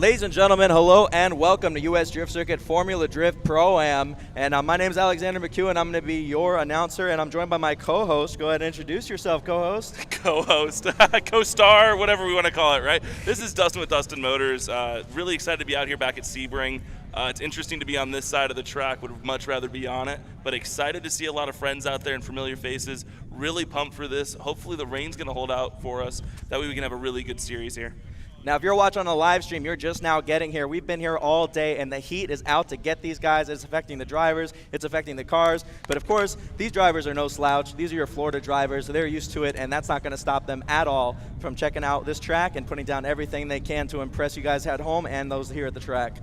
Ladies and gentlemen, hello and welcome to USDrift Circuit Formula Drift ProAM. And my name is Alexander McHugh, and I'm going to be your announcer, and I'm joined by my co-host. Go ahead and introduce yourself, co-host. Co-host, co-star, whatever we want to call it, right? This is Dustin with Dustin Motors. Really excited to be out here back at Sebring. It's interesting to be on this side of the track. Would much rather be on it, but excited to see a lot of friends out there and familiar faces. Really pumped for this. Hopefully the rain's going to hold out for us. That way we can have a really good series here. Now, if you're watching on the live stream, you're just now getting here. We've been here all day, and the heat is out to get these guys. It's affecting the drivers. It's affecting the cars. But, of course, these drivers are no slouch. These are your Florida drivers. So they're used to it, and that's not going to stop them at all from checking out this track and putting down everything they can to impress you guys at home and those here at the track.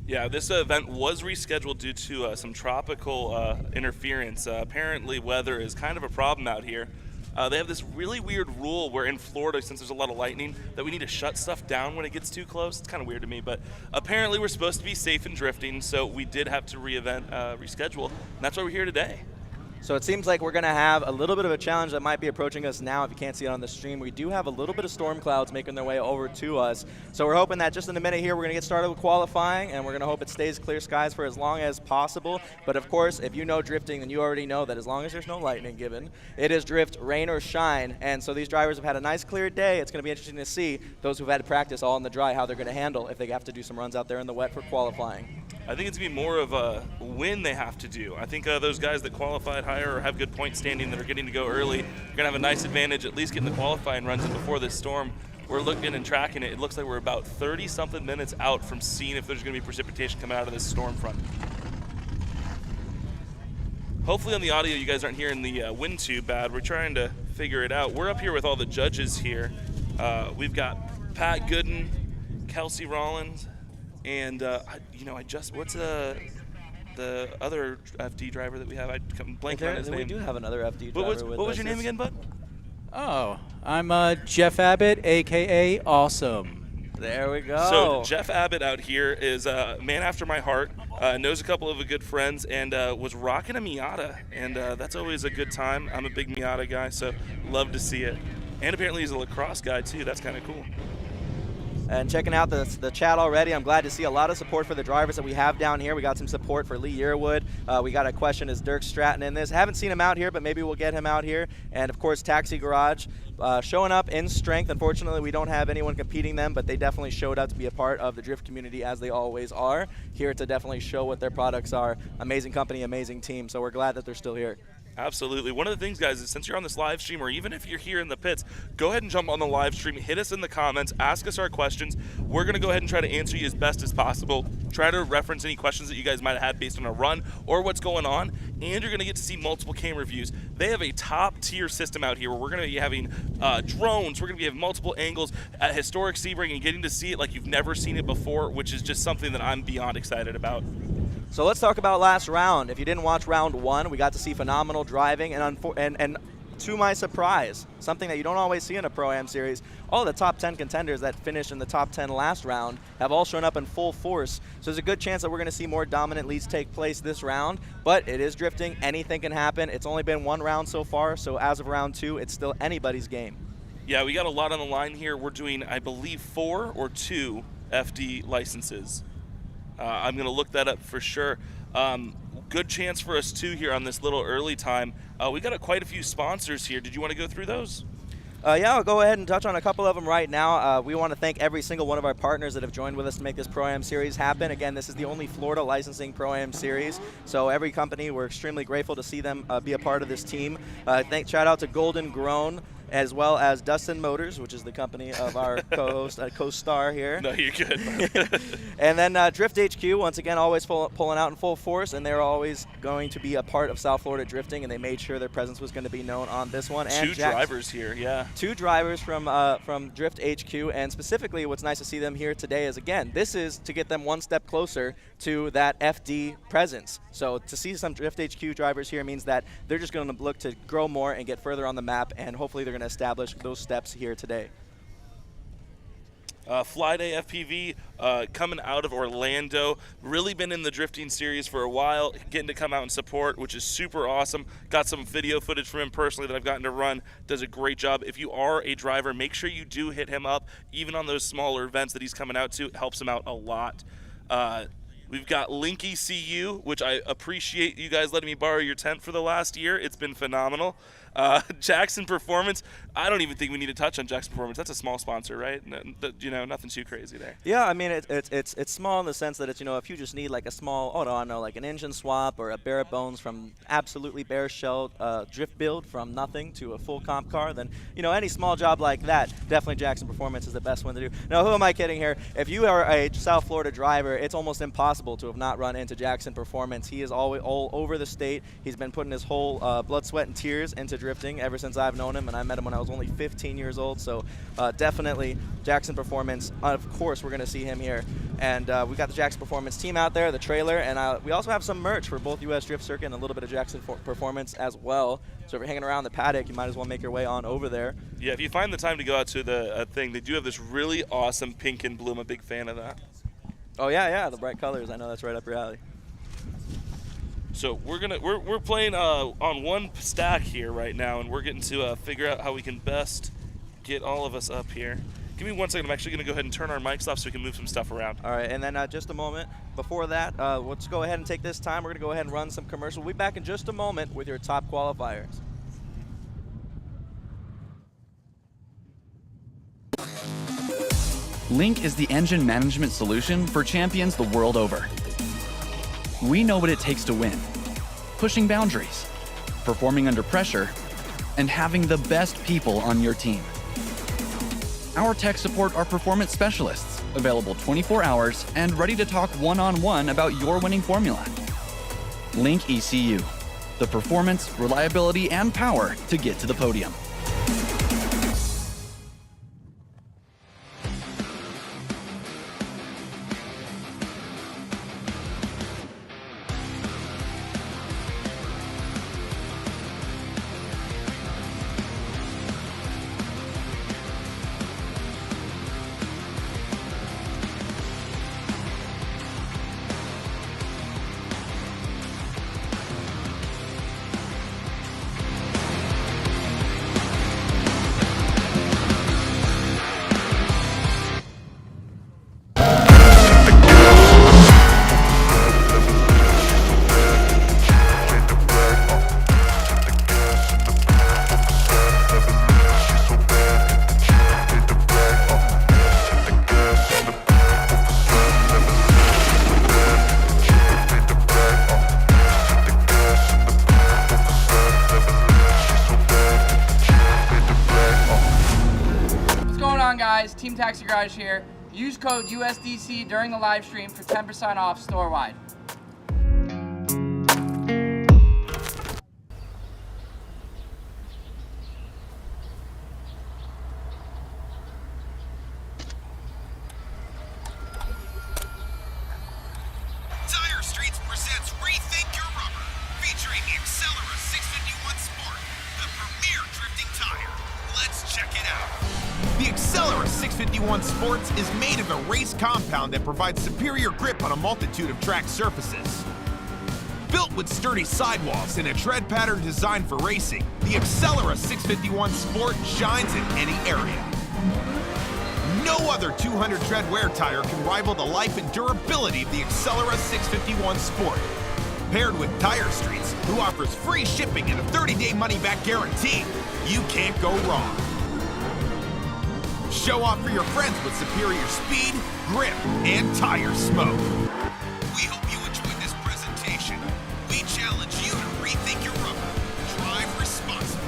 Yeah, this event was rescheduled due to some tropical interference. Apparently, weather is kind of a problem out here. They have this really weird rule where in Florida, since there's a lot of lightning, that we need to shut stuff down when it gets too close. It's kind of weird to me, but apparently we're supposed to be safe in drifting, so we did have to reschedule, and that's why we're here today. So it seems like we're going to have a little bit of a challenge that might be approaching us now. If you can't see it on the stream, we do have a little bit of storm clouds making their way over to us. So we're hoping that just in a minute here, we're going to get started with qualifying, and we're going to hope it stays clear skies for as long as possible. But of course, if you know drifting, then you already know that as long as there's no lightning given, it is drift, rain or shine. And so these drivers have had a nice clear day. It's going to be interesting to see those who've had to practice all in the dry, how they're going to handle if they have to do some runs out there in the wet for qualifying. I think it's going to be more of a win they have to do. I think those guys that qualified higher or have good point standing that are getting to go early are going to have a nice advantage, at least getting the qualifying runs in before this storm. We're looking and tracking it. It looks like we're about 30-something minutes out from seeing if there's going to be precipitation coming out of this storm front. Hopefully on the audio you guys aren't hearing the wind too bad. We're trying to figure it out. We're up here with all the judges here. We've got Pat Gooden, Kelsey Rollins, and what's the other FD driver that we have? I'm blanking on his name. We do have another FD driver. What was your name again, bud? Oh, I'm Jeff Abbott, a.k.a. Awesome. There we go. So Jeff Abbott out here is a man after my heart, knows a couple of good friends, and was rocking a Miata, and that's always a good time. I'm a big Miata guy, so love to see it. And apparently he's a lacrosse guy, too. That's kind of cool. And checking out the chat already, I'm glad to see a lot of support for the drivers that we have down here. We got some support for Lee Yearwood. We got a question, is Dirk Stratton in this? Haven't seen him out here, but maybe we'll get him out here. And of course, Taxi Garage showing up in strength. Unfortunately, we don't have anyone competing them, but they definitely showed up to be a part of the drift community, as they always are, here to definitely show what their products are. Amazing company, amazing team, so we're glad that they're still here. Absolutely. One of the things, guys, is since you're on this live stream, or even if you're here in the pits, go ahead and jump on the live stream, hit us in the comments, ask us our questions. We're going to go ahead and try to answer you as best as possible. Try to reference any questions that you guys might have had based on a run or what's going on, and you're going to get to see multiple camera views. They have a top-tier system out here where we're going to be having drones. We're going to be having multiple angles at historic Sebring and getting to see it like you've never seen it before, which is just something that I'm beyond excited about. So let's talk about last round. If you didn't watch round one, we got to see phenomenal driving, and to my surprise, something that you don't always see in a Pro-Am series, all the top 10 contenders that finished in the top 10 last round have all shown up in full force. So there's a good chance that we're going to see more dominant leads take place this round, but it is drifting. Anything can happen. It's only been one round so far, so as of round two, it's still anybody's game. Yeah, we got a lot on the line here. We're doing, I believe, 4 or 2 FD licenses. I'm going to look that up for sure. Good chance for us, too, here on this little early time. We got quite a few sponsors here. Did you want to go through those? Yeah, I'll go ahead and touch on a couple of them right now. We want to thank every single one of our partners that have joined with us to make this Pro-Am series happen. Again, this is the only Florida licensing Pro-Am series, so every company, we're extremely grateful to see them be a part of this team. Shout out to Golden Grown, as well as Dustin Motors, which is the company of our co-host, co-star here. No, you're good. And then Drift HQ, once again, always pulling out in full force, and they're always going to be a part of South Florida drifting, and they made sure their presence was going to be known on this one. And Two drivers here, yeah. 2 drivers from Drift HQ, and specifically what's nice to see them here today is, again, this is to get them one step closer to that FD presence. So to see some Drift HQ drivers here means that they're just going to look to grow more and get further on the map, and hopefully they're going to establish those steps here today. Flyday FPV coming out of Orlando, really been in the drifting series for a while, getting to come out and support, which is super awesome. Got some video footage from him personally that I've gotten to run. Does a great job. If you are a driver, make sure you do hit him up, even on those smaller events that he's coming out to. It helps him out a lot. We've got Link ECU, which I appreciate you guys letting me borrow your tent for the last year. It's been phenomenal. Jackson Performance, I don't even think we need to touch on Jackson Performance. That's a small sponsor, right? You know, nothing too crazy there. Yeah, I mean, it's small in the sense that it's, you know, if you just need like a small, oh, no, I know, like an engine swap or a bare bones from absolutely bare shell drift build from nothing to a full comp car, then, you know, any small job like that, definitely Jackson Performance is the best one to do. Now, who am I kidding here? If you are a South Florida driver, it's almost impossible to have not run into Jackson Performance. He is all over the state. He's been putting his whole blood, sweat, and tears into drifting ever since I've known him, and I met him when I was only 15 years old, so definitely Jackson Performance. Of course, we're going to see him here, and we got the Jackson Performance team out there, the trailer, and we also have some merch for both USDrift Circuit and a little bit of Jackson Performance as well. So if you're hanging around the paddock, you might as well make your way on over there. Yeah, if you find the time to go out to the thing, they do have this really awesome pink and blue. I'm a big fan of that. Oh yeah, the bright colors. I know that's right up your alley. So we're playing on one stack here right now, and we're getting to figure out how we can best get all of us up here. Give me 1 second. I'm actually going to go ahead and turn our mics off so we can move some stuff around. All right, and then just a moment before that, let's go ahead and take this time. We're going to go ahead and run some commercial. We'll be back in just a moment with your top qualifiers. Link is the engine management solution for champions the world over. We know what it takes to win, pushing boundaries, performing under pressure, and having the best people on your team. Our tech support are performance specialists, available 24 hours and ready to talk one-on-one about your winning formula. Link ECU, the performance, reliability, and power to get to the podium. Guys, Team Taxi Garage here. Use code USDC during the live stream for 10% off store-wide. Tire Streets presents Rethink Your Rubber, featuring the Accelera 651 Sport, the premier drifting tire. Let's check it out. The Accelera 651 Sports is made of a race compound that provides superior grip on a multitude of track surfaces. Built with sturdy sidewalls and a tread pattern designed for racing, the Accelera 651 Sport shines in any area. No other 200 tread wear tire can rival the life and durability of the Accelera 651 Sport. Paired with Tire Streets, who offers free shipping and a 30-day money-back guarantee, you can't go wrong. Show off for your friends with superior speed, grip, and tire smoke. We hope you enjoyed this presentation. We challenge you to rethink your rubber. Drive responsibly.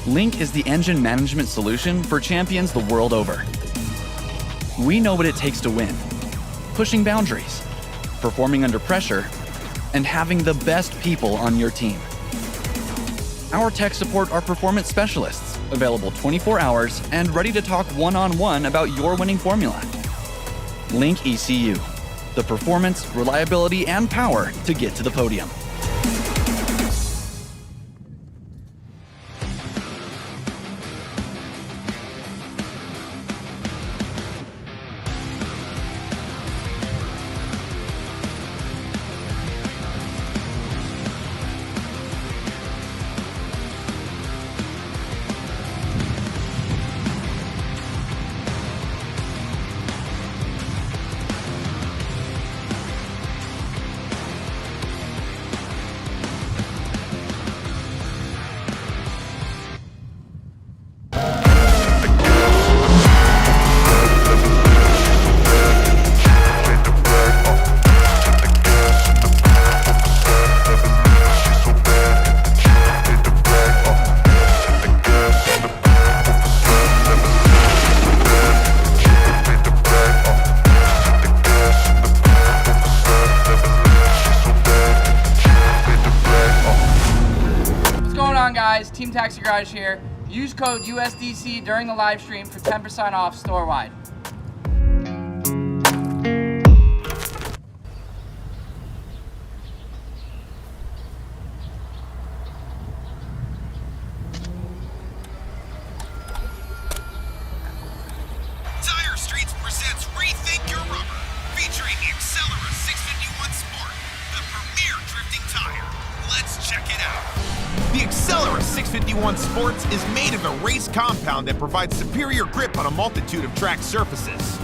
Link is the engine management solution for champions the world over. We know what it takes to win, pushing boundaries, performing under pressure, and having the best people on your team. Our tech support are performance specialists, available 24 hours and ready to talk one-on-one about your winning formula. Link ECU, the performance, reliability, and power to get to the podium. Guys, Team Taxi Garage here. Use code USDC during the live stream for 10% off store-wide. Tire Streets presents Rethink Your Rubber, featuring the Accelera 651 Sport, the premier drifting tire. Let's check it out. The Accelera 651 Sports is made of a race compound that provides superior grip on a multitude of track surfaces.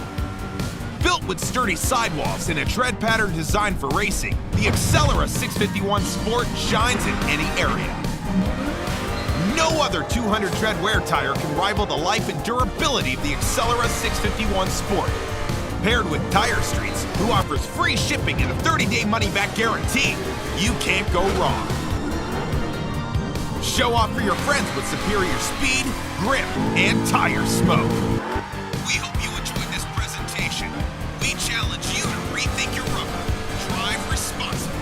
Built with sturdy sidewalls and a tread pattern designed for racing, the Accelera 651 Sport shines in any area. No other 200 tread wear tire can rival the life and durability of the Accelera 651 Sport. Paired with Tire Streets, who offers free shipping and a 30-day money-back guarantee, you can't go wrong. Show off for your friends with superior speed, grip, and tire smoke. We hope you enjoyed this presentation. We challenge you to rethink your rubber. Drive responsibly.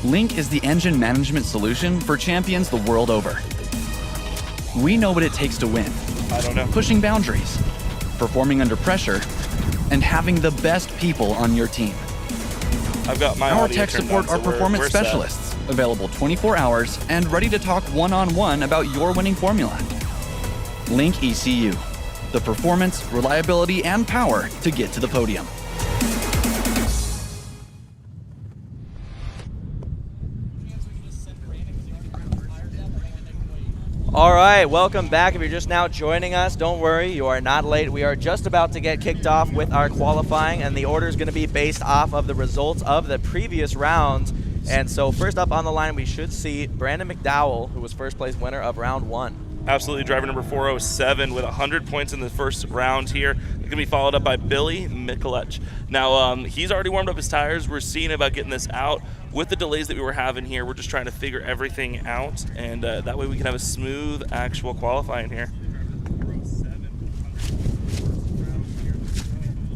Link is the engine management solution for champions the world over. We know what it takes to win, I don't know. pushing boundaries, performing under pressure, and having the best people on your team. I've got my Our audio tech turned support on, are so performance we're set. specialists, available 24 hours and ready to talk one-on-one about your winning formula. Link ECU, the performance, reliability, and power to get to the podium. All right, welcome back. If you're just now joining us, don't worry, you are not late. We are just about to get kicked off with our qualifying, and the order is going to be based off of the results of the previous rounds. And so first up on the line, we should see Brandon McDowell, who was first place winner of round 1. Absolutely, driver number 407 with 100 points in the first round here. It's going to be followed up by Billy Mikulich. Now, he's already warmed up his tires. We're seeing about getting this out. With the delays that we were having here, we're just trying to figure everything out, and that way we can have a smooth actual qualifying here.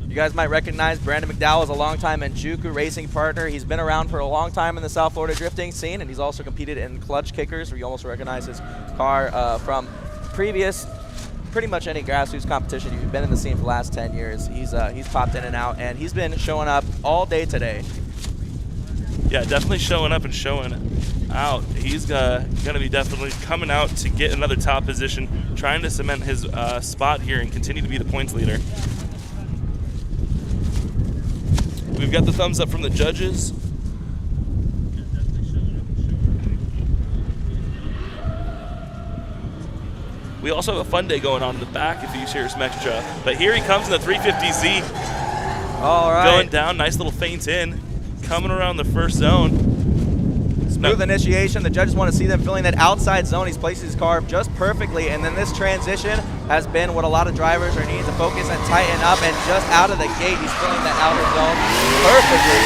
You guys might recognize Brandon McDowell as a longtime Enjuku racing partner. He's been around for a long time in the South Florida drifting scene, and he's also competed in clutch kickers, where you almost recognize his car from previous, pretty much any grassroots competition. You've been in the scene for the last 10 years. He's popped in and out, and he's been showing up all day today. Yeah, definitely showing up and showing out. He's going to be definitely coming out to get another top position, trying to cement his spot here and continue to be the points leader. We've got the thumbs up from the judges. We also have a fun day going on in the back if you hear some extra. But here he comes in the 350Z. All right. Going down, nice little feint in. Coming around the first zone. Smooth initiation. The judges want to see them filling that outside zone. He's placed his car just perfectly, and then this transition has been what a lot of drivers are needing to focus and tighten up, and just out of the gate, he's filling that outer zone perfectly.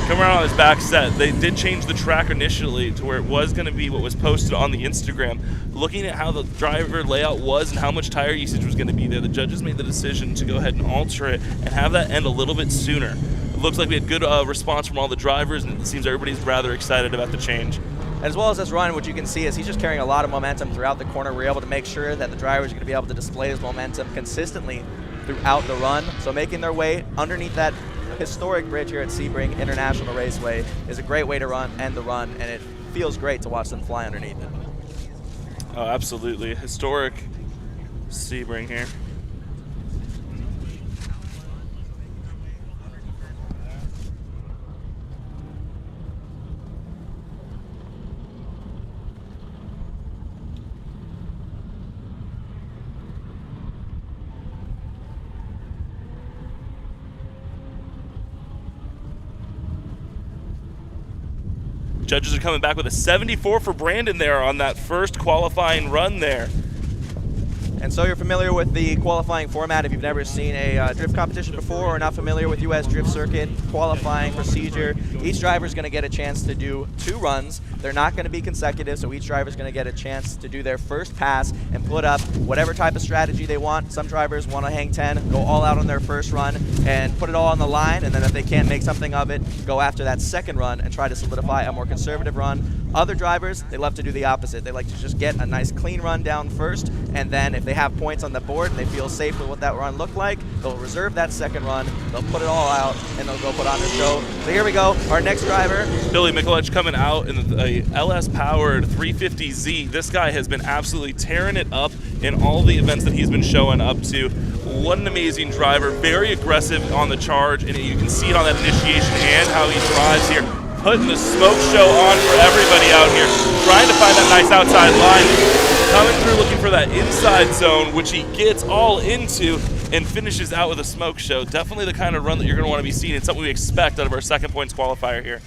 Come around on his back set. They did change the track initially to where it was going to be what was posted on the Instagram. Looking at how the driver layout was and how much tire usage was going to be there, the judges made the decision to go ahead and alter it and have that end a little bit sooner. It looks like we had good response from all the drivers, and it seems everybody's rather excited about the change. As well as this run, what you can see is he's just carrying a lot of momentum throughout the corner. We're able to make sure that the drivers are going to be able to display his momentum consistently throughout the run. So making their way underneath that historic bridge here at Sebring International Raceway is a great way to end the run, and it feels great to watch them fly underneath it. Oh, absolutely. Historic Sebring here. Judges are coming back with a 74 for Brandon there on that first qualifying run there. And so you're familiar with the qualifying format if you've never seen a drift competition before or not familiar with USDrift Circuit qualifying procedure. Each driver is going to get a chance to do 2 runs. They're not going to be consecutive, so each driver is going to get a chance to do their first pass and put up whatever type of strategy they want. Some drivers want to hang 10, go all out on their first run and put it all on the line, and then if they can't make something of it, go after that second run and try to solidify a more conservative run. Other drivers, they love to do the opposite. They like to just get a nice clean run down first, and then if they have points on the board and they feel safe with what that run looked like, they'll reserve that second run, they'll put it all out, and they'll go put on their show. So here we go, our next driver. Billy Mikulich coming out in a LS-powered 350Z. This guy has been absolutely tearing it up in all the events that he's been showing up to. What an amazing driver, very aggressive on the charge, and you can see it on that initiation and how he drives here. Putting the smoke show on for everybody out here, trying to find that nice outside line, coming through looking for that inside zone, which he gets all into and finishes out with a smoke show. Definitely the kind of run that you're going to want to be seeing. It's something we expect out of our second points qualifier here.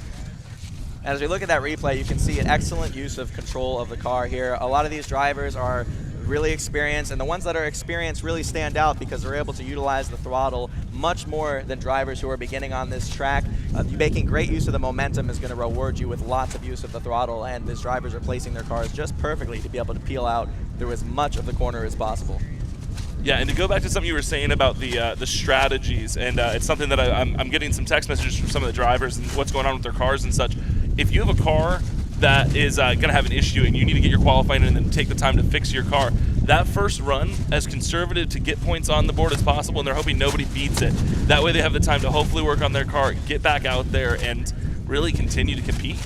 As we look at that replay, you can see an excellent use of control of the car here. A lot of these drivers are really experienced, and the ones that are experienced really stand out because they're able to utilize the throttle much more than drivers who are beginning on this track. Making great use of the momentum is going to reward you with lots of use of the throttle, and these drivers are placing their cars just perfectly to be able to peel out through as much of the corner as possible. Yeah, and to go back to something you were saying about the strategies, and it's something that I'm getting some text messages from some of the drivers and what's going on with their cars and such. If you have a car that is going to have an issue and you need to get your qualifying and then take the time to fix your car, that first run, as conservative to get points on the board as possible, and they're hoping nobody beats it. That way they have the time to hopefully work on their car, get back out there, and really continue to compete.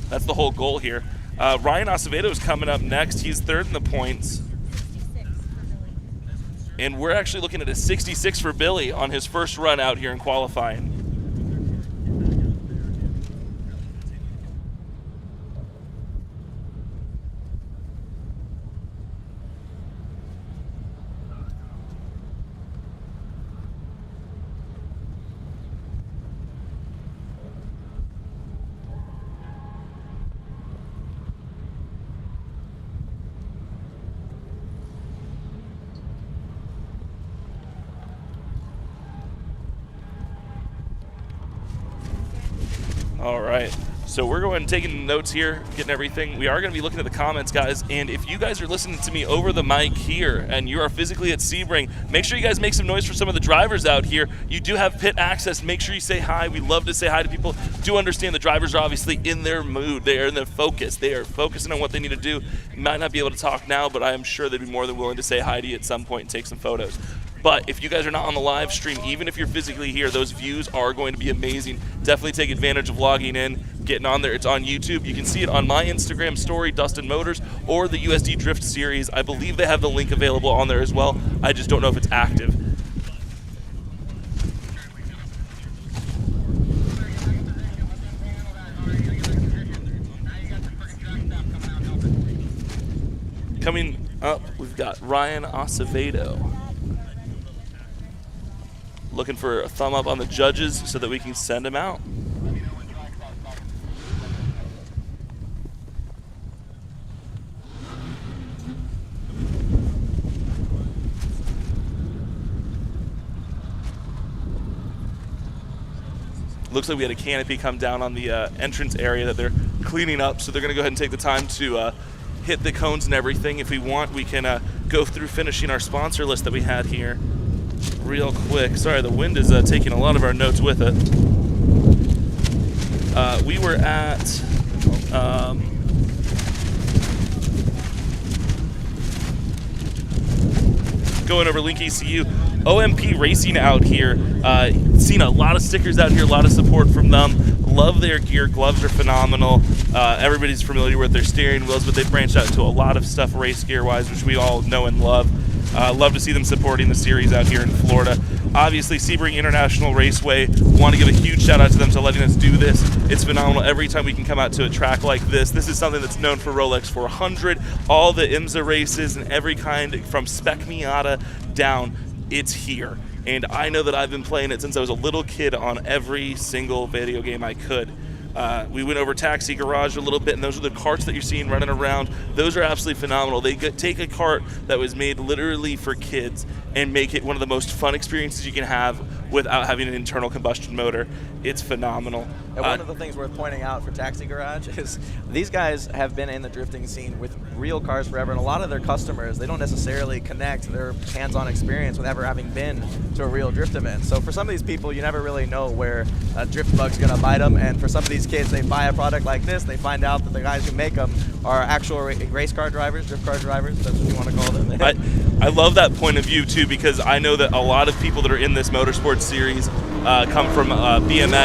That's the whole goal here. Ryan Acevedo is coming up next. He's third in the points. And we're actually looking at a 66 for Billy on his first run out here in qualifying. All right, so we're going and taking notes here, getting everything. We are going to be looking at the comments, guys, and if you guys are listening to me over the mic here and you are physically at Sebring, make sure you guys make some noise for some of the drivers out here. You do have pit access. Make sure you say hi. We love to say hi to people. Do understand the drivers are obviously in their mood. They are in their focus. They are focusing on what they need to do. You might not be able to talk now, but I am sure they'd be more than willing to say hi to you at some point and take some photos. But if you guys are not on the live stream, even if you're physically here, those views are going to be amazing. Definitely take advantage of logging in, getting on there. It's on YouTube. You can see it on my Instagram story, Dustin Motors, or the USDrift series. I believe they have the link available on there as well. I just don't know if it's active. Coming up, we've got Ryan Acevedo. Looking for a thumb up on the judges so that we can send him out. Looks like we had a canopy come down on the entrance area that they're cleaning up, so they're going to go ahead and take the time to hit the cones and everything. If we want, we can go through finishing our sponsor list that we had here real quick. Sorry, the wind is taking a lot of our notes with it. We were at going over Link ECU, OMP Racing out here. Seen a lot of stickers out here, a lot of support from them. Love their gear. Gloves are phenomenal. Everybody's familiar with their steering wheels, but they've branched out into a lot of stuff race gear wise, which we all know and love. Love to see them supporting the series out here in Florida. Obviously, Sebring International Raceway, want to give a huge shout out to them for letting us do this. It's phenomenal every time we can come out to a track like this. This is something that's known for Rolex 400, all the IMSA races and every kind from Spec Miata down, it's here. And I know that I've been playing it since I was a little kid on every single video game I could. We went over Taxi Garage a little bit, and those are the carts that you're seeing running around. Those are absolutely phenomenal. They take a cart that was made literally for kids and make it one of the most fun experiences you can have without having an internal combustion motor. It's phenomenal. And one of the things worth pointing out for Taxi Garage is these guys have been in the drifting scene with real cars forever, and a lot of their customers, they don't necessarily connect their hands-on experience with ever having been to a real drift event. So for some of these people, you never really know where a drift bug's going to bite them, and for some of these kids, they buy a product like this, they find out that the guys who make them are actual race car drivers, drift car drivers, that's what you want to call them. I love that point of view too, because I know that a lot of people that are in this motorsports series come from BMX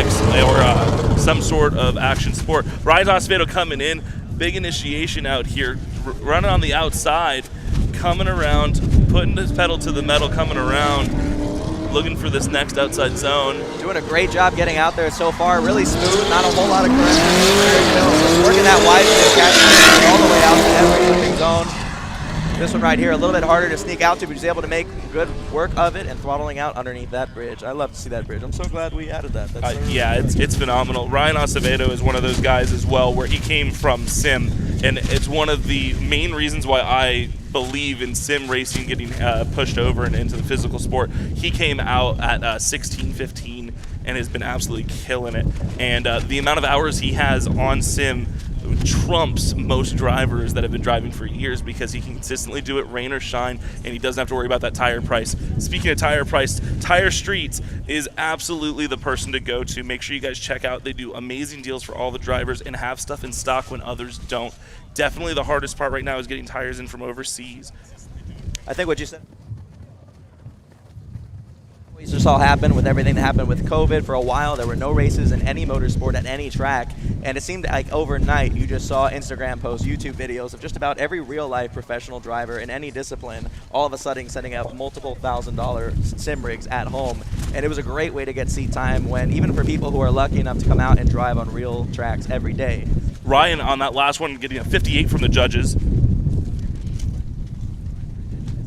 or some sort of action sport. Ryan Acevedo coming in, big initiation out here, running on the outside, coming around, putting his pedal to the metal, coming around, looking for this next outside zone. Doing a great job getting out there so far, really smooth, not a whole lot of correction. Working that wide spin, catching all the way out to every flipping zone. This one right here, a little bit harder to sneak out to, but he's able to make good work of it and throttling out underneath that bridge. I love to see that bridge. I'm so glad we added that. Yeah, it's phenomenal. Ryan Acevedo is one of those guys as well, where he came from sim, and it's one of the main reasons why I believe in sim racing getting pushed over and into the physical sport. He came out at 16, 15 and has been absolutely killing it. And the amount of hours he has on sim trumps most drivers that have been driving for years, because he can consistently do it rain or shine, and he doesn't have to worry about that tire price. Speaking of tire price, Tire Streets is absolutely the person to go to. Make sure you guys check out. They do amazing deals for all the drivers and have stuff in stock when others don't. Definitely the hardest part right now is getting tires in from overseas. I think what you said just all happened with everything that happened with COVID. For a while, there were no races in any motorsport at any track, and it seemed like overnight you just saw Instagram posts, YouTube videos of just about every real-life professional driver in any discipline all of a sudden setting up multiple $1,000 sim rigs at home. And it was a great way to get seat time, when even for people who are lucky enough to come out and drive on real tracks every day. Ryan on that last one getting a 58 from the judges.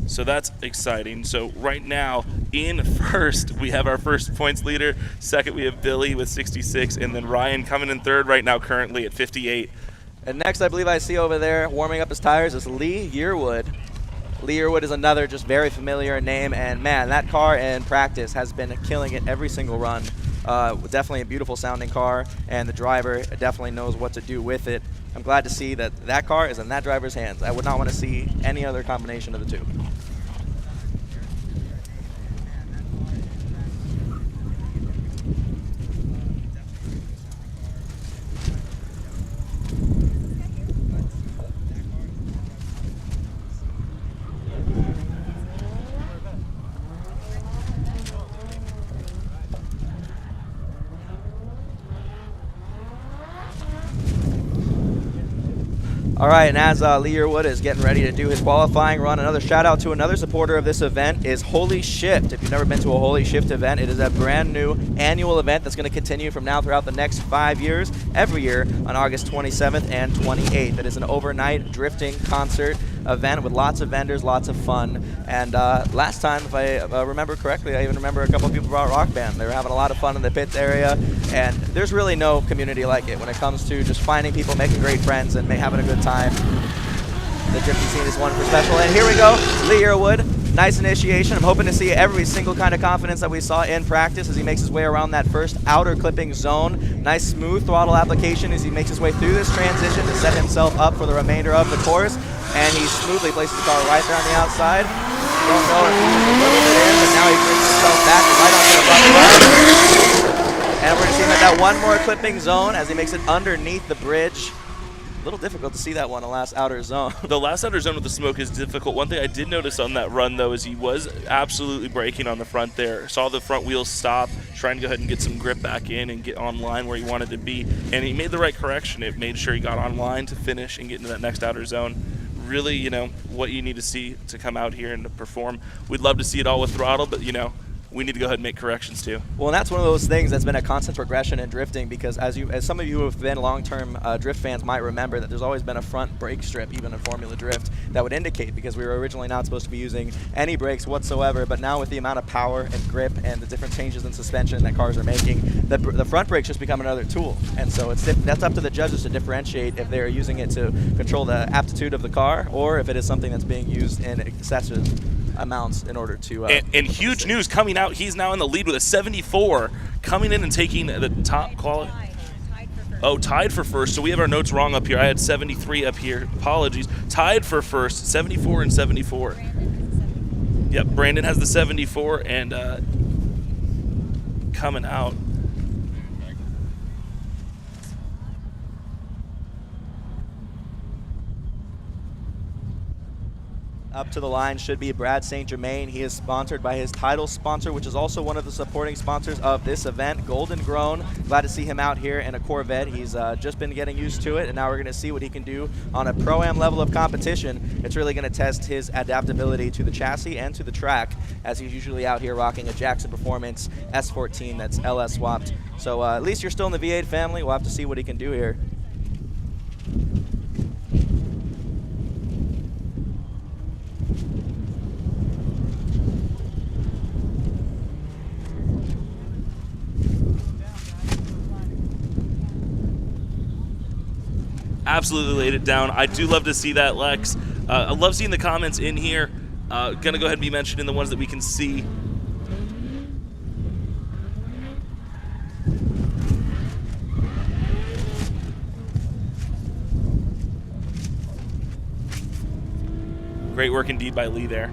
So that's exciting. So right now, in first, we have our first points leader. Second, we have Billy with 66, and then Ryan coming in third right now currently at 58. And next, I believe I see over there warming up his tires is Lee Yearwood. Lee Yearwood is another just very familiar name, and man, that car in practice has been killing it every single run. Definitely a beautiful sounding car, and the driver definitely knows what to do with it. I'm glad to see that that car is in that driver's hands. I would not want to see any other combination of the two. All right, and as Lee Yearwood is getting ready to do his qualifying run, another shout out to another supporter of this event is Holy Shift. If you've never been to a Holy Shift event, it is a brand new annual event that's going to continue from now throughout the next 5 years, every year on August 27th and 28th. It is an overnight drifting concert event with lots of vendors, lots of fun. And last time, if I remember correctly, I even remember a couple of people brought Rock Band. They were having a lot of fun in the pits area, and there's really no community like it when it comes to just finding people, making great friends, and having a good time. The drifting scene is one for special. And here we go, Lee Yearwood. Nice initiation. I'm hoping to see every single kind of confidence that we saw in practice as he makes his way around that first outer clipping zone. Nice smooth throttle application as he makes his way through this transition to set himself up for the remainder of the course. And he smoothly places the car right there on the outside. Don't know if he was a little bit in, but now he brings himself back right onto the front line. And we're going to see him at that one more clipping zone as he makes it underneath the bridge. A little difficult to see that one, the last outer zone. The last outer zone with the smoke is difficult. One thing I did notice on that run, though, is he was absolutely braking on the front there. Saw the front wheels stop, trying to go ahead and get some grip back in and get on line where he wanted to be. And he made the right correction. It made sure he got on line to finish and get into that next outer zone. Really, you know, what you need to see to come out here and to perform. We'd love to see it all with throttle, but, you know, we need to go ahead and make corrections too. Well, and that's one of those things that's been a constant progression in drifting, because as some of you who have been long-term drift fans might remember, that there's always been a front brake strip, even in Formula Drift, that would indicate, because we were originally not supposed to be using any brakes whatsoever, but now with the amount of power and grip and the different changes in suspension that cars are making, the front brake's just become another tool. And so that's up to the judges to differentiate if they're using it to control the aptitude of the car, or if it is something that's being used in excessive amounts in order to and huge news coming out. He's now in the lead with a 74, coming in and taking the top quality. Oh, tied for first. So we have our notes wrong up here. I had 73 up here. Apologies. Tied for first, 74 and 74. Yep, Brandon has the 74 and coming out. Up to the line should be Brad St. Germain. He is sponsored by his title sponsor, which is also one of the supporting sponsors of this event, Golden Grown. Glad to see him out here in a Corvette. He's just been getting used to it, and now we're going to see what he can do on a Pro-Am level of competition. It's really going to test his adaptability to the chassis and to the track, as he's usually out here rocking a Jackson Performance S14 that's LS swapped. So at least you're still in the V8 family. We'll have to see what he can do here. Absolutely laid it down. I do love to see that, Lex. I love seeing the comments in here. Gonna go ahead and be mentioned in the ones that we can see. Great work indeed by Lee there.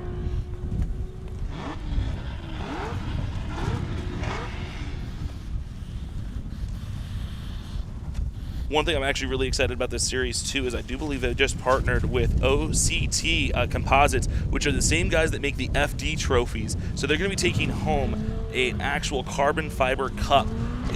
One thing I'm actually really excited about this series too is I do believe they just partnered with OCT Composites, which are the same guys that make the FD trophies. So they're going to be taking home an actual carbon fiber cup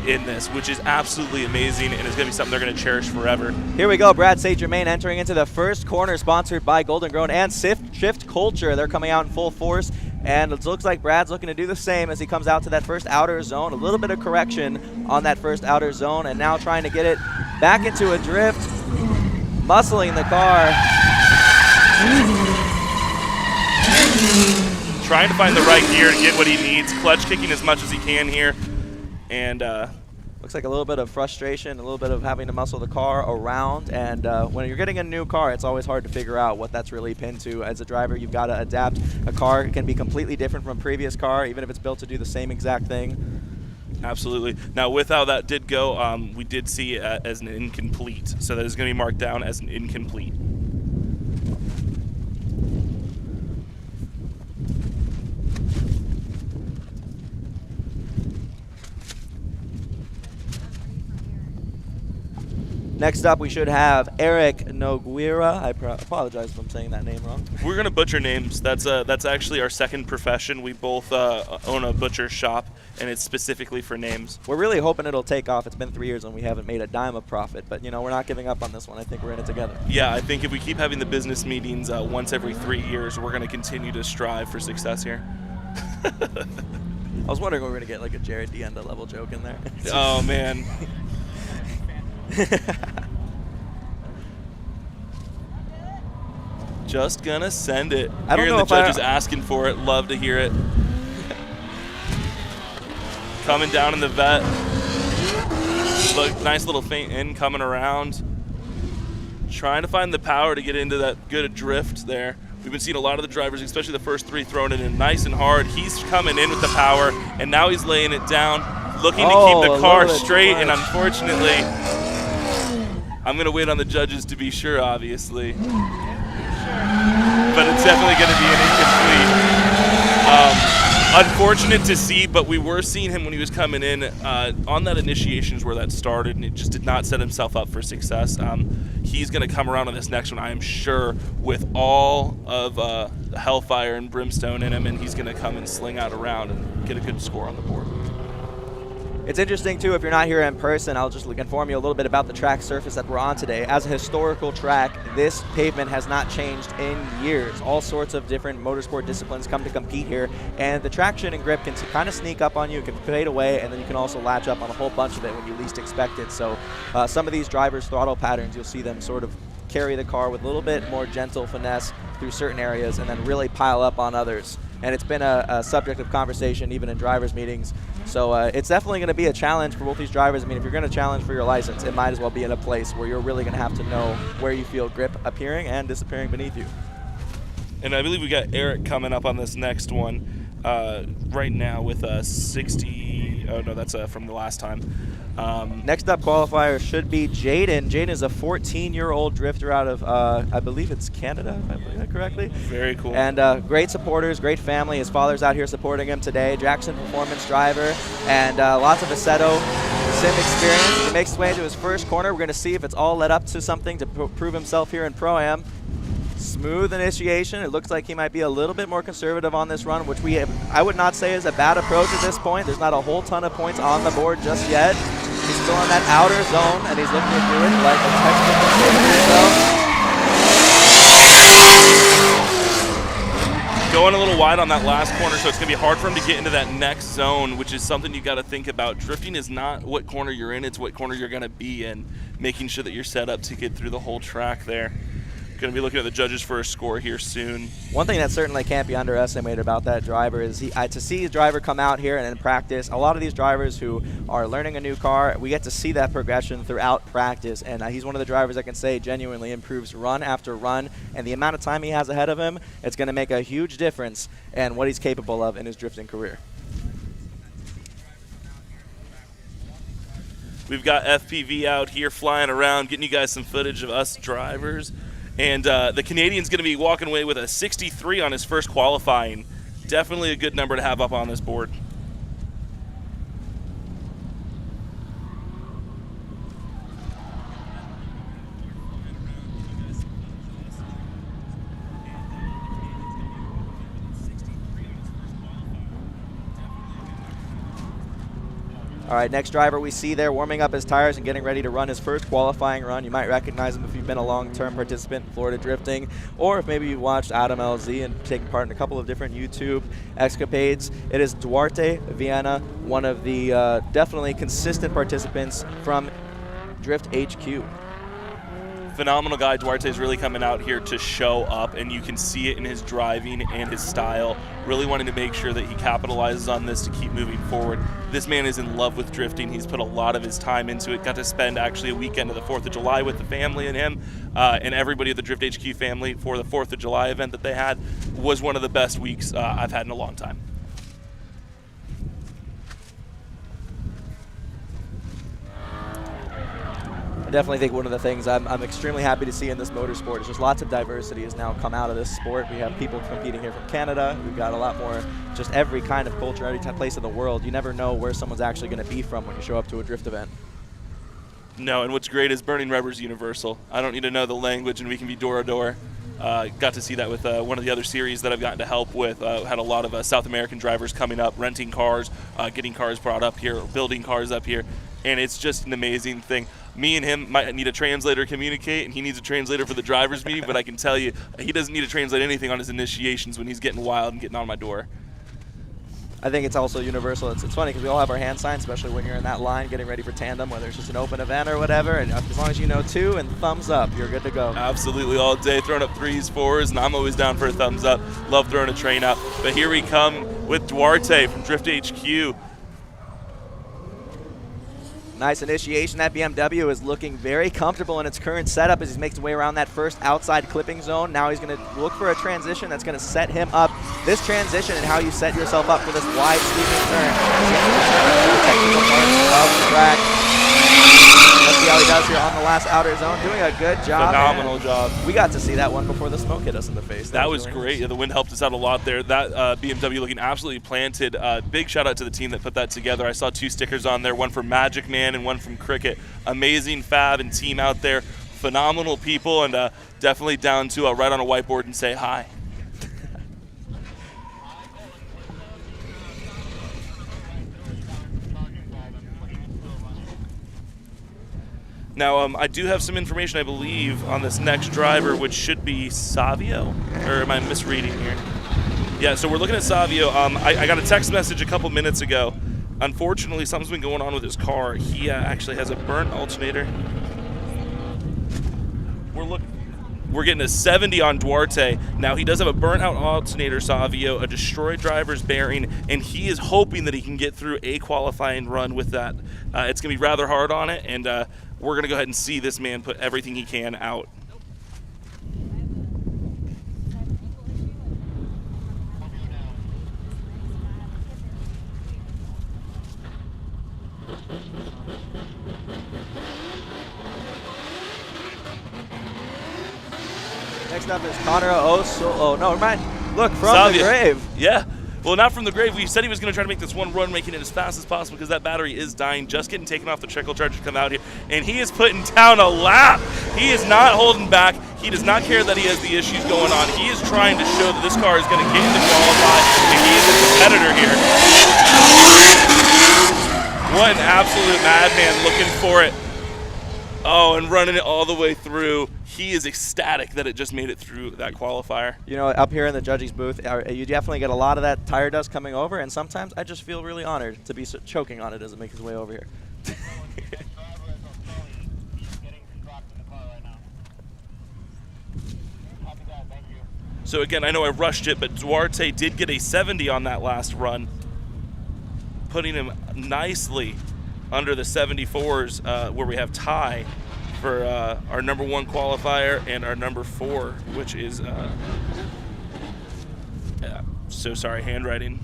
in this, which is absolutely amazing, and it's going to be something they're going to cherish forever. Here we go, Brad St. Germain entering into the first corner, sponsored by Golden Grown and Shift Culture. They're coming out in full force, and it looks like Brad's looking to do the same as he comes out to that first outer zone. A little bit of correction on that first outer zone, and now trying to get it back into a drift, muscling the car. Trying to find the right gear to get what he needs, clutch kicking as much as he can here, and looks like a little bit of frustration, a little bit of having to muscle the car around, and when you're getting a new car, it's always hard to figure out what that's really pinned to. As a driver, you've got to adapt. A car can be completely different from a previous car, even if it's built to do the same exact thing. Absolutely. Now, with how that did go, we did see it as an incomplete, so that is going to be marked down as an incomplete. Next up, we should have Eric Noguera. I apologize if I'm saying that name wrong. We're going to butcher names. That's actually our second profession. We both own a butcher shop and it's specifically for names. We're really hoping it'll take off. It's been 3 years and we haven't made a dime of profit, but you know, we're not giving up on this one. I think we're in it together. Yeah, I think if we keep having the business meetings once every 3 years, we're going to continue to strive for success here. I was wondering if we were going to get like a Jared Dienda level joke in there. Oh, man. Just gonna send it. I don't Hearing know the if I- judges asking for it. Love to hear it. Coming down in the vet. Look, nice little feint in, coming around. Trying to find the power to get into that good drift there. We've been seeing a lot of the drivers, especially the first three, throwing it in nice and hard. He's coming in with the power, and now he's laying it down, looking to keep the car straight, and unfortunately, I'm going to wait on the judges to be sure, obviously. But it's definitely going to be an incomplete. Unfortunate to see, but we were seeing him when he was coming in on that initiation is where that started, and it just did not set himself up for success. He's going to come around on this next one, I am sure, with all of hellfire and brimstone in him, and he's going to come and sling out around and get a good score on the board. It's interesting, too, if you're not here in person, I'll just inform you a little bit about the track surface that we're on today. As a historical track, this pavement has not changed in years. All sorts of different motorsport disciplines come to compete here, and the traction and grip can kind of sneak up on you, can fade away, and then you can also latch up on a whole bunch of it when you least expect it. So some of these drivers' throttle patterns, you'll see them sort of carry the car with a little bit more gentle finesse through certain areas and then really pile up on others. And it's been a subject of conversation even in drivers' meetings. So it's definitely going to be a challenge for both these drivers. I mean, if you're going to challenge for your license, it might as well be in a place where you're really going to have to know where you feel grip appearing and disappearing beneath you. And I believe we got Eric coming up on this next one right now with a 60. Oh, no, that's from the last time. Next up qualifier should be Jaden. Jaden is a 14-year-old drifter out of, I believe it's Canada, if I believe that correctly. Very cool. And great supporters, great family. His father's out here supporting him today. Jackson performance driver, and lots of Assetto sim experience. He makes his way into his first corner. We're going to see if it's all led up to something to prove himself here in Pro-Am. Smooth initiation. It looks like he might be a little bit more conservative on this run, which I would not say is a bad approach at this point. There's not a whole ton of points on the board just yet. He's still in that outer zone, and he's looking to do it like a textbook. Going a little wide on that last corner, so it's going to be hard for him to get into that next zone, which is something you got to think about. Drifting is not what corner you're in, it's what corner you're going to be in, making sure that you're set up to get through the whole track there. Going to be looking at the judges for a score here soon. One thing that certainly can't be underestimated about that driver is to see a driver come out here and in practice. A lot of these drivers who are learning a new car, we get to see that progression throughout practice, and he's one of the drivers I can say genuinely improves run after run, and the amount of time he has ahead of him, it's going to make a huge difference in what he's capable of in his drifting career. We've got FPV out here flying around, getting you guys some footage of us drivers. And the Canadian's going to be walking away with a 63 on his first qualifying. Definitely a good number to have up on this board. All right, next driver we see there warming up his tires and getting ready to run his first qualifying run. You might recognize him if you've been a long-term participant in Florida drifting, or if maybe you watched Adam LZ and taken part in a couple of different YouTube escapades. It is Duarte Viana, one of the definitely consistent participants from Drift HQ. Phenomenal guy. Duarte's really coming out here to show up, and you can see it in his driving and his style, really wanting to make sure that he capitalizes on this to keep moving forward. This man is in love with drifting. He's put a lot of his time into it. Got to spend actually a weekend of the 4th of July with the family and him, and everybody at the Drift HQ family for the 4th of July event that they had. Was one of the best weeks I've had in a long time. I definitely think one of the things I'm extremely happy to see in this motorsport is just lots of diversity has now come out of this sport. We have people competing here from Canada. We've got a lot more, just every kind of culture, every place in the world. You never know where someone's actually going to be from when you show up to a drift event. No, and what's great is Burning Rubber's universal. I don't need to know the language, and we can be door to door. Got to see that with one of the other series that I've gotten to help with. Had a lot of South American drivers coming up, renting cars, getting cars brought up here, building cars up here, and it's just an amazing thing. Me and him might need a translator to communicate, and he needs a translator for the driver's meeting, but I can tell you, he doesn't need to translate anything on his initiations when he's getting wild and getting on my door. I think it's also universal. It's funny because we all have our hand signs, especially when you're in that line getting ready for Tandem, whether it's just an open event or whatever. And as long as you know 2 and thumbs up, you're good to go. Absolutely, all day throwing up 3s, 4s, and I'm always down for a thumbs up. Love throwing a train out. But here we come with Duarte from Drift HQ. Nice initiation. That BMW is looking very comfortable in its current setup as he makes his way around that first outside clipping zone. Now he's going to look for a transition that's going to set him up. This transition and how you set yourself up for this wide sweeping turn. Technical part of the track. Let's see how he does here on the last outer zone. Doing a good job. Phenomenal job. We got to see that one before the smoke hit us in the face. That was really great. nice. Yeah, the wind helped us out a lot there. That BMW looking absolutely planted. Big shout out to the team that put that together. I saw 2 stickers on there, one from Magic Man and one from Cricket. Amazing fab and team out there. Phenomenal people, and definitely down to write on a whiteboard and say hi. Now, I do have some information, I believe, on this next driver, which should be Savio, or am I misreading here? Yeah, so we're looking at Savio. I got a text message a couple minutes ago. Unfortunately, something's been going on with his car. He actually has a burnt alternator. We're getting a 70 on Duarte. Now, he does have a burnt-out alternator, Savio, a destroyed driver's bearing, and he is hoping that he can get through a qualifying run with that. It's going to be rather hard on it, and we're going to go ahead and see this man put everything he can out. Next up is Connor Oh, no, never mind. Look, from Savio. the grave. Yeah. Well, not from the grave. We said he was going to try to make this one run, making it as fast as possible because that battery is dying, just getting taken off the trickle charge to come out here. And he is putting down a lap. He is not holding back. He does not care that he has the issues going on. He is trying to show that this car is going to get into qualify, and he is a competitor here. What an absolute madman looking for it. Oh, and running it all the way through. He is ecstatic that it just made it through that qualifier. You know, up here in the judges' booth, you definitely get a lot of that tire dust coming over, and sometimes I just feel really honored to be choking on it as it makes its way over here. So again, I know I rushed it, but Duarte did get a 70 on that last run, putting him nicely under the 74s where we have tie for our number 1 qualifier and our number 4, which is, so sorry, handwriting.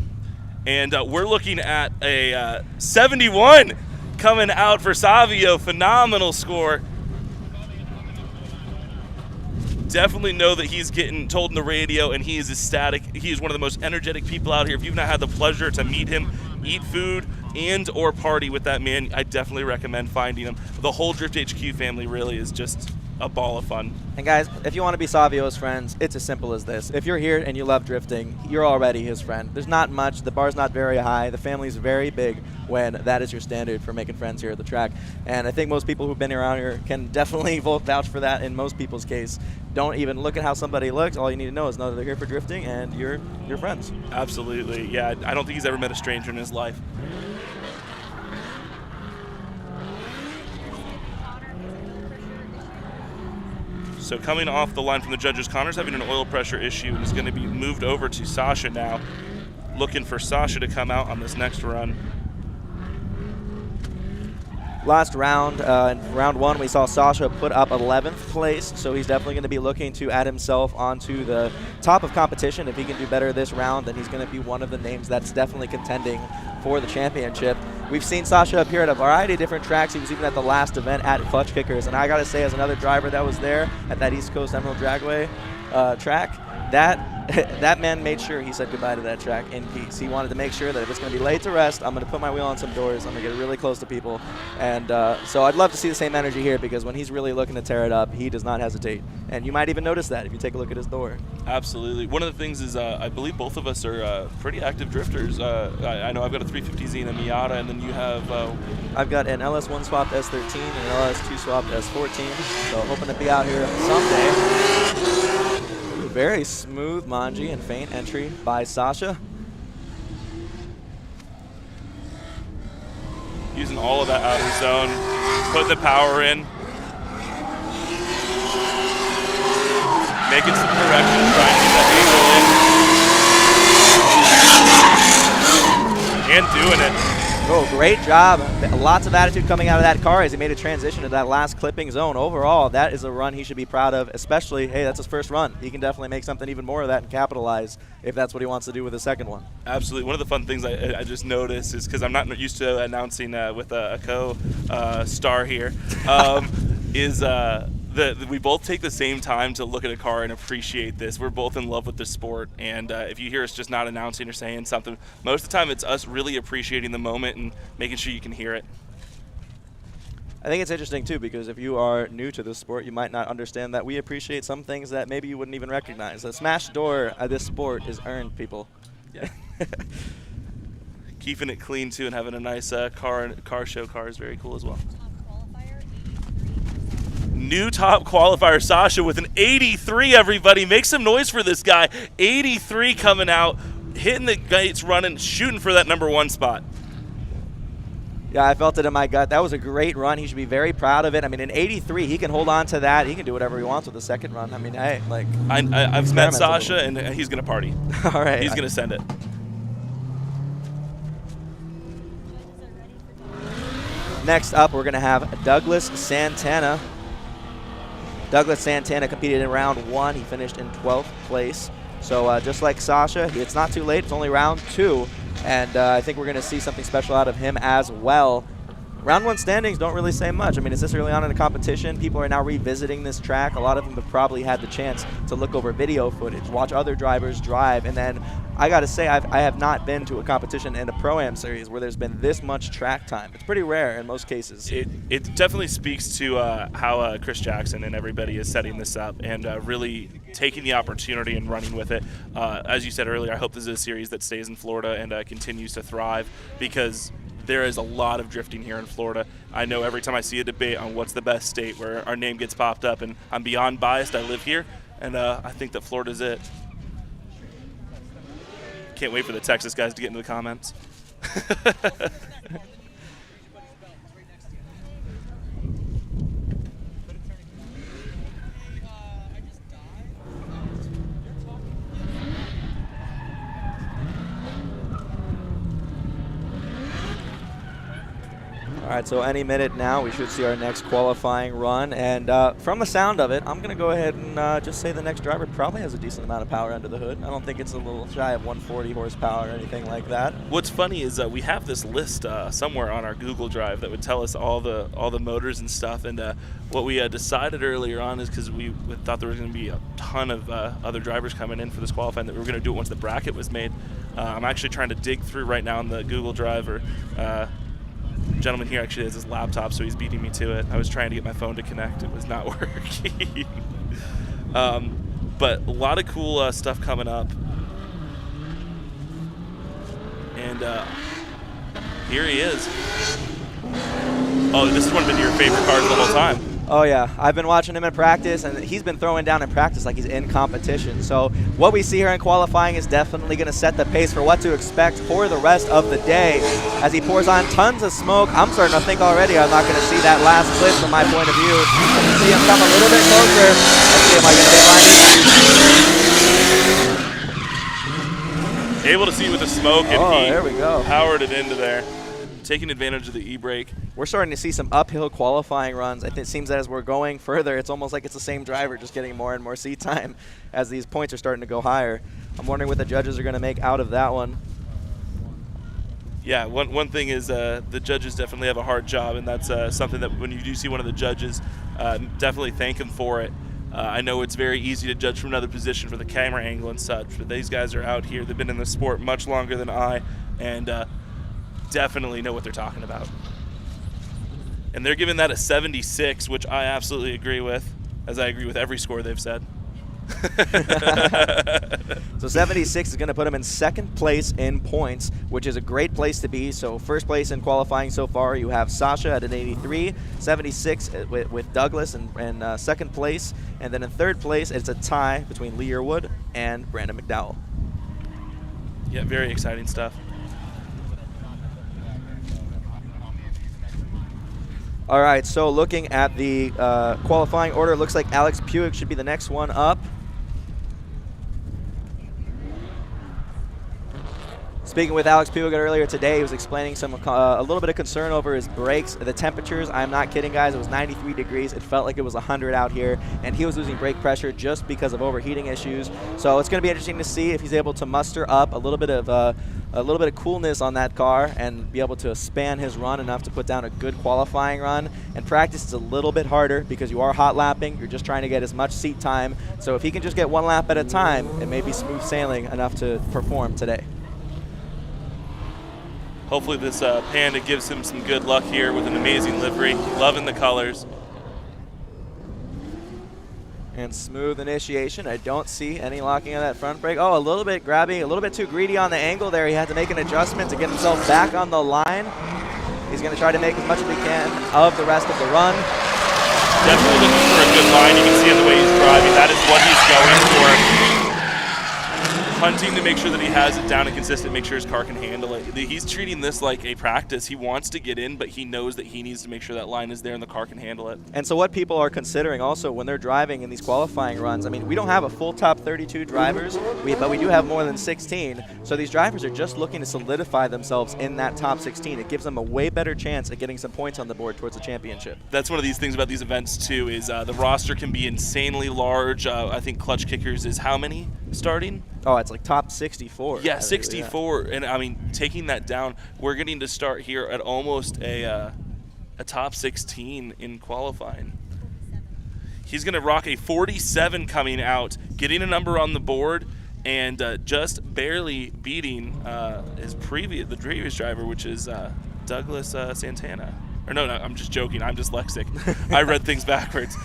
And we're looking at a 71 coming out for Savio. Phenomenal score. Definitely know that he's getting told in the radio, and he is ecstatic. He is one of the most energetic people out here. If you've not had the pleasure to meet him, eat food, and or party with that man, I definitely recommend finding him. The whole Drift HQ family really is just a ball of fun. And guys, if you want to be Savio's friends, it's as simple as this. If you're here and you love drifting, you're already his friend. There's not much. The bar's not very high. The family's very big when that is your standard for making friends here at the track. And I think most people who've been around here can definitely vouch for that in most people's case. Don't even look at how somebody looks. All you need to know is know that they're here for drifting and you're friends. Absolutely. Yeah, I don't think he's ever met a stranger in his life. So coming off the line from the judges, Connor's having an oil pressure issue and is going to be moved over to Sasha now. Looking for Sasha to come out on this next run. Last round, in round 1, we saw Sasha put up 11th place, so he's definitely going to be looking to add himself onto the top of competition. If he can do better this round, then he's going to be one of the names that's definitely contending for the championship. We've seen Sasha appear at a variety of different tracks. He was even at the last event at Clutch Kickers, and I got to say, as another driver that was there at that East Coast Emerald Dragway track, that that man made sure he said goodbye to that track in peace. He wanted to make sure that if it's going to be laid to rest, I'm going to put my wheel on some doors. I'm going to get really close to people. And so I'd love to see the same energy here, because when he's really looking to tear it up, he does not hesitate. And you might even notice that if you take a look at his door. Absolutely. One of the things is I believe both of us are pretty active drifters. I know I've got a 350Z and a Miata, and then you have... I've got an LS1 swapped S13 and an LS2 swapped S14, so hoping to be out here someday. Ooh, very smooth Manji and faint entry by Sasha. Using all of that outer zone, putting the power in. Making some corrections, trying to get that angle in. And doing it. Oh, great job. Lots of attitude coming out of that car as he made a transition to that last clipping zone. Overall, that is a run he should be proud of, especially, hey, that's his first run. He can definitely make something even more of that and capitalize if that's what he wants to do with his second one. Absolutely. One of the fun things I just noticed is, because I'm not used to announcing with a co-star here, is we both take the same time to look at a car and appreciate this. We're both in love with the sport, and if you hear us just not announcing or saying something, most of the time it's us really appreciating the moment and making sure you can hear it. I think it's interesting, too, because if you are new to this sport, you might not understand that we appreciate some things that maybe you wouldn't even recognize. The smash door of this sport is earned, people. Yeah. Keeping it clean, too, and having a nice car show car is very cool as well. New top qualifier, Sasha, with an 83, everybody. Make some noise for this guy. 83 coming out, hitting the gates, running, shooting for that #1 spot. Yeah, I felt it in my gut. That was a great run. He should be very proud of it. I mean, in 83, he can hold on to that. He can do whatever he wants with the second run. I mean, hey, like... I've met Sasha, and he's going to party. All right. He's going to send it. Next up, we're going to have Douglas Santana. Douglas Santana competed in round 1. He finished in 12th place. So just like Sasha, it's not too late. It's only round 2. And I think we're going to see something special out of him as well. Round 1 standings don't really say much. I mean, it's this early on in the competition. People are now revisiting this track. A lot of them have probably had the chance to look over video footage, watch other drivers drive, and then I got to say, I have not been to a competition in a Pro-Am series where there's been this much track time. It's pretty rare in most cases. It definitely speaks to how Chris Jackson and everybody is setting this up and really taking the opportunity and running with it. As you said earlier, I hope this is a series that stays in Florida and continues to thrive, because there is a lot of drifting here in Florida. I know every time I see a debate on what's the best state where our name gets popped up, and I'm beyond biased. I live here, and I think that Florida's it. Can't wait for the Texas guys to get into the comments. All right, so any minute now, we should see our next qualifying run. And from the sound of it, I'm going to go ahead and just say the next driver probably has a decent amount of power under the hood. I don't think it's a little shy of 140 horsepower or anything like that. What's funny is we have this list somewhere on our Google Drive that would tell us all the motors and stuff. And what we decided earlier on is, because we thought there was going to be a ton of other drivers coming in for this qualifying, that we were going to do it once the bracket was made. I'm actually trying to dig through right now in the Google Drive, or gentleman here actually has his laptop, so he's beating me to it. I was trying to get my phone to connect. It was not working. But a lot of cool stuff coming up. And here he is. Oh, this is one of your favorite cars the whole time. Oh, yeah. I've been watching him in practice, and he's been throwing down in practice like he's in competition. So what we see here in qualifying is definitely going to set the pace for what to expect for the rest of the day. As he pours on tons of smoke, I'm starting to think already I'm not going to see that last clip from my point of view. I can see him come a little bit closer. Let's see, am I going to get Able to see with the smoke, and there we go. Powered it into there. Taking advantage of the e-brake. We're starting to see some uphill qualifying runs. It seems that as we're going further, it's almost like it's the same driver just getting more and more seat time as these points are starting to go higher. I'm wondering what the judges are going to make out of that one. Yeah, one thing is the judges definitely have a hard job, and that's something that when you do see one of the judges, definitely thank him for it. I know it's very easy to judge from another position for the camera angle and such, but these guys are out here. They've been in the sport much longer than I, and definitely know what they're talking about. And they're giving that a 76, which I absolutely agree with, as I agree with every score they've said. So 76 is going to put him in second place in points, which is a great place to be. So first place in qualifying so far, you have Sasha at an 83, 76 with Douglas in second place, and then in third place, it's a tie between Lee Yearwood and Brandon McDowell. Yeah, very exciting stuff. All right, so looking at the qualifying order, it looks like Alex Puig should be the next one up. Speaking with Alex Puig earlier today, he was explaining a little bit of concern over his brakes, the temperatures. I'm not kidding, guys. It was 93 degrees. It felt like it was 100 out here, and he was losing brake pressure just because of overheating issues. So it's going to be interesting to see if he's able to muster up a little bit of coolness on that car and be able to span his run enough to put down a good qualifying run. And practice is a little bit harder because you are hot lapping. You're just trying to get as much seat time. So if he can just get one lap at a time, it may be smooth sailing enough to perform today. Hopefully this Panda gives him some good luck here with an amazing livery. Loving the colors. And smooth initiation. I don't see any locking of that front brake. Oh, a little bit grabby, a little bit too greedy on the angle there. He had to make an adjustment to get himself back on the line. He's going to try to make as much as he can of the rest of the run. Definitely looking for a good line. You can see in the way he's driving. That is what he's going for. Hunting to make sure that he has it down and consistent, make sure his car can handle it. He's treating this like a practice. He wants to get in, but he knows that he needs to make sure that line is there and the car can handle it. And so what people are considering also when they're driving in these qualifying runs, I mean, we don't have a full top 32 drivers, but we do have more than 16. So these drivers are just looking to solidify themselves in that top 16. It gives them a way better chance at getting some points on the board towards the championship. That's one of these things about these events too, is the roster can be insanely large. I think Clutch Kickers is how many starting? Oh, it's like top 64. Yeah, 64. Yeah. And I mean, taking that down, we're getting to start here at almost a top 16 in qualifying. He's going to rock a 47 coming out, getting a number on the board, and just barely beating the previous driver, which is Douglas Santana. Or no, I'm just joking. I'm dyslexic. I read things backwards.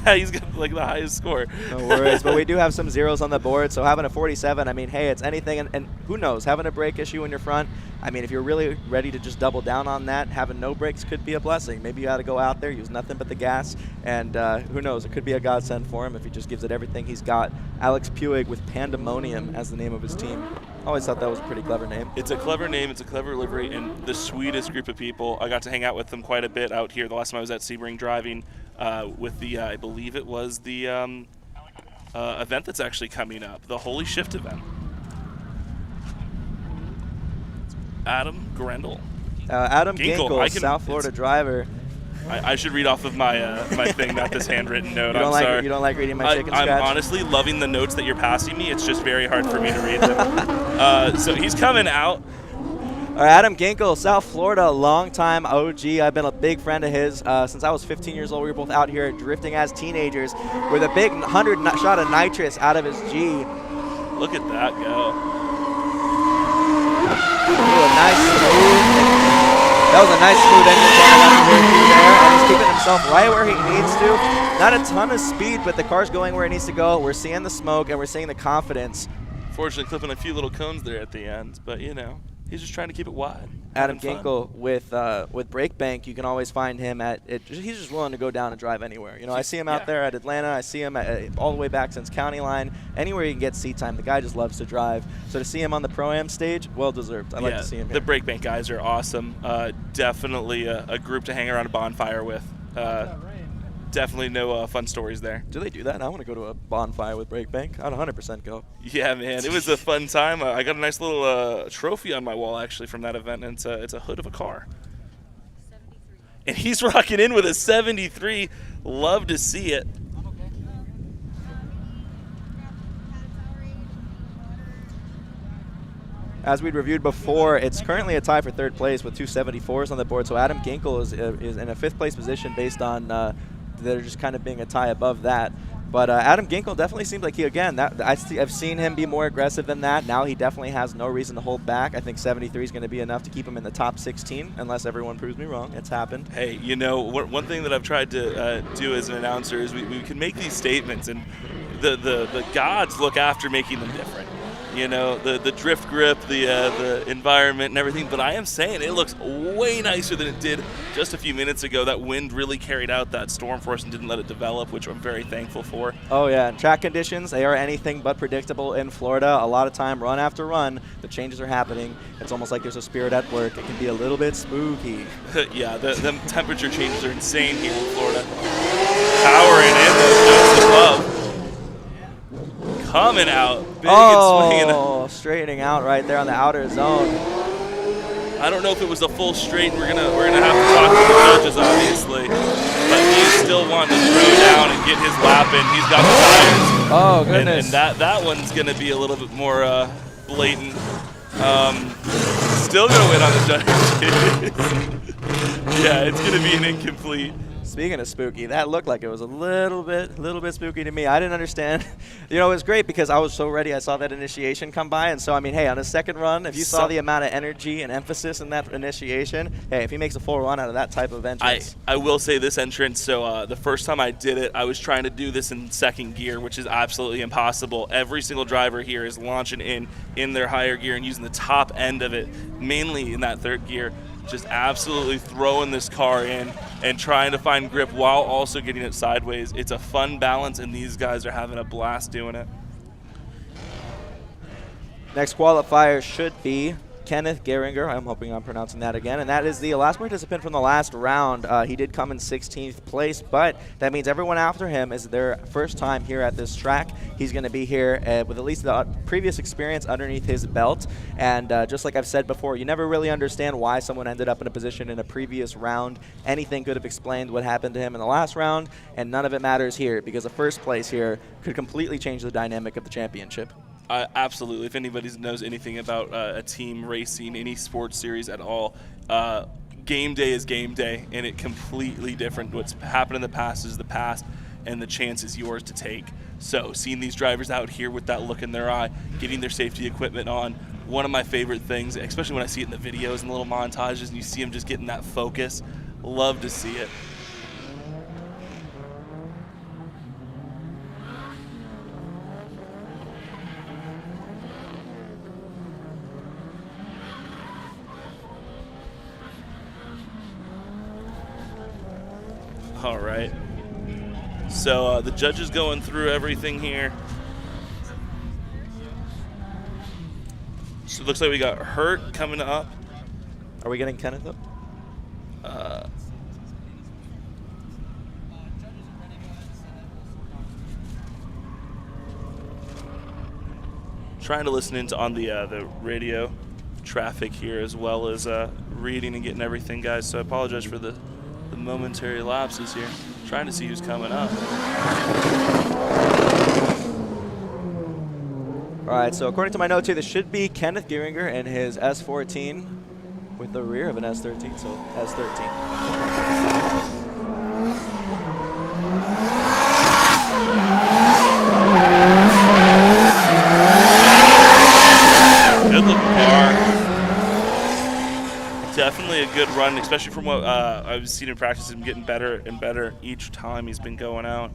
He's got like the highest score. No worries, but we do have some zeros on the board, so having a 47, I mean, hey, it's anything, and who knows, having a brake issue in your front, I mean, if you're really ready to just double down on that, having no brakes could be a blessing. Maybe you got to go out there, use nothing but the gas, and who knows, it could be a godsend for him if he just gives it everything he's got. Alex Puig with Pandemonium as the name of his team. I always thought that was a pretty clever name. It's a clever name, it's a clever livery, and the sweetest group of people. I got to hang out with them quite a bit out here the last time I was at Sebring driving with the, I believe it was the event that's actually coming up, the Holy Shift event. Adam Grendel. Adam Ginkle, Ginkle, South Florida driver. I should read off of my my thing, not this handwritten note. I'm sorry. You don't like reading my chicken scratch? I'm honestly loving the notes that you're passing me. It's just very hard for me to read them. So he's coming out. Adam Ginkle, South Florida, longtime OG. I've been a big friend of his since I was 15 years old. We were both out here drifting as teenagers with a big 100 shot of nitrous out of his G. Look at that go. Ooh, a nice smooth. That was a nice smooth engine there, and he's keeping himself right where he needs to. Not a ton of speed, but the car's going where it needs to go. We're seeing the smoke, and we're seeing the confidence. Fortunately, clipping a few little cones there at the end, but you know, he's just trying to keep it wide. Adam Ginkle with Breakbank, you can always find him at it. He's just willing to go down and drive anywhere. You know, I see him out there at Atlanta. I see him all the way back since County Line. Anywhere he can get seat time, the guy just loves to drive. So to see him on the ProAM stage, well deserved. I like to see him here. The Breakbank guys are awesome. Definitely a group to hang around a bonfire with. Definitely no fun stories there. Do they do that? I want to go to a bonfire with Breakbank. I'd 100% go. Yeah, man, it was a fun time. I got a nice little trophy on my wall actually from that event, and it's a hood of a car. 73. And he's rocking in with a 73. Love to see it. As we'd reviewed before, it's currently a tie for third place with 2 74s on the board. So Adam Ginkle is in a 5th place position based on that are just kind of being a tie above that. But Adam Ginkel definitely seems like I've seen him be more aggressive than that. Now he definitely has no reason to hold back. I think 73 is going to be enough to keep him in the top 16, unless everyone proves me wrong. It's happened. Hey, you know, one thing that I've tried to do as an announcer is we can make these statements, and the gods look after making them different. You know, the drift grip, the environment and everything, but I am saying it looks way nicer than it did just a few minutes ago. That wind really carried out that storm for us and didn't let it develop, which I'm very thankful for. Oh yeah, and track conditions, they are anything but predictable in Florida. A lot of time, run after run, the changes are happening. It's almost like there's a spirit at work. It can be a little bit spooky. Yeah, the temperature changes are insane here in Florida. Powering in those notes above. Coming out, big and swinging. Oh, straightening out right there on the outer zone. I don't know if it was a full straight. We're gonna have to talk to the judges, obviously, but he's still wanting to throw down and get his lap in. He's got the tires. Oh goodness! And that one's gonna be a little bit more blatant. Still gonna win on the judges. Yeah, it's gonna be an incomplete. Speaking of spooky, that looked like it was a little bit spooky to me. I didn't understand. You know, it was great because I was so ready. I saw that initiation come by, and so I mean, hey, on his second run, if you saw the amount of energy and emphasis in that initiation, hey, if he makes a full run out of that type of entrance. I will say this entrance. So the first time I did it, I was trying to do this in second gear, which is absolutely impossible. Every single driver here is launching in their higher gear and using the top end of it, mainly in that third gear. Just absolutely throwing this car in and trying to find grip while also getting it sideways. It's a fun balance, and these guys are having a blast doing it. Next qualifier should be Kenneth Geringer. I'm hoping I'm pronouncing that again. And that is the last participant from the last round. He did come in 16th place, but that means everyone after him is their first time here at this track. He's going to be here with at least the previous experience underneath his belt. And just like I've said before, you never really understand why someone ended up in a position in a previous round. Anything could have explained what happened to him in the last round, and none of it matters here because the first place here could completely change the dynamic of the championship. Absolutely. If anybody knows anything about a team racing, any sports series at all, game day is game day, and it completely different. What's happened in the past is the past, and the chance is yours to take. So seeing these drivers out here with that look in their eye, getting their safety equipment on, one of my favorite things, especially when I see it in the videos and little montages, and you see them just getting that focus. Love to see it. All right. So the judge is going through everything here. So it looks like we got Hurt coming up. Are we getting Kenneth up? Trying to listen into on the radio traffic here, as well as reading and getting everything, guys. So I apologize for the momentary lapses here. Trying to see who's coming up. All right, so according to my notes here, this should be Kenneth Geringer in his S14 with the rear of an S13, so S13. Good looking car. Definitely a good run, especially from what I've seen in practice, him getting better and better each time he's been going out.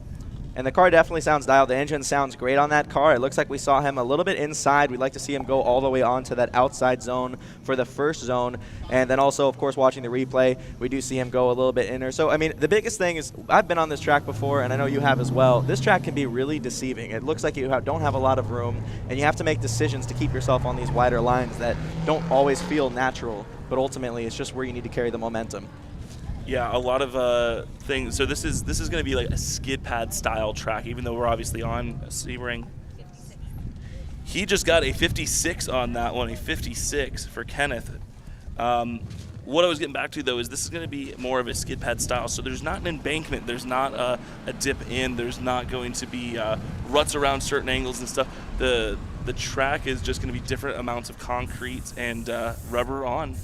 And the car definitely sounds dialed. The engine sounds great on that car. It looks like we saw him a little bit inside. We'd like to see him go all the way onto that outside zone for the first zone. And then also, of course, watching the replay, we do see him go a little bit inner. So, I mean, the biggest thing is, I've been on this track before, and I know you have as well. This track can be really deceiving. It looks like you don't have a lot of room, and you have to make decisions to keep yourself on these wider lines that don't always feel natural. But ultimately, it's just where you need to carry the momentum. Yeah, a lot of things. So this is going to be like a skid pad style track, even though we're obviously on a Sebring. He just got a 56 on that one, a 56 for Kenneth. What I was getting back to, though, is this is going to be more of a skid pad style. So there's not an embankment. There's not a dip in. There's not going to be ruts around certain angles and stuff. The track is just going to be different amounts of concrete and rubber on.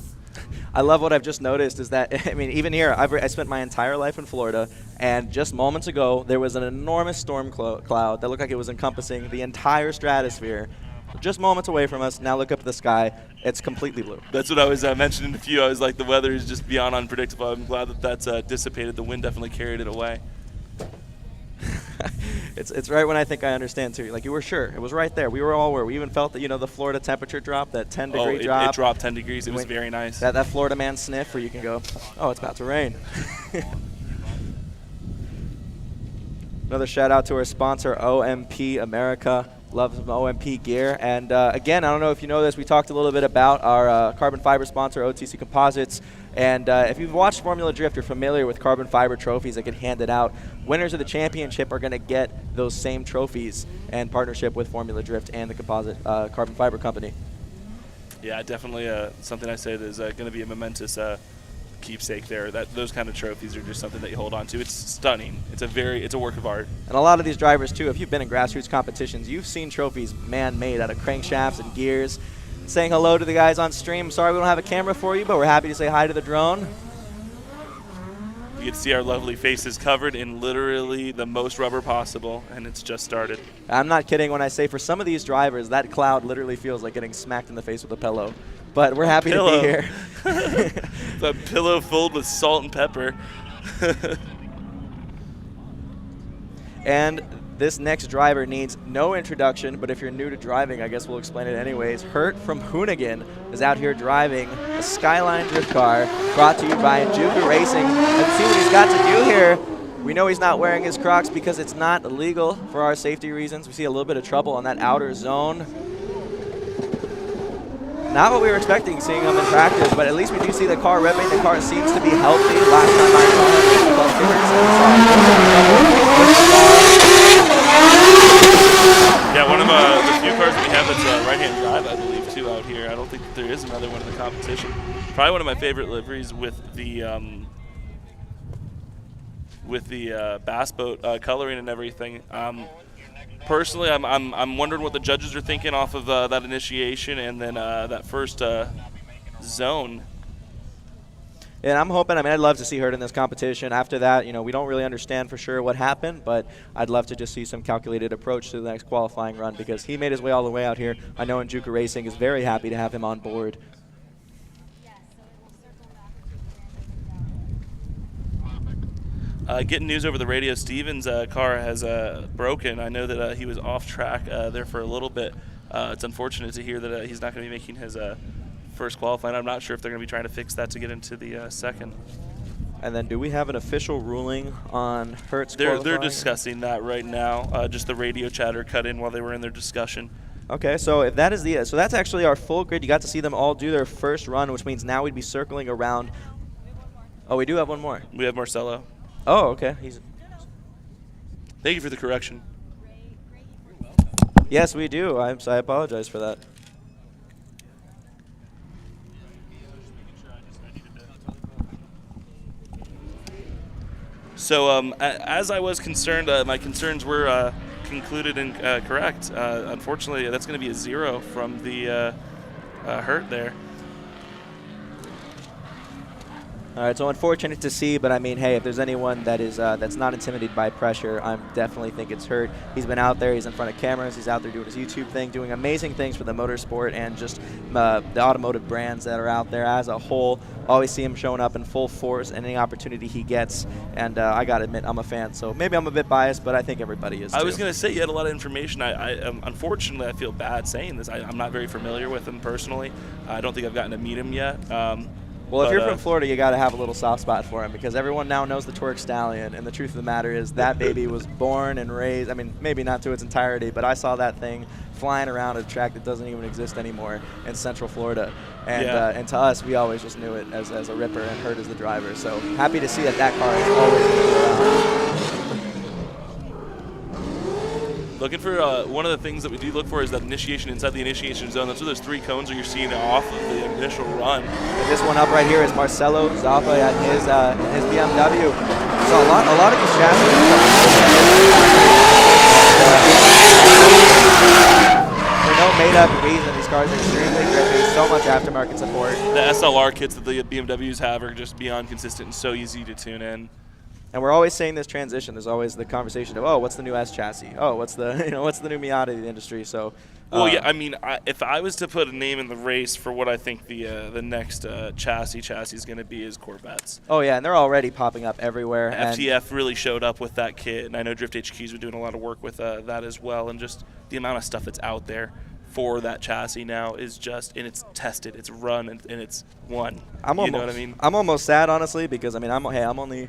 I love what I've just noticed is that, I mean, even here, I spent my entire life in Florida, and just moments ago, there was an enormous storm cloud that looked like it was encompassing the entire stratosphere. Just moments away from us. Now look up at the sky. It's completely blue. That's what I was mentioning to you. I was like, the weather is just beyond unpredictable. I'm glad that that's dissipated. The wind definitely carried it away. It's right when I think I understand too. Like, you were sure. It was right there. We were all where. We even felt that, you know, the Florida temperature drop, that 10-degree drop. It dropped 10 degrees. It was very nice. That Florida man sniff where you can go, oh, it's about to rain. Another shout out to our sponsor, OMP America. Love some OMP gear. And again, I don't know if you know this, we talked a little bit about our carbon fiber sponsor, OTC Composites. And if you've watched Formula Drift, you're familiar with carbon fiber trophies that get handed out. Winners of the championship are going to get those same trophies in partnership with Formula Drift and the composite carbon fiber company. Yeah, definitely something I said is going to be a momentous keepsake there. Those kind of trophies are just something that you hold on to. It's stunning. It's a work of art. And a lot of these drivers too, if you've been in grassroots competitions, you've seen trophies man-made out of crankshafts and gears. Saying hello to the guys on stream. Sorry we don't have a camera for you, but we're happy to say hi to the drone. You can see our lovely faces covered in literally the most rubber possible, and it's just started. I'm not kidding when I say for some of these drivers, that cloud literally feels like getting smacked in the face with a pillow. But we're happy to be here. The pillow filled with salt and pepper. And this next driver needs no introduction, but if you're new to driving, I guess we'll explain it anyways. Hurt from Hoonigan is out here driving a Skyline drift car brought to you by Juka Racing. Let's see what he's got to do here. We know he's not wearing his Crocs because it's not illegal for our safety reasons. We see a little bit of trouble on that outer zone. Not what we were expecting seeing him in practice, but at least we do see the car revving. The car seems to be healthy. Last time I saw Yeah, one of the few cars we have that's right-hand drive, I believe, too, out here. I don't think there is another one in the competition. Probably one of my favorite liveries with the bass boat coloring and everything. Personally, I'm wondering what the judges are thinking off of that initiation and then that first zone. And I'm hoping, I mean, I'd love to see Hurt in this competition. After that, you know, we don't really understand for sure what happened, but I'd love to just see some calculated approach to the next qualifying run because he made his way all the way out here. I know Juka Racing is very happy to have him on board. Getting news over the radio, Steven's car has broken. I know that he was off track there for a little bit. It's unfortunate to hear that he's not going to be making his first qualifying. I'm not sure if they're going to be trying to fix that to get into the second. And then do we have an official ruling on Hurt's qualifying? They're discussing that right now. Just the radio chatter cut in while they were in their discussion. Okay, so if that is so that's actually our full grid. You got to see them all do their first run, which means now we'd be circling around. Oh, we do have one more. We have Marcelo. Oh, okay. Thank you for the correction. Yes, we do. I apologize for that. So as I was concerned, my concerns were concluded and correct. Unfortunately, that's going to be a 0 from the Hurt there. All right, so unfortunate to see, but I mean, hey, if there's anyone that is that's not intimidated by pressure, I definitely think it's Hurt. He's been out there, he's in front of cameras, he's out there doing his YouTube thing, doing amazing things for the motorsport and just the automotive brands that are out there as a whole. Always see him showing up in full force any opportunity he gets, and I gotta admit, I'm a fan, so maybe I'm a bit biased, but I think everybody is too. I was gonna say you had a lot of information. Unfortunately, I feel bad saying this. I'm not very familiar with him personally. I don't think I've gotten to meet him yet. Well, if you're from Florida, you got to have a little soft spot for him because everyone now knows the Twerk Stallion, and the truth of the matter is that baby was born and raised, I mean, maybe not to its entirety, but I saw that thing flying around a track that doesn't even exist anymore in Central Florida. And, and to us, we always just knew it as a ripper and Hurt as the driver. So happy to see that that car is always going to be around. Looking for one of the things that we do look for is that initiation inside the initiation zone. That's where those 3 cones are you're seeing off of the initial run. And this one up right here is Marcelo Zappa at his BMW. So a lot of these chassis. for no made-up reason, these cars are extremely grippy, so much aftermarket support. The SLR kits that the BMWs have are just beyond consistent and so easy to tune in. And we're always saying this transition. There's always the conversation of, oh, what's the new S chassis? Oh, what's the what's the new Miata of the industry? So, well, yeah, I mean, if I was to put a name in the race for what I think the next chassis is going to be, is Corvettes. Oh yeah, and they're already popping up everywhere. FTF really showed up with that kit, and I know Drift HQ's been doing a lot of work with that as well. And just the amount of stuff that's out there for that chassis now is just, and it's tested, it's run, and it's won. You know what I mean? I'm almost sad, honestly, because I mean, I'm only.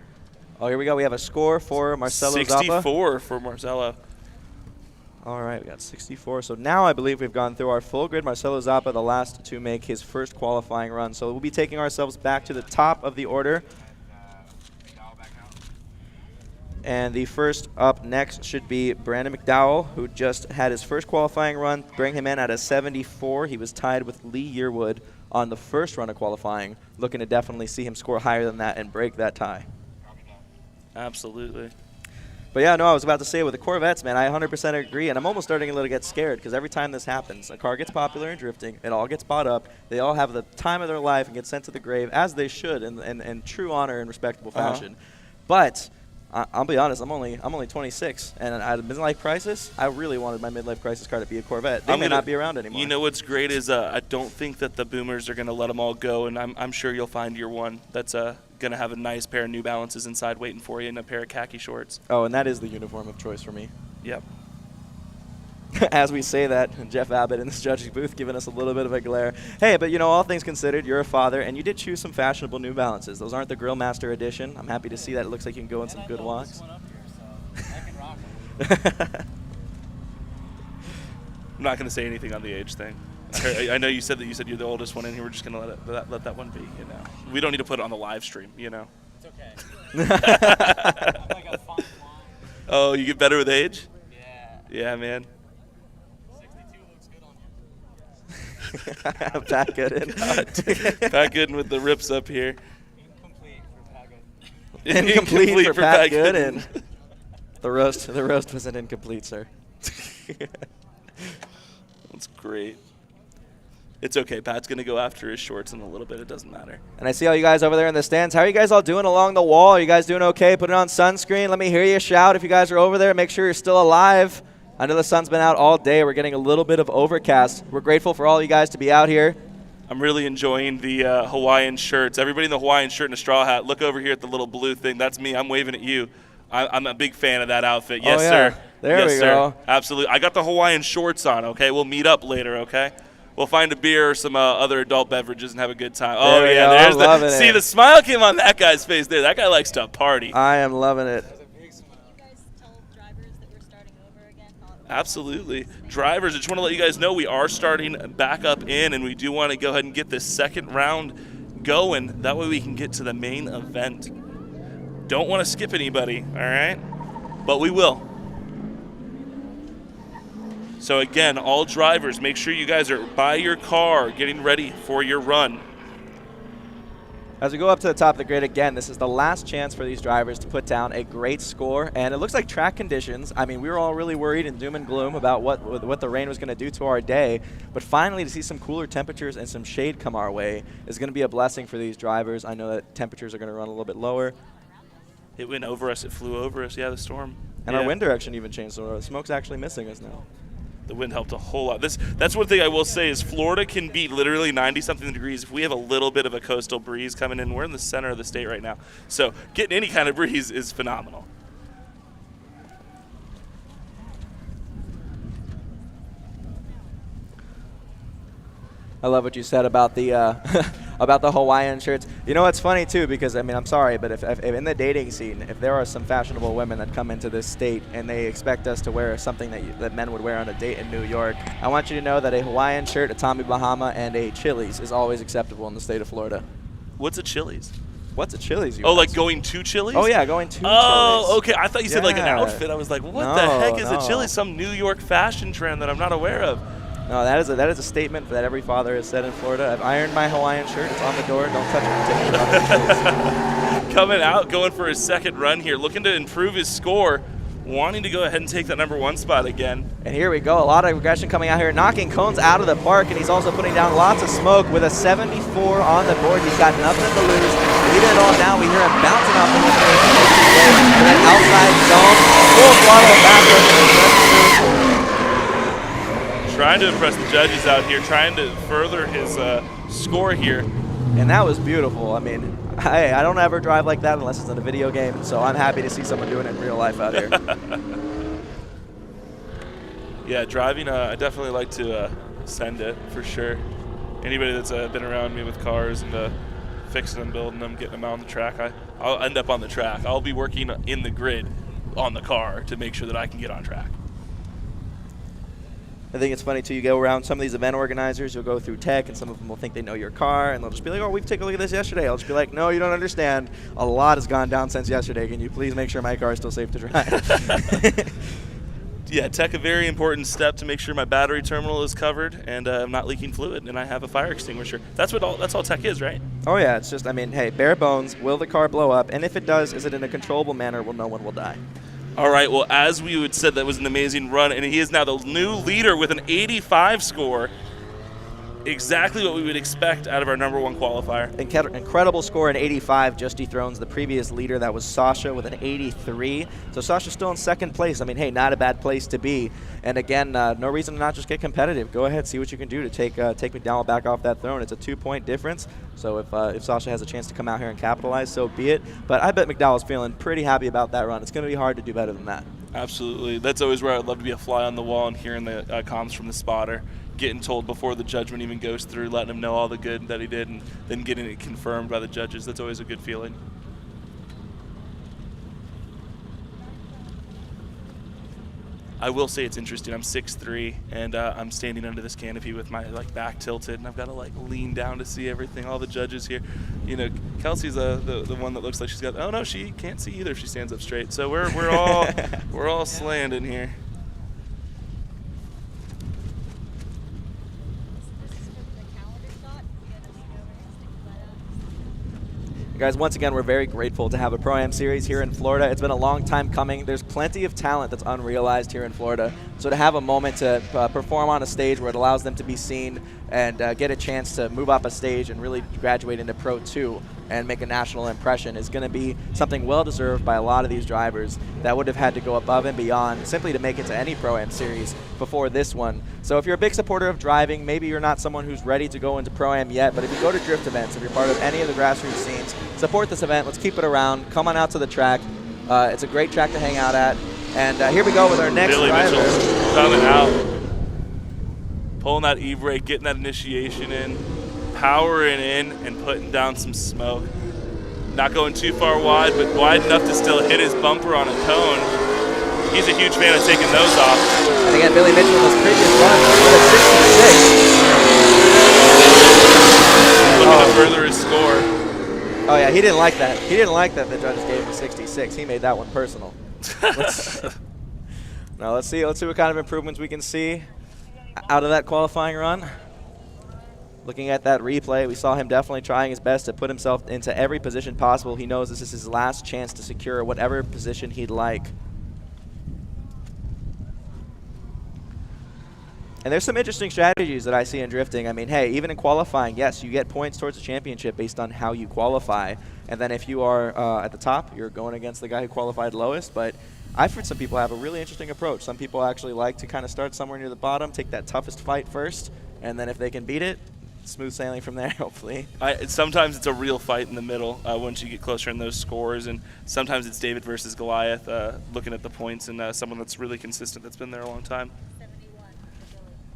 Oh, here we go. We have a score for Marcelo 64 Zappa. for Marcelo. All right, we got 64. So now I believe we've gone through our full grid. Marcelo Zappa, the last to make his first qualifying run. So we'll be taking ourselves back to the top of the order. And the first up next should be Brandon McDowell, who just had his first qualifying run. Bring him in at a 74. He was tied with Lee Yearwood on the first run of qualifying. Looking to definitely see him score higher than that and break that tie. Absolutely. But yeah, no, I was about to say with the Corvettes, man, I 100% agree, and I'm almost starting to get scared because every time this happens, a car gets popular in drifting, it all gets bought up, they all have the time of their life and get sent to the grave, as they should, in true honor and respectable fashion. But I'll be honest, I'm only 26, and at a midlife crisis, I really wanted my midlife crisis car to be a Corvette. They may not be around anymore. You know what's great is I don't think that the boomers are going to let them all go, and I'm sure you'll find your one that's going to have a nice pair of New Balances inside waiting for you and a pair of khaki shorts. Oh, and that is the uniform of choice for me. Yep. As we say that, Jeff Abbott in this judging booth giving us a little bit of a glare. Hey, but you know, all things considered, you're a father, and you did choose some fashionable New Balances. Those aren't the Grill Master edition. I'm happy to see that. It looks like you can go in some good walks. I'm not going to say anything on the age thing. I know you said you're the oldest one in here. We're just going to let that one be, you know. We don't need to put it on the live stream, you know. It's okay. Oh, you get better with age? Yeah. Yeah, man. 62 looks good on you. Pat Gooden. Pat Gooden with the rips up here. Incomplete for Pat Gooden. The roast wasn't incomplete, sir. That's great. It's okay. Pat's going to go after his shorts in a little bit. It doesn't matter. And I see all you guys over there in the stands. How are you guys all doing along the wall? Are you guys doing okay? Put it on sunscreen. Let me hear you shout if you guys are over there. Make sure you're still alive. I know the sun's been out all day. We're getting a little bit of overcast. We're grateful for all you guys to be out here. I'm really enjoying the Hawaiian shirts. Everybody in the Hawaiian shirt and a straw hat, look over here at the little blue thing. That's me. I'm waving at you. I'm a big fan of that outfit. Yes, sir. There we go. Absolutely. I got the Hawaiian shorts on, okay? We'll meet up later, okay? We'll find a beer or some other adult beverages and have a good time. Oh, yeah. There's the see, the smile came on that guy's face there. That guy likes to party. I am loving it. Absolutely. Drivers, I just want to let you guys know we are starting back up in, and we do want to go ahead and get this second round going. That way we can get to the main event. Don't want to skip anybody, all right? But we will. So again, all drivers, make sure you guys are by your car getting ready for your run. As we go up to the top of the grid again, this is the last chance for these drivers to put down a great score. And it looks like track conditions, I mean, we were all really worried and doom and gloom about what the rain was going to do to our day. But finally, to see some cooler temperatures and some shade come our way is going to be a blessing for these drivers. I know that temperatures are going to run a little bit lower. It went over us. It flew over us. Yeah, the storm. And our wind direction even changed. So the smoke's actually missing us now. The wind helped a whole lot. That's one thing I will say is Florida can be literally 90-something degrees if we have a little bit of a coastal breeze coming in. We're in the center of the state right now. So getting any kind of breeze is phenomenal. I love what you said about the about the Hawaiian shirts. You know what's funny too, because I mean, I'm sorry, but if in the dating scene, if there are some fashionable women that come into this state and they expect us to wear something that men would wear on a date in New York, I want you to know that a Hawaiian shirt, a Tommy Bahama, and a Chili's is always acceptable in the state of Florida. What's a Chili's? What's a Chili's? Oh, like going to Chili's? Oh yeah, going to Chili's. Oh, okay. I thought you said like an outfit. I was like, what the heck is a Chili's? Some New York fashion trend that I'm not aware of. No, that is a statement that every father has said in Florida. I've ironed my Hawaiian shirt. It's on the door. Don't touch it. Take it. Coming out, going for his second run here, looking to improve his score. wanting to go ahead and take that #1 spot again. And here we go, a lot of aggression coming out here, knocking cones out of the park, and he's also putting down lots of smoke with a 74 on the board. He's got nothing to lose. Leading it all now, we hear him bouncing off the window to that outside zone. Full throttle backwards. Trying to impress the judges out here, trying to further his score here. And that was beautiful. I mean, I don't ever drive like that unless it's in a video game, so I'm happy to see someone doing it in real life out here. Yeah, driving, I definitely like to send it for sure. Anybody that's been around me with cars and fixing them, building them, getting them out on the track, I'll end up on the track. I'll be working in the grid on the car to make sure that I can get on track. I think it's funny, too, you go around some of these event organizers, you'll go through tech, and some of them will think they know your car, and they'll just be like, oh, we've taken a look at this yesterday. I'll just be like, no, you don't understand. A lot has gone down since yesterday. Can you please make sure my car is still safe to drive? Yeah, tech a very important step to make sure my battery terminal is covered and I'm not leaking fluid and I have a fire extinguisher. That's all tech is, right? Oh, yeah. It's just, I mean, hey, bare bones, will the car blow up? And if it does, is it in a controllable manner? Well, no one will die. All right, well, as we had said, that was an amazing run, and he is now the new leader with an 85 score. Exactly what we would expect out of our #1 qualifier. Incredible score in 85, just dethrones the previous leader. That was Sasha with an 83. So Sasha's still in second place. I mean, hey, not a bad place to be. And again, no reason to not just get competitive. Go ahead, see what you can do to take McDowell back off that throne. It's a 2-point difference. So if Sasha has a chance to come out here and capitalize, so be it. But I bet McDowell's feeling pretty happy about that run. It's going to be hard to do better than that. Absolutely. That's always where I'd love to be a fly on the wall and hearing the comms from the spotter. Getting told before the judgment even goes through, letting him know all the good that he did, and then getting it confirmed by the judges. That's always a good feeling. I will say it's interesting. I'm 6'3", and I'm standing under this canopy with my back tilted, and I've got to lean down to see everything. All the judges here, you know, Kelsey's the one that looks like she's got. Oh no, she can't see either if she stands up straight. So we're all we're all slammed in here. Guys, once again, we're very grateful to have a Pro-Am series here in Florida. It's been a long time coming. There's plenty of talent that's unrealized here in Florida. So to have a moment to perform on a stage where it allows them to be seen and get a chance to move up a stage and really graduate into Pro 2 and make a national impression is going to be something well-deserved by a lot of these drivers that would have had to go above and beyond simply to make it to any Pro-Am series before this one. So if you're a big supporter of driving, maybe you're not someone who's ready to go into Pro-Am yet, but if you go to drift events, if you're part of any of the grassroots scenes, support this event. Let's keep it around. Come on out to the track. It's a great track to hang out at. And here we go with our next Billy driver. Mitchell's coming out. Pulling that e-brake, getting that initiation in, powering in, and putting down some smoke. Not going too far wide, but wide enough to still hit his bumper on a cone. He's a huge fan of taking those off. And again, Billy Mitchell in his previous run with a 66. Looking to further his score. Oh yeah, he didn't like that. He didn't like that the judges gave him a 66. He made that one personal. Now let's see what kind of improvements we can see out of that qualifying run. Looking at that replay, we saw him definitely trying his best to put himself into every position possible. He knows this is his last chance to secure whatever position he'd like. And there's some interesting strategies that I see in drifting. I mean, hey, even in qualifying, yes, you get points towards the championship based on how you qualify. And then if you are at the top, you're going against the guy who qualified lowest. But I've heard some people have a really interesting approach. Some people actually like to kind of start somewhere near the bottom, take that toughest fight first, and then if they can beat it, smooth sailing from there, hopefully. Sometimes it's a real fight in the middle once you get closer in those scores, and sometimes it's David versus Goliath, looking at the points, and someone that's really consistent that's been there a long time.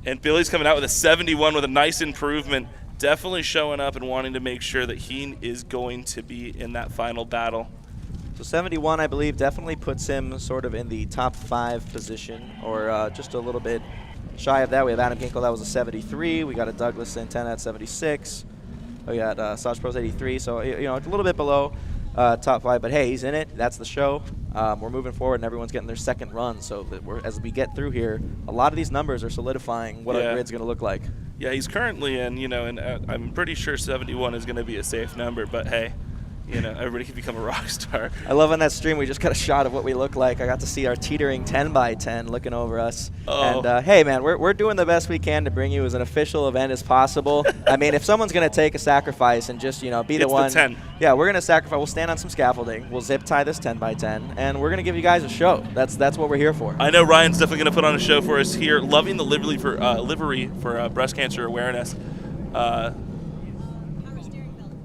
And Billy's coming out with a 71 with a nice improvement, definitely showing up and wanting to make sure that he is going to be in that final battle. So 71, I believe, definitely puts him sort of in the top 5 position, or just a little bit shy of that. We have Adam Ginkle, that was a 73. We got a Douglas Santana at 76. We got Saj Pro's 83. So, you know, a little bit below top 5. But, hey, he's in it. That's the show. We're moving forward, and everyone's getting their second run. So that as we get through here, a lot of these numbers are solidifying what our grid's going to look like. Yeah, he's currently in, you know, and I'm pretty sure 71 is going to be a safe number. But, hey, You know, everybody can become a rock star. I love on that stream we just got a shot of what we look like. I got to see our teetering 10x10 looking over us. Oh. And hey, man, we're doing the best we can to bring you as an official event as possible. I mean, if someone's going to take a sacrifice and just, you know, be the It's one. the 10. Yeah, we're going to sacrifice. We'll stand on some scaffolding. We'll zip tie this 10x10, and we're going to give you guys a show. That's what we're here for. I know Ryan's definitely going to put on a show for us here. Loving the livery for breast cancer awareness.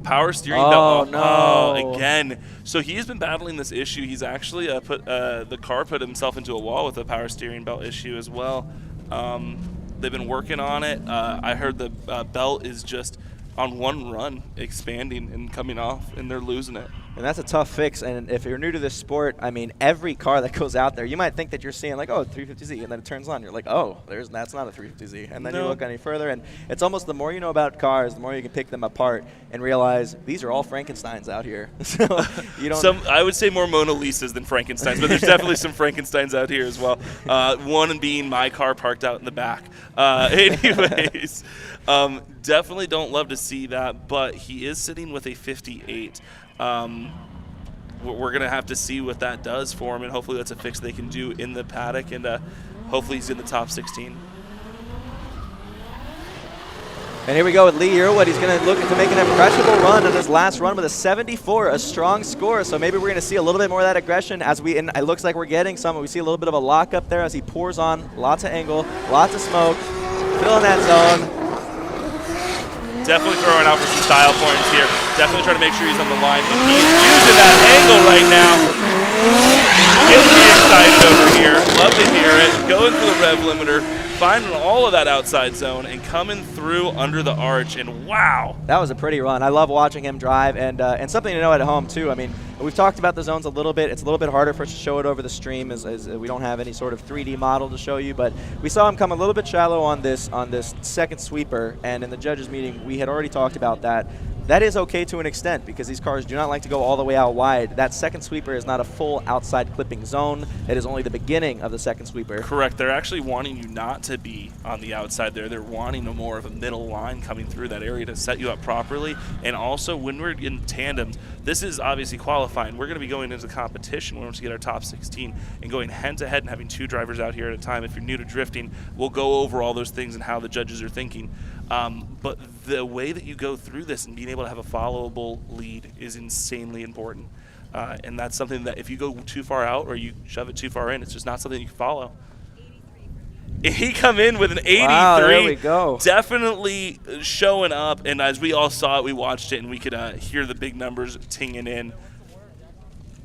Power steering belt. No. Oh, again. So he's been battling this issue. He's actually the car put himself into a wall with a power steering belt issue as well. They've been working on it. I heard the belt is just on one run expanding and coming off, and they're losing it. And that's a tough fix. And if you're new to this sport, I mean, every car that goes out there, you might think that you're seeing like, oh, 350Z, and then it turns on. You're like, oh, that's not a 350Z. And then you look any further, and it's almost the more you know about cars, the more you can pick them apart and realize these are all Frankensteins out here. So you don't. I would say more Mona Lisas than Frankensteins, but there's definitely some Frankensteins out here as well. One being my car parked out in the back. Anyways, definitely don't love to see that, but he is sitting with a 58. We're going to have to see what that does for him, and hopefully that's a fix they can do in the paddock, and hopefully he's in the top 16. And here we go with Lee Yearwood. He's going to look to make an impressionable run on his last run with a 74, a strong score. So maybe we're going to see a little bit more of that aggression as and it looks like we're getting some. We see a little bit of a lock up there as he pours on lots of angle, lots of smoke, filling that zone. Definitely throwing out for some style points here. Definitely trying to make sure he's on the line. And he's using that angle right now. Getting me excited over here. Love to hear it. Going for the rev limiter. Finding all of that outside zone and coming through under the arch. And wow. That was a pretty run. I love watching him drive. And something to know at home, too. I mean, we've talked about the zones a little bit. It's a little bit harder for us to show it over the stream as we don't have any sort of 3D model to show you. But we saw him come a little bit shallow on this second sweeper. And in the judges meeting, we had already talked about that. That is okay to an extent because these cars do not like to go all the way out wide. That second sweeper is not a full outside clipping zone. It is only the beginning of the second sweeper. Correct. They're actually wanting you not to be on the outside there. They're wanting more of a middle line coming through that area to set you up properly. And also, when we're in tandems, this is obviously qualifying. We're going to be going into competition once we get our top 16 and going head-to-head and having two drivers out here at a time. If you're new to drifting, we'll go over all those things and how the judges are thinking. But the way that you go through this and being able to have a followable lead is insanely important. And that's something that if you go too far out or you shove it too far in, it's just not something you can follow. He come in with an 83. Wow, there we go. Definitely showing up. And as we all saw it, we watched it, and we could hear the big numbers tinging in.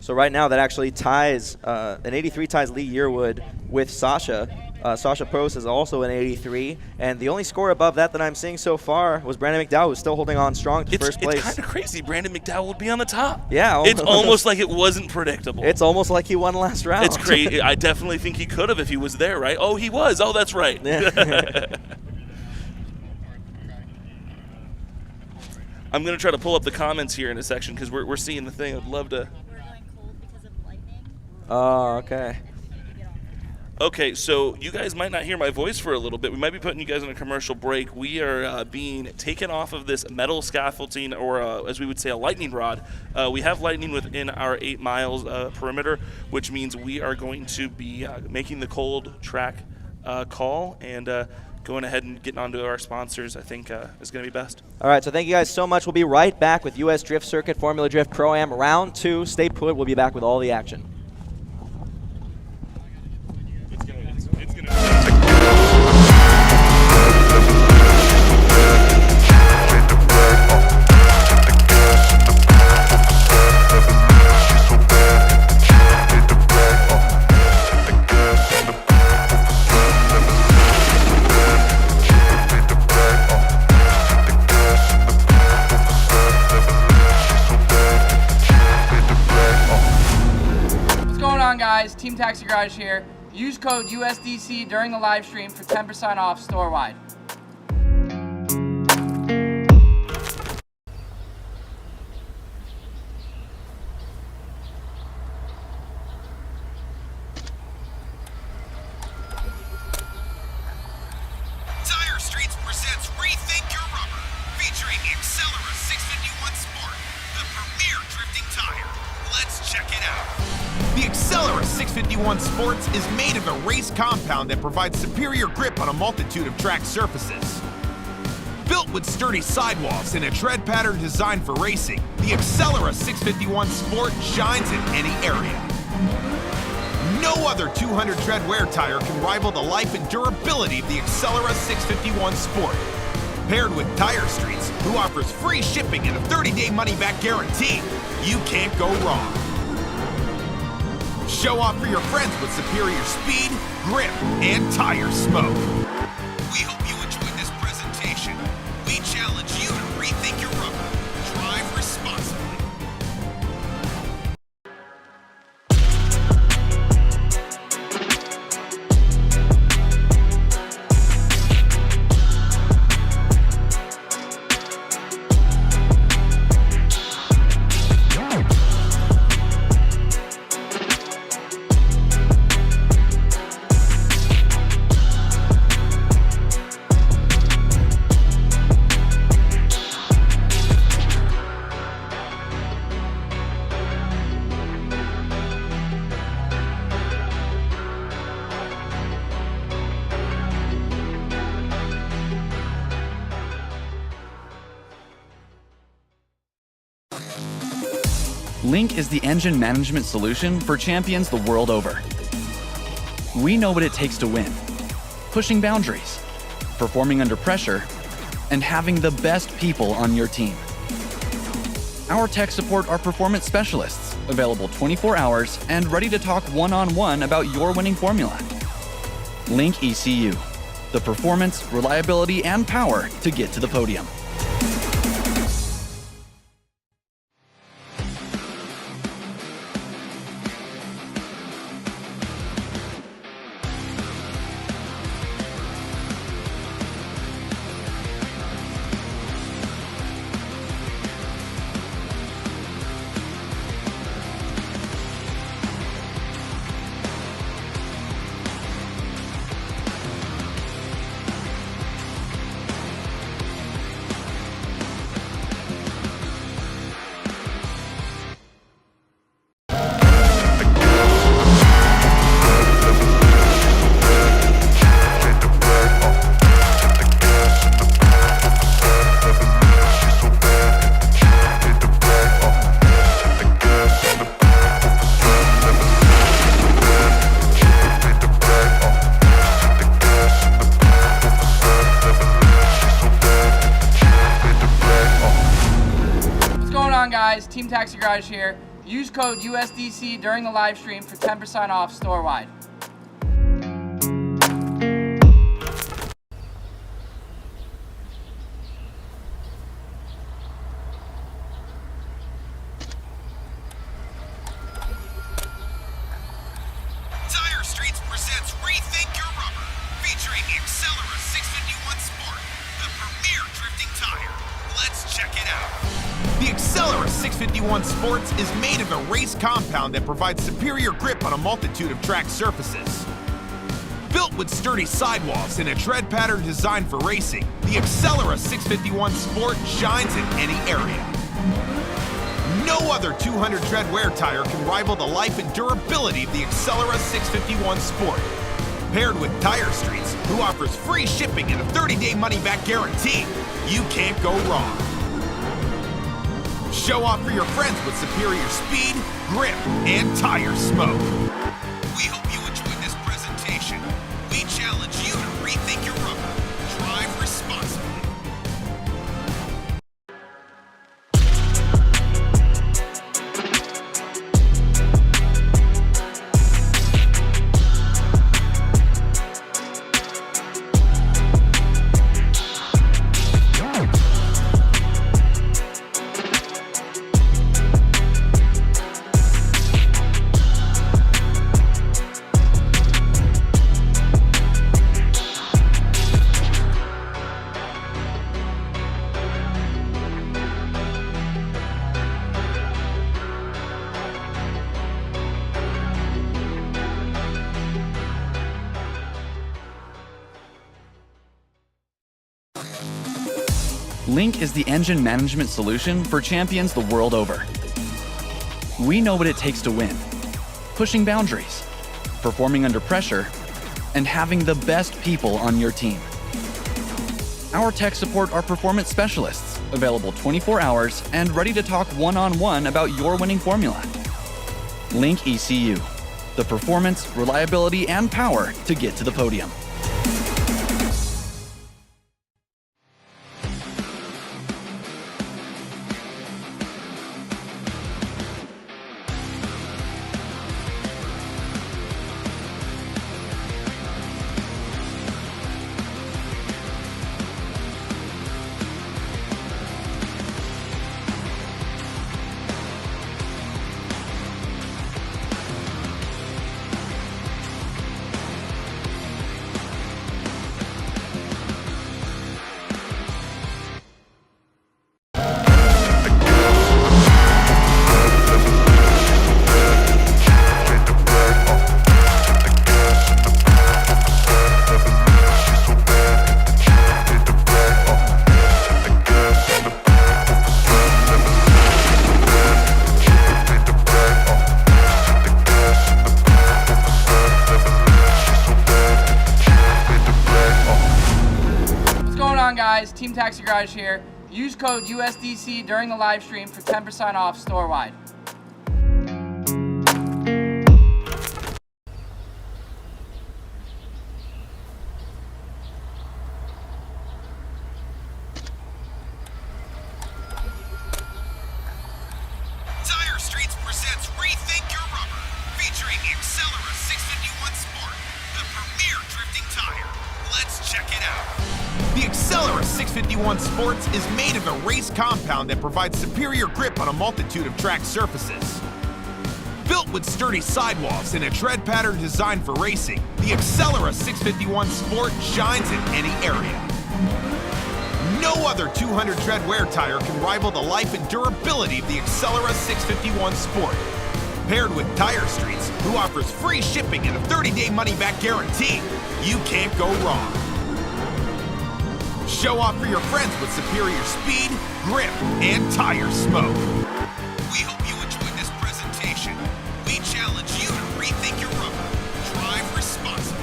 So right now that actually ties, an 83 ties Lee Yearwood with Sasha. Sasha Prost is also an 83, and the only score above that I'm seeing so far was Brandon McDowell, who's still holding on strong to first place. It's kind of crazy. Brandon McDowell would be on the top. Yeah. It's almost like it wasn't predictable. It's almost like he won last round. It's crazy. I definitely think he could have if he was there, right? Oh, he was. Oh, that's right. Yeah. I'm going to try to pull up the comments here in a section because we're seeing the thing. I'd love to. We're going cold because of lightning. Oh, okay. Okay, so you guys might not hear my voice for a little bit. We might be putting you guys on a commercial break. We are being taken off of this metal scaffolding, or as we would say, a lightning rod. We have lightning within our 8 miles perimeter, which means we are going to be making the cold track call and going ahead and getting onto our sponsors, I think, is going to be best. All right, so thank you guys so much. We'll be right back with USDrift Circuit, Formula Drift Pro-Am Round 2. Stay put. We'll be back with all the action. Guys, Team Taxi Garage here. Use code USDC during the live stream for 10% off store-wide. Tire Streets presents Rethink Your Rubber, featuring Accelera 651 Sport, the premier drifting Accelera 651 Sports is made of a race compound that provides superior grip on a multitude of track surfaces. Built with sturdy sidewalls and a tread pattern designed for racing, the Accelera 651 Sport shines in any area. No other 200 tread wear tire can rival the life and durability of the Accelera 651 Sport. Paired with Tire Streets, who offers free shipping and a 30-day money-back guarantee, you can't go wrong. Show off for your friends with superior speed, grip, and tire smoke. We hope you enjoyed this presentation. We challenge you to rethink your rubber. Drive responsibly. Link is the engine management solution for champions the world over. We know what it takes to win, pushing boundaries, performing under pressure, and having the best people on your team. Our tech support are performance specialists, available 24 hours and ready to talk one-on-one about your winning formula. Link ECU, the performance, reliability, and power to get to the podium. Guys, Team Taxi Garage here. Use code USDC during the live stream for 10% off store-wide. Tire Streets presents Rethink Your Rubber, featuring Accelera 651 Sport, the premier drifting tire. Let's check it out. The Accelera 651 Sports is made of a race compound that provides superior grip on a multitude of track surfaces. Built with sturdy sidewalls and a tread pattern designed for racing, the Accelera 651 Sport shines in any area. No other 200 tread wear tire can rival the life and durability of the Accelera 651 Sport. Paired with Tire Streets, who offers free shipping and a 30-day money-back guarantee, you can't go wrong. Show off for your friends with superior speed, grip, and tire smoke. We hope you enjoyed this presentation. We challenge you to rethink your rubber. Drive responsibly. Link is the engine management solution for champions the world over. We know what it takes to win, pushing boundaries, performing under pressure, and having the best people on your team. Our tech support are performance specialists, available 24 hours and ready to talk one-on-one about your winning formula. Link ECU, the performance, reliability, and power to get to the podium. Guys, Team Taxi Garage here. Use code USDC during the live stream for 10% off store-wide. Tire Streets presents Rethink Your Rubber, featuring Accelera 651 Sport, the premier drifting tire. Let's check it out. The Accelera 651 Sports is made of a race compound that provides superior grip on a multitude of track surfaces. Built with sturdy sidewalls and a tread pattern designed for racing, the Accelera 651 Sport shines in any area. No other 200 tread wear tire can rival the life and durability of the Accelera 651 Sport. Paired with Tire Streets, who offers free shipping and a 30-day money-back guarantee, you can't go wrong. Show off for your friends with superior speed, grip, and tire smoke. We hope you enjoyed this presentation. We challenge you to rethink your rubber. Drive responsibly.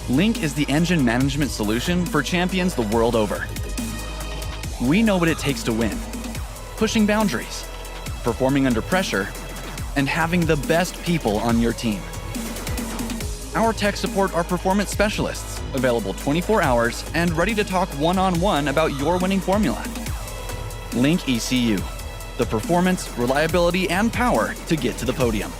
Link is the engine management solution for champions the world over. We know what it takes to win, pushing boundaries, performing under pressure, and having the best people on your team. Our tech support are performance specialists, available 24 hours and ready to talk one-on-one about your winning formula. Link ECU, the performance, reliability, and power to get to the podium.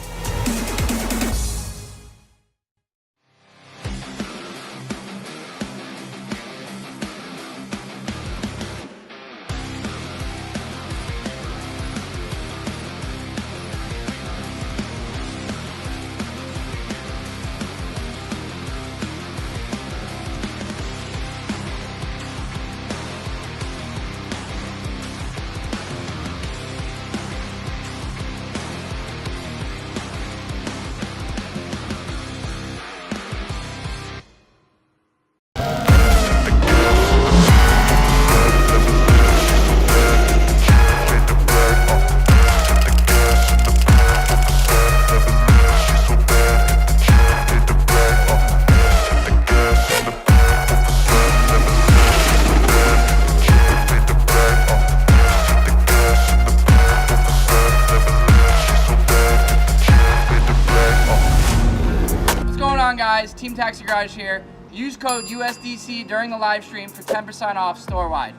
Guys, Team Taxi Garage here. Use code USDC during the live stream for 10% off store-wide.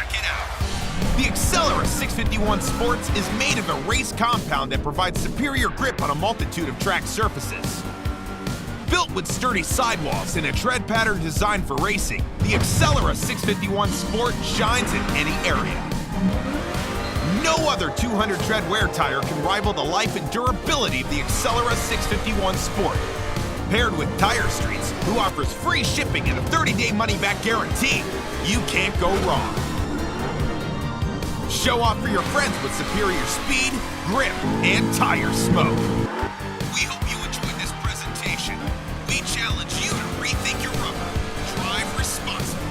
check it out. The Accelera 651 Sports is made of a race compound that provides superior grip on a multitude of track surfaces. Built with sturdy sidewalls and a tread pattern designed for racing, the Accelera 651 Sport shines in any area. No other 200 tread wear tire can rival the life and durability of the Accelera 651 Sport. Paired with Tire Streets, who offers free shipping and a 30-day money-back guarantee, you can't go wrong. Show off for your friends with superior speed, grip, and tire smoke. We hope you enjoyed this presentation. We challenge you to rethink your rubber. Drive responsibly.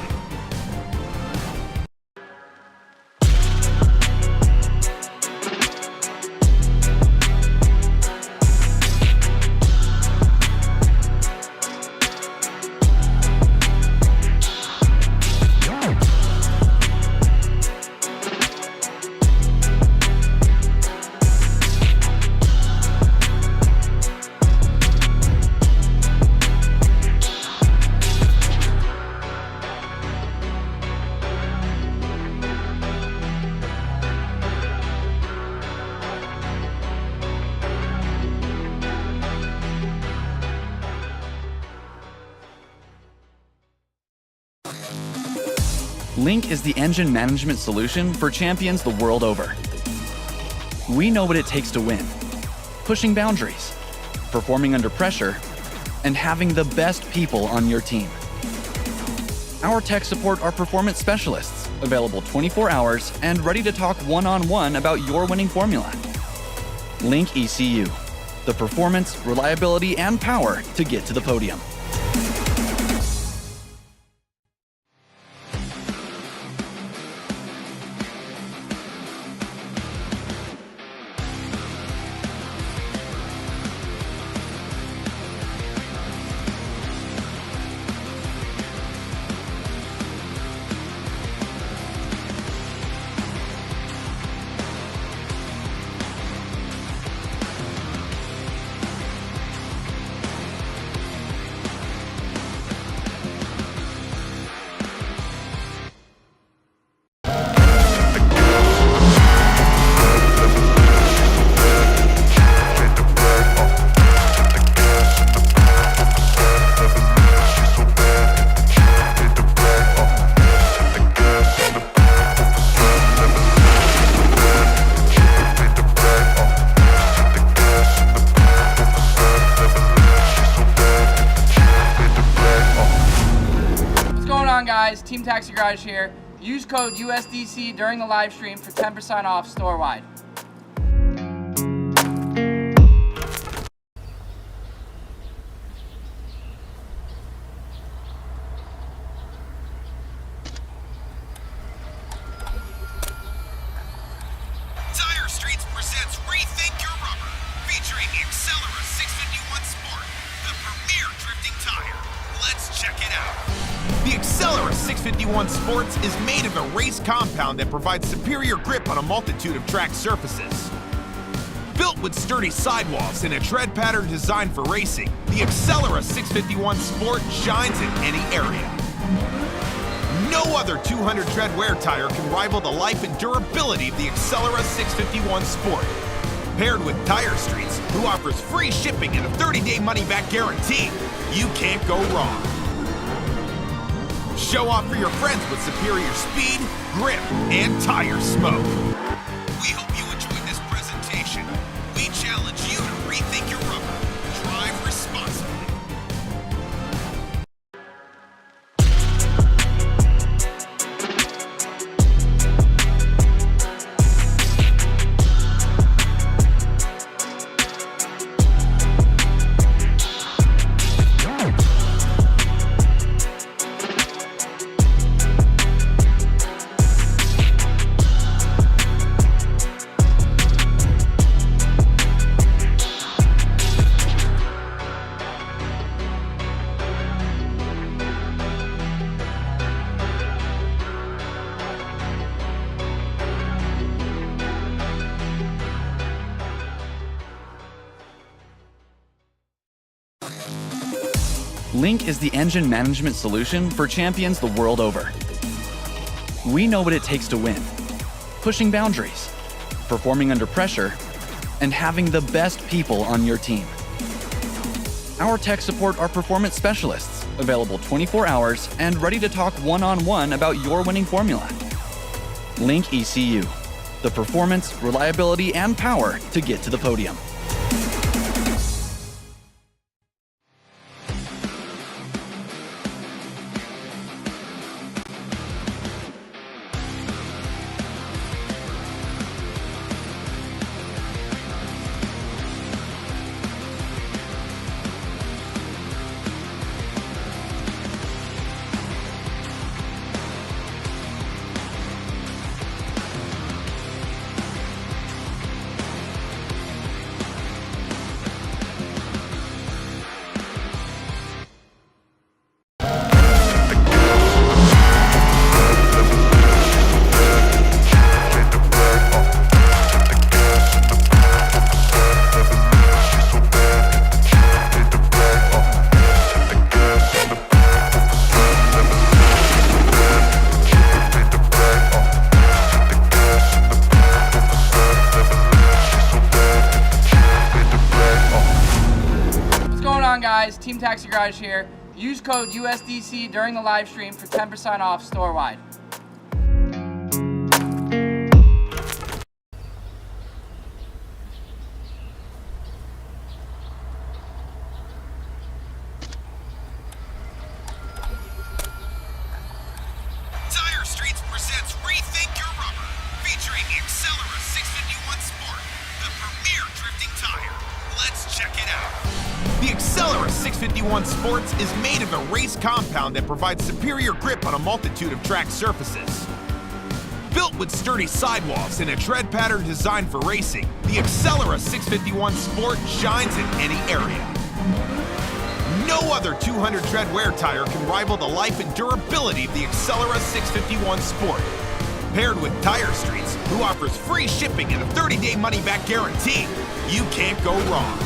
Link is the engine management solution for champions the world over. We know what it takes to win, pushing boundaries, performing under pressure, and having the best people on your team. Our tech support are performance specialists, available 24 hours and ready to talk one-on-one about your winning formula. Link ECU, the performance, reliability, and power to get to the podium. Guys, Team Taxi Garage here. Use code USDC during the live stream for 10% off store-wide. Tire Streets presents Rethink Your Rubber, featuring Accelera 651 Sport, the premier drifting tire. Let's check it out. The Accelera 651 Sports is made of a race compound that provides superior grip on a multitude of track surfaces. Built with sturdy sidewalls and a tread pattern designed for racing, the Accelera 651 Sport shines in any area. No other 200 tread wear tire can rival the life and durability of the Accelera 651 Sport. Paired with Tire Streets, who offers free shipping and a 30-day money-back guarantee, you can't go wrong. Show off for your friends with superior speed, grip, and tire smoke. We hope you enjoyed this presentation. We challenge you to rethink your rubber. Drive responsibly. Link is the engine management solution for champions the world over. We know what it takes to win. Pushing boundaries, performing under pressure, and having the best people on your team. Our tech support are performance specialists, available 24 hours and ready to talk one-on-one about your winning formula. Link ECU, the performance, reliability, and power to get to the podium. Guys, Team Taxi Garage here. Use code USDC during the live stream for 10% off store-wide. Tire Streets presents Rethink Your Rubber, featuring Accelera 651 Sport, the premier drifting tire. Let's check it out. The Accelera 651 Sports is made of a race compound that provides superior grip on a multitude of track surfaces. Built with sturdy sidewalls and a tread pattern designed for racing, the Accelera 651 Sport shines in any area. No other 200 tread wear tire can rival the life and durability of the Accelera 651 Sport. Paired with Tire Streets, who offers free shipping and a 30-day money-back guarantee, you can't go wrong.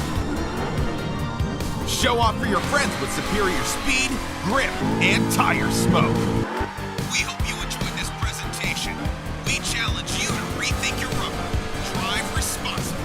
Show off for your friends with superior speed, grip, and tire smoke. We hope you enjoyed this presentation. We challenge you to rethink your rubber. Drive responsibly.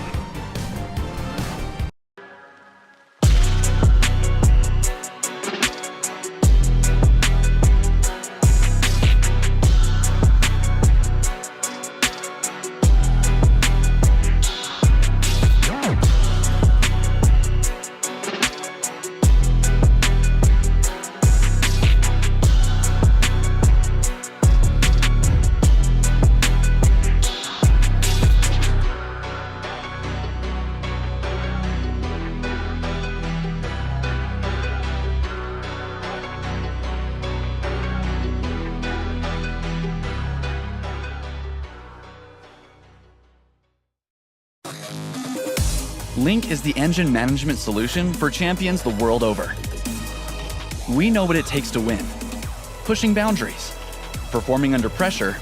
Link is the engine management solution for champions the world over. We know what it takes to win. Pushing boundaries, performing under pressure,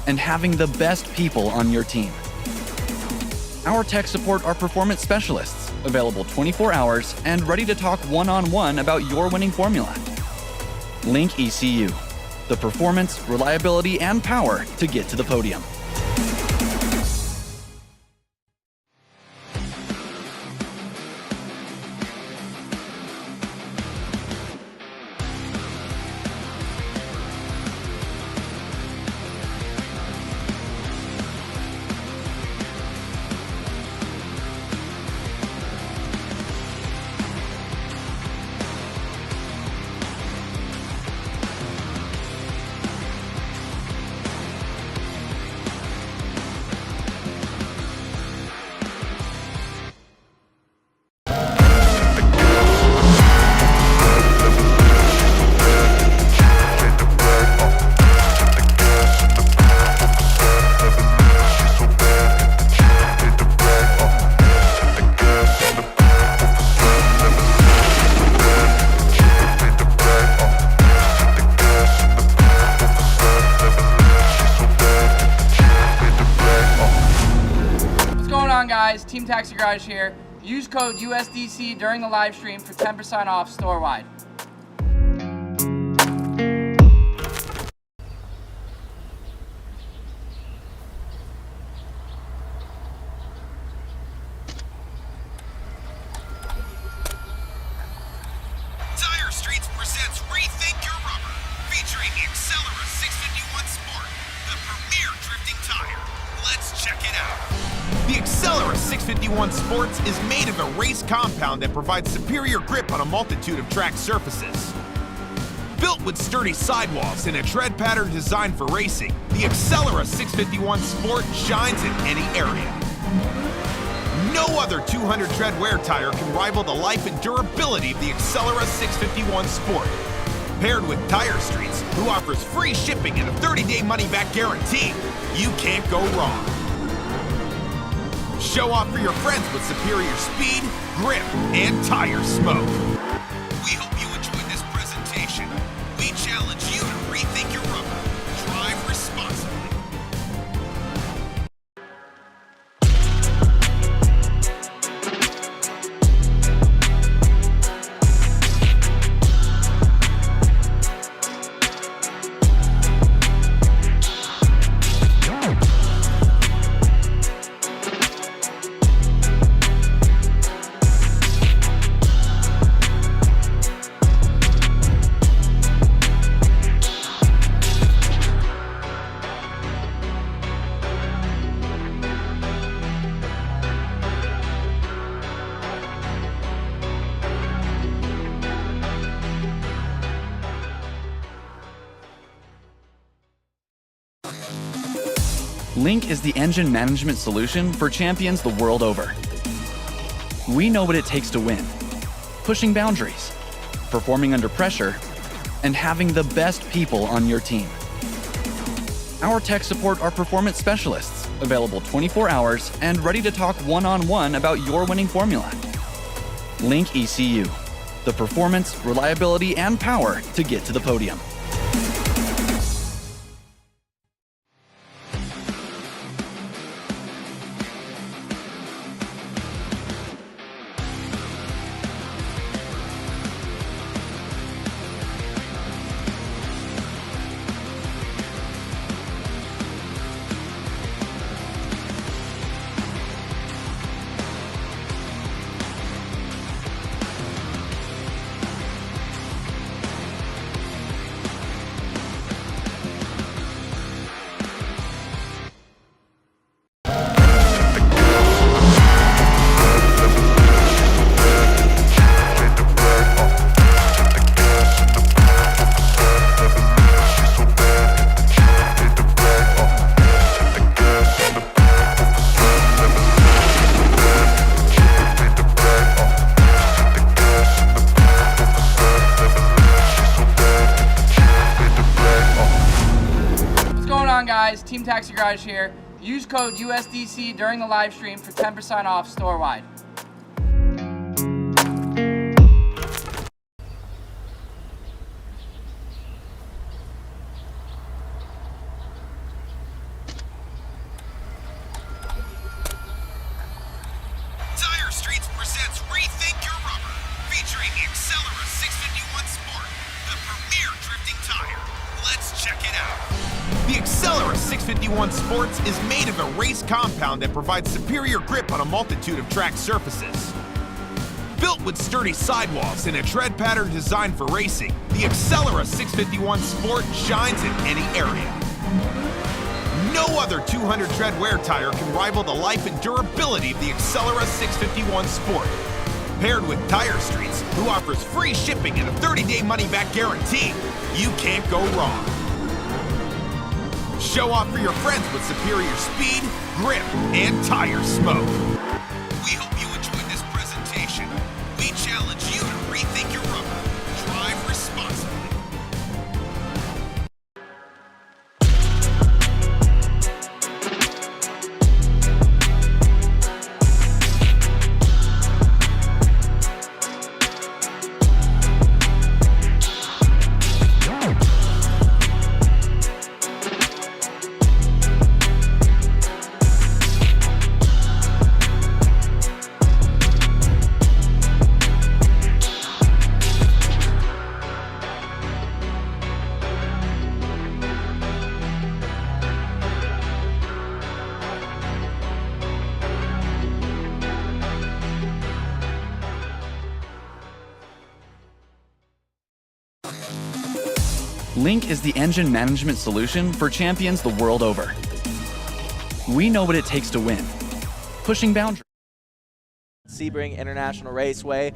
and having the best people on your team. Our tech support are performance specialists, available 24 hours and ready to talk one-on-one about your winning formula. Link ECU, the performance, reliability, and power to get to the podium. Guys, Team Taxi Garage here. Use code USDC during the live stream for 10% off store-wide. 651 Sports is made of a race compound that provides superior grip on a multitude of track surfaces. Built with sturdy sidewalls and a tread pattern designed for racing, the Accelera 651 Sport shines in any area. No other 200 tread wear tire can rival the life and durability of the Accelera 651 Sport. Paired with Tire Streets, who offers free shipping and a 30-day money-back guarantee, you can't go wrong. Show off for your friends with superior speed, grip, and tire smoke. We hope you enjoyed this presentation. We challenge you to rethink your rubber. Drive responsibly. Link is the engine management solution for champions the world over. We know what it takes to win, pushing boundaries, performing under pressure, and having the best people on your team. Our tech support are performance specialists, available 24 hours and ready to talk one-on-one about your winning formula. Link ECU, the performance, reliability, and power to get to the podium. Guys, Team Taxi Garage here. Use code USDC during the live stream for 10% off store-wide. Tire Streets presents Rethink Your Rubber, featuring Accelera 651 Sport, the premier drifting tire. Let's check it out. The Accelera 651 Sports is made of a race compound that provides superior grip on a multitude of track surfaces. Built with sturdy sidewalls and a tread pattern designed for racing, the Accelera 651 Sport shines in any area. No other 200 tread wear tire can rival the life and durability of the Accelera 651 Sport. Paired with Tire Streets, who offers free shipping and a 30-day money-back guarantee, you can't go wrong. Show off for your friends with superior speed, grip, and tire smoke. We hope you enjoyed this presentation. We challenge you to rethink your rubber. Drive responsibly. Link is the engine management solution for champions the world over. We know what it takes to win, pushing boundaries. Sebring International Raceway.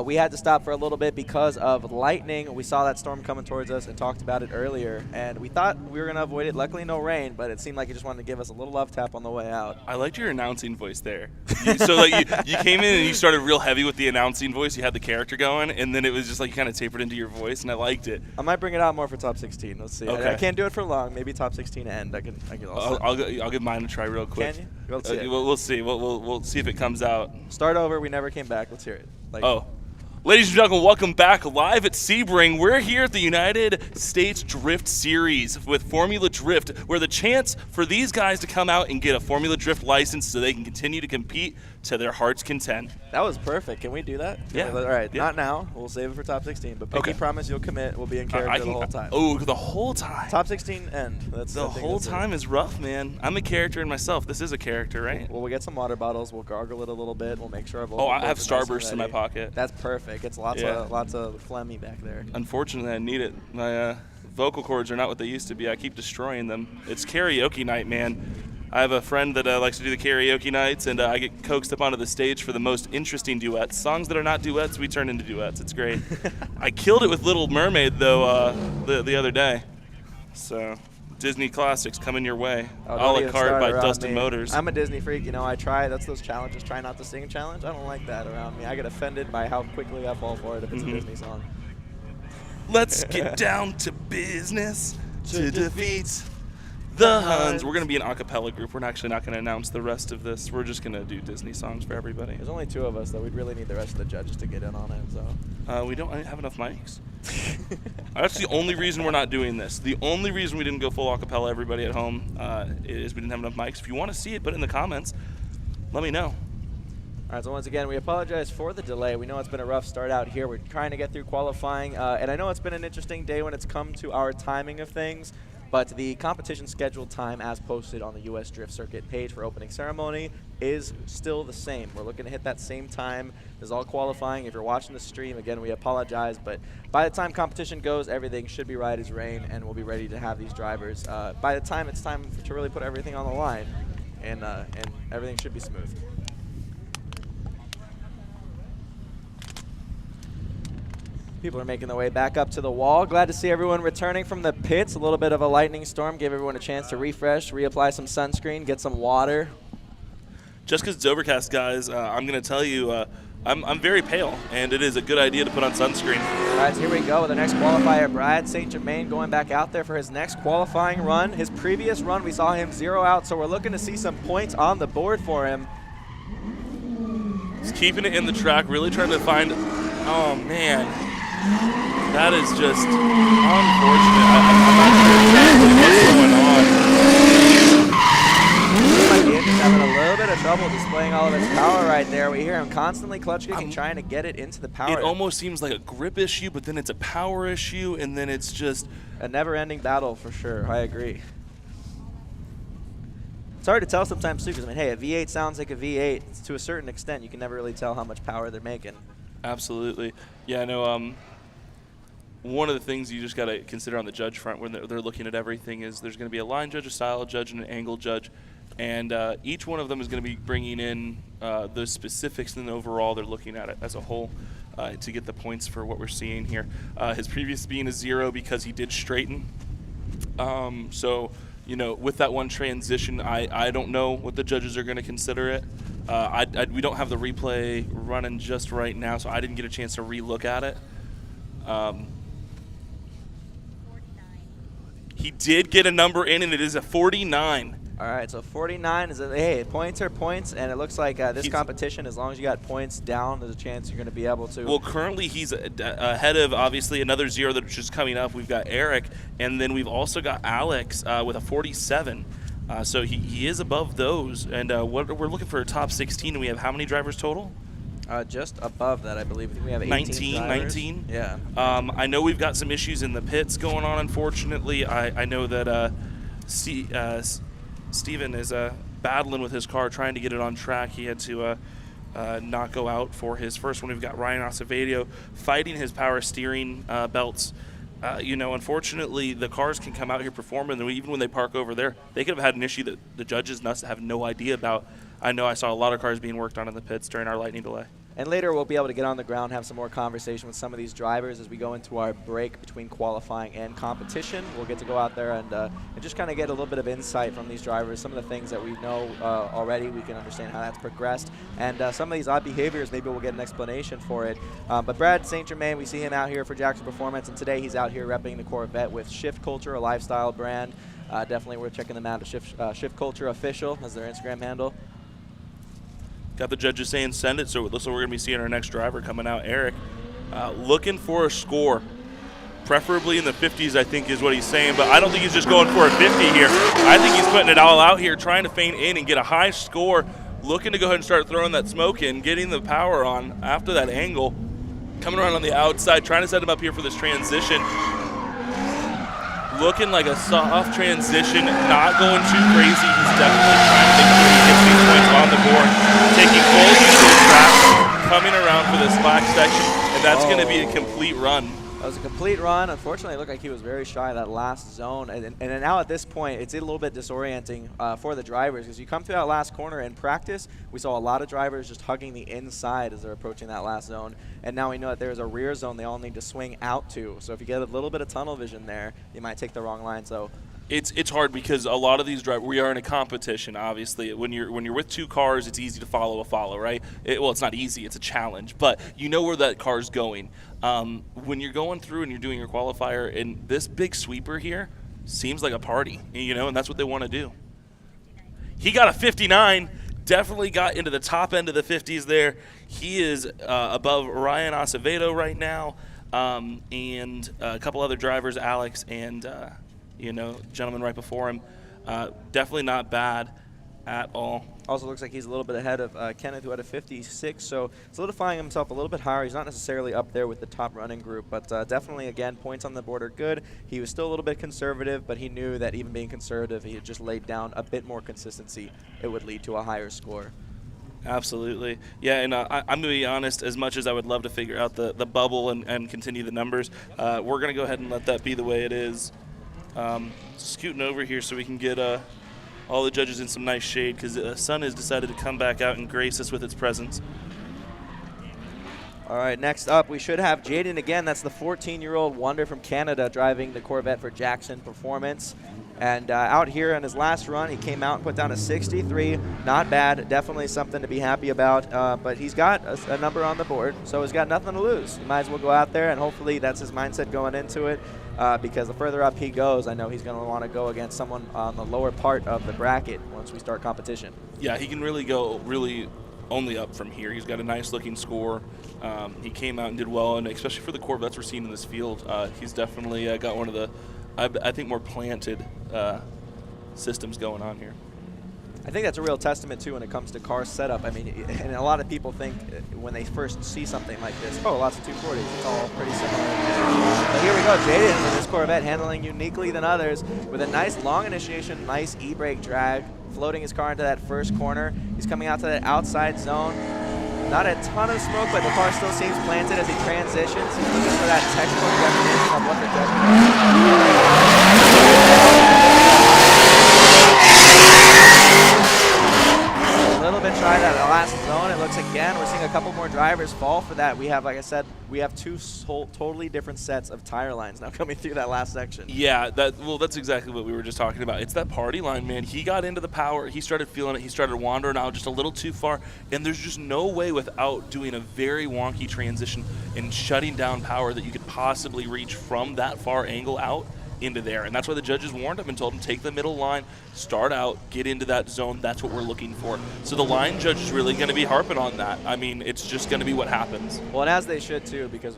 We had to stop for a little bit because of lightning. We saw that storm coming towards us and talked about it earlier, and we thought we were going to avoid it. Luckily, no rain, but it seemed like you just wanted to give us a little love tap on the way out. I liked your announcing voice there. So like you came in and you started real heavy with the announcing voice. You had the character going, and then it was just like you kind of tapered into your voice, and I liked it. I might bring it out more for top 16. Let's see. Okay. I can't do it for long. Maybe top 16 end. I can also. I'll give mine a try real quick. Can you? Let's see. We'll see. We'll see if it comes out. Start over. We never came back. Let's hear it. Ladies and gentlemen, welcome back live at Sebring. We're here at the United States Drift Series with Formula Drift, where the chance for these guys to come out and get a Formula Drift license so they can continue to compete to their heart's content. That was perfect. Can we do that? Yeah. All right. Yeah. Not now. We'll save it for top 16. But Pinky Okay. promise you'll commit. We'll be in character the whole time. Oh, the whole time. Top 16 end. The whole time is rough, man. I'm a character in myself. This is a character, right? Well, we'll get some water bottles. We'll gargle it a little bit. We'll make sure our vocal Oh, I have cords are nice and Starburst in my ready. pocket. That's perfect. It's lots of phlegmy back there. Unfortunately, I need it. My vocal cords are not what they used to be. I keep destroying them. It's karaoke night, man. I have a friend that likes to do the karaoke nights, and I get coaxed up onto the stage for the most interesting duets. Songs that are not duets, we turn into duets. It's great. I killed it with Little Mermaid, though, the other day. So, Disney classics coming your way. Oh, A don't la even carte start by around Dustin me. Motors. I'm a Disney freak. You know, I try. That's those challenges. Try not to sing challenge. I don't like that around me. I get offended by how quickly I fall for it if it's a Disney song. Let's get down to business to defeat the Huns. We're going to be an a cappella group. We're actually not going to announce the rest of this. We're just going to do Disney songs for everybody. There's only 2 of us, though. We'd really need the rest of the judges to get in on it. So We don't have enough mics. That's the only reason we're not doing this. The only reason we didn't go full a cappella, everybody at home, is we didn't have enough mics. If you want to see it, put it in the comments. Let me know. All right, so once again, we apologize for the delay. We know it's been a rough start out here. We're trying to get through qualifying, and I know it's been an interesting day when it's come to our timing of things, but the competition scheduled time as posted on the USDrift Circuit page for opening ceremony is still the same. We're looking to hit that same time as all qualifying. If you're watching the stream, again, we apologize, but by the time competition goes, everything should be right as rain, and we'll be ready to have these drivers. By the time it's time to really put everything on the line, and everything should be smooth. People are making their way back up to the wall. Glad to see everyone returning from the pits. A little bit of a lightning storm gave everyone a chance to refresh, reapply some sunscreen, get some water. Just because it's overcast, guys, I'm going to tell you, I'm very pale, and it is a good idea to put on sunscreen. All right, so here we go with the next qualifier. Brad St. Germain going back out there for his next qualifying run. His previous run, we saw him 0 out, so we're looking to see some points on the board for him. He's keeping it in the track, really trying to find, oh man, that is just unfortunate. I'm not sure exactly what's going on. He's having a little bit of trouble displaying all of his power right there. We hear him constantly clutch kicking, trying to get it into the power. It almost seems like a grip issue, but then it's a power issue, and then it's just a never-ending battle for sure. I agree. It's hard to tell sometimes too, because I mean, hey, a V8 sounds like a V8 to a certain extent. You can never really tell how much power they're making. Absolutely. Yeah, I know. One of the things you just got to consider on the judge front when they're looking at everything is there's going to be a line judge, a style judge, and an angle judge. And each one of them is going to be bringing in the specifics, and then overall they're looking at it as a whole to get the points for what we're seeing here. His previous being a 0 because he did straighten. So, you know, with that one transition, I don't know what the judges are going to consider it. We don't have the replay running just right now, so I didn't get a chance to re-look at it. He did get a number in, and it is a 49. All right, so 49 is hey, points are points, and it looks like this competition, as long as you got points down, there's a chance you're going to be able to. Well, currently he's ahead of obviously another 0 that's just coming up. We've got Eric, and then we've also got Alex with a 47. So he is above those, and we're looking for a top 16, and we have how many drivers total? Just above that, I believe. I think we have 18 19. Yeah. I know we've got some issues in the pits going on, unfortunately. I know that Steven is battling with his car, trying to get it on track. He had to not go out for his first one. We've got Ryan Acevedo fighting his power steering belts. you know, unfortunately, the cars can come out here performing, and even when they park over there, they could have had an issue that the judges and us have no idea about. I know I saw a lot of cars being worked on in the pits during our lightning delay. And later we'll be able to get on the ground, have some more conversation with some of these drivers as we go into our break between qualifying and competition. We'll get to go out there and just kind of get a little bit of insight from these drivers, some of the things that we know already. We can understand how that's progressed. And some of these odd behaviors, maybe we'll get an explanation for it. But Brad St. Germain, we see him out here for Jackson Performance, and today he's out here repping the Corvette with Shift Culture, a lifestyle brand. Definitely worth checking them out at Shift Culture Official as their Instagram handle. Got the judges saying send it, so it looks like we're going to be seeing our next driver coming out, Eric. Looking for a score, preferably in the 50s, I think is what he's saying, but I don't think he's just going for a 50 here. I think he's putting it all out here, trying to feint in and get a high score, looking to go ahead and start throwing that smoke in, getting the power on after that angle. Coming around on the outside, trying to set him up here for this transition. Looking like a soft transition, not going too crazy. He's definitely trying to make sure he gets these points on the board. Taking full use of the track, coming around for this slack section, and that's going to be a complete run. That was a complete run. Unfortunately, it looked like he was very shy of that last zone. And now at this point, it's a little bit disorienting for the drivers because you come through that last corner in practice, we saw a lot of drivers just hugging the inside as they're approaching that last zone. And now we know that there's a rear zone they all need to swing out to. So if you get a little bit of tunnel vision there, you might take the wrong line. So it's hard because a lot of these drivers, we are in a competition, obviously. When you're with two cars, it's easy to follow, right? Well, it's not easy, it's a challenge, but you know where that car's going. When you're going through and you're doing your qualifier, and this big sweeper here seems like a party, you know, and that's what they want to do. He got a 59, definitely got into the top end of the 50s there. He is above Ryan Acevedo right now, and a couple other drivers, Alex and you know, gentleman right before him. Definitely not bad at all. Also looks like he's a little bit ahead of Kenneth, who had a 56, so solidifying himself a little bit higher. He's not necessarily up there with the top running group, but definitely, again, points on the board are good. He was still a little bit conservative, but he knew that even being conservative, he had just laid down a bit more consistency. It would lead to a higher score. Absolutely. Yeah, and I'm going to be honest, as much as I would love to figure out the bubble and continue the numbers, we're going to go ahead and let that be the way it is. Scooting over here so we can get all the judges in some nice shade because the sun has decided to come back out and grace us with its presence. All right, next up, we should have Jaden again. That's the 14-year-old wonder from Canada driving the Corvette for Jackson Performance. And out here in his last run, he came out and put down a 63. Not bad. Definitely something to be happy about. But he's got a number on the board, so he's got nothing to lose. He might as well go out there, and hopefully that's his mindset going into it. Because the further up he goes, I know he's going to want to go against someone on the lower part of the bracket once we start competition. Yeah, he can really go only up from here. He's got a nice looking score. He came out and did well, and especially for the Corvettes we're seeing in this field, he's definitely got one of the, I think, more planted systems going on here. I think that's a real testament, too, when it comes to car setup. I mean, and a lot of people think when they first see something like this, oh, lots of 240s, it's all pretty similar. But here we go, Jaden with this Corvette handling uniquely than others with a nice long initiation, nice e-brake drag, floating his car into that first corner. He's coming out to that outside zone. Not a ton of smoke, but the car still seems planted as he transitions. He's looking for that textbook definition of what the a little bit shy of that last zone. It looks again, we're seeing a couple more drivers fall for that. We have, like I said, we have two totally different sets of tire lines now coming through that last section. Yeah, that's exactly what we were just talking about. It's that party line, man. He got into the power. He started feeling it. He started wandering out just a little too far, and there's just no way without doing a very wonky transition and shutting down power that you could possibly reach from that far angle out into there. And that's why the judges warned him and told him, take the middle line, start out, get into that zone. That's what we're looking for. So the line judge is really going to be harping on that. I mean, it's just going to be what happens. Well, and as they should, too, because,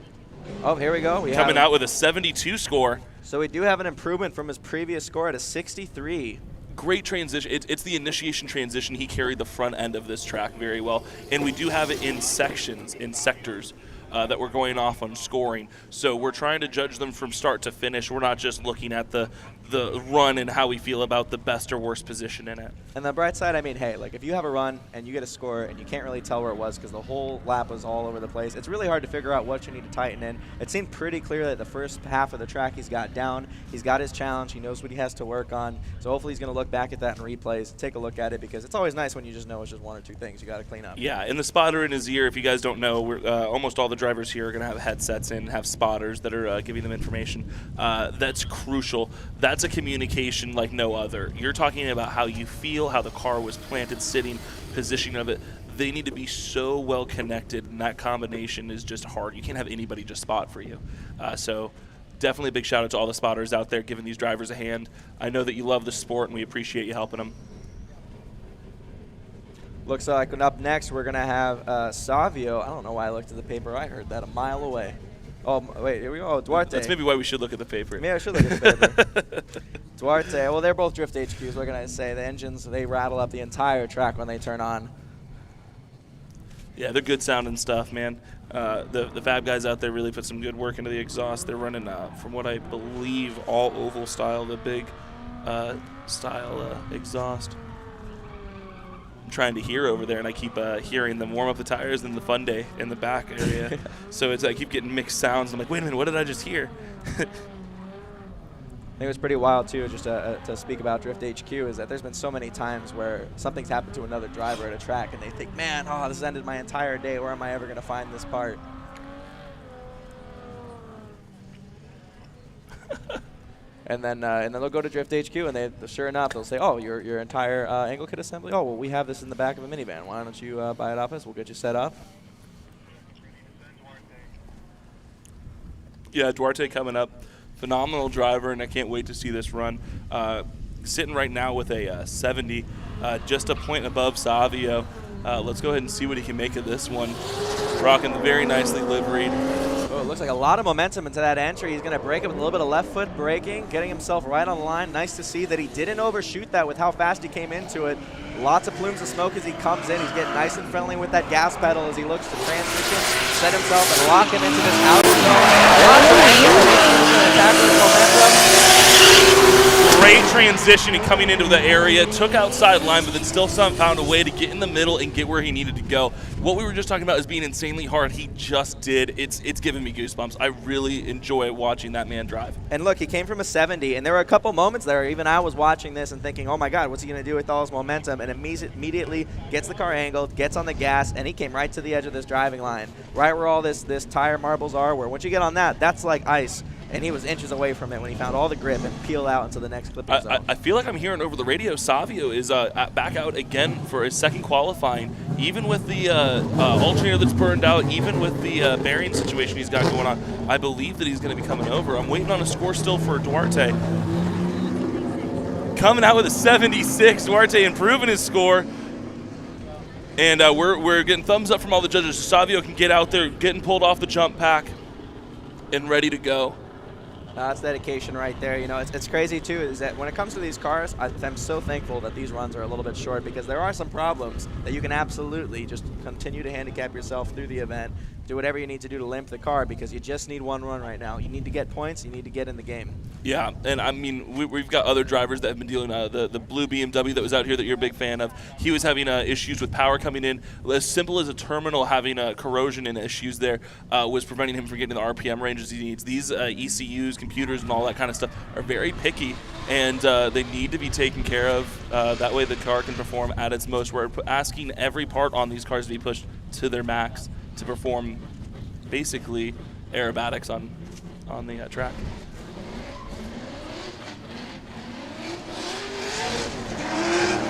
oh, here we go. Coming out with a 72 score. So we do have an improvement from his previous score at a 63. Great transition. It's the initiation transition. He carried the front end of this track very well. And we do have it in sections, in sectors. That we're going off on scoring. So we're trying to judge them from start to finish. We're not just looking at the the run and how we feel about the best or worst position in it. And the bright side, I mean, hey, like if you have a run and you get a score and you can't really tell where it was because the whole lap was all over the place, it's really hard to figure out what you need to tighten in. It seemed pretty clear that the first half of the track he's got down. He's got his challenge. He knows what he has to work on. So hopefully he's going to look back at that in replays, take a look at it, because it's always nice when you just know it's just one or two things you got to clean up. Yeah, and the spotter in his ear, if you guys don't know, almost all the drivers here are going to have headsets in, have spotters that are giving them information. That's crucial. That's a communication like no other. You're talking about how you feel, how the car was planted, sitting, positioning of it. They need to be so well connected, and that combination is just hard. You can't have anybody just spot for you. So definitely a big shout out to all the spotters out there giving these drivers a hand. I know that you love the sport, and we appreciate you helping them. Looks like up next we're going to have Savio. I don't know why I looked at the paper. I heard that a mile away. Oh, wait, here we go. Oh, Duarte. That's maybe why we should look at the paper. Maybe I should look at the paper. Duarte, well, they're both Drift HQs. What can I say? The engines, they rattle up the entire track when they turn on. Yeah, they're good sounding stuff, man. The Fab guys out there really put some good work into the exhaust. They're running, from what I believe, all oval style, the big style exhaust. I'm trying to hear over there, and I keep hearing them warm up the tires in the fun day in the back area. So I keep getting mixed sounds. I'm like, wait a minute, what did I just hear? I think it was pretty wild, too, just to speak about Drift HQ, is that there's been so many times where something's happened to another driver at a track, and they think, man, oh, this ended my entire day. Where am I ever going to find this part? And then they'll go to Drift HQ, and sure enough, they'll say, oh, your entire angle kit assembly? Oh, well, we have this in the back of a minivan. Why don't you buy it off us? We'll get you set up. Yeah, Duarte coming up. Phenomenal driver, and I can't wait to see this run. Sitting right now with a 70, just a point above Savio. Let's go ahead and see what he can make of this one. Rocking the very nicely liveried. Oh, it looks like a lot of momentum into that entry. He's going to break it with a little bit of left foot braking, getting himself right on the line. Nice to see that he didn't overshoot that with how fast he came into it. Lots of plumes of smoke as he comes in. He's getting nice and friendly with that gas pedal as he looks to transition, set himself and lock him into this outer zone. Lots of Great transition and coming into the area, took outside line, but then still found a way to get in the middle and get where he needed to go. What we were just talking about is being insanely hard. He just did. It's giving me goosebumps. I really enjoy watching that man drive. And look, he came from a 70, and there were a couple moments there, even I was watching this and thinking, oh my God, what's he going to do with all his momentum? And immediately gets the car angled, gets on the gas, and he came right to the edge of this driving line, right where all this tire marbles are, where once you get on that, that's like ice. And he was inches away from it when he found all the grip and peeled out into the next clipping zone. I feel like I'm hearing over the radio Savio is back out again for his second qualifying, even with the alternator that's burned out, even with the bearing situation he's got going on. I believe that he's going to be coming over. I'm waiting on a score still for Duarte. Coming out with a 76, Duarte improving his score. And we're getting thumbs up from all the judges. Savio can get out there, getting pulled off the jump pack, and ready to go. That's dedication right there. You know, it's crazy too, is that when it comes to these cars, I'm so thankful that these runs are a little bit short, because there are some problems that you can absolutely just continue to handicap yourself through the event. Do whatever you need to do to limp the car, because you just need one run right now. You need to get points. You need to get in the game. Yeah, and I mean, we've got other drivers that have been dealing the blue BMW that was out here that you're a big fan of. He was having issues with power coming in. As simple as a terminal having corrosion and issues there was preventing him from getting the RPM ranges he needs. These ECUs, computers, and all that kind of stuff are very picky, and they need to be taken care of. That way the car can perform at its most. We're asking every part on these cars to be pushed to their max to perform basically aerobatics on the track.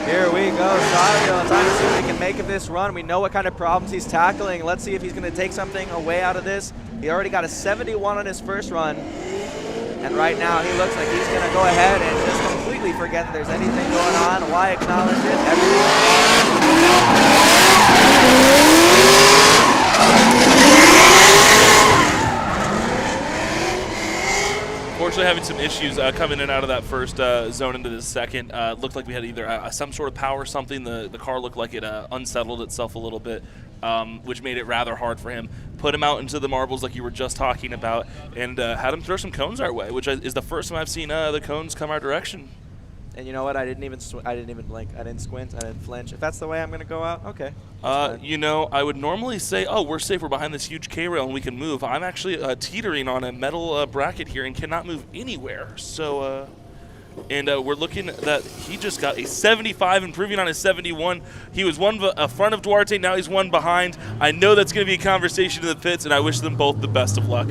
Here we go, Savio. Time to see what he can make of this run. We know what kind of problems he's tackling. Let's see if he's going to take something away out of this. He already got a 71 on his first run. And right now, he looks like he's going to go ahead and just completely forget that there's anything going on. Why acknowledge it? Unfortunately, having some issues coming in and out of that first zone into the second. Looked like we had either some sort of power or something. The car looked like it unsettled itself a little bit, which made it rather hard for him. Put him out into the marbles like you were just talking about, and had him throw some cones our way, which is the first time I've seen the cones come our direction. And you know what? I didn't even blink. I didn't squint. I didn't flinch. If that's the way I'm going to go out, okay. You know, I would normally say, oh, we're safe. We're behind this huge K-rail and we can move. I'm actually teetering on a metal bracket here and cannot move anywhere. So, we're looking that he just got a 75, improving on his 71. He was one front of Duarte. Now he's one behind. I know that's going to be a conversation in the pits, and I wish them both the best of luck.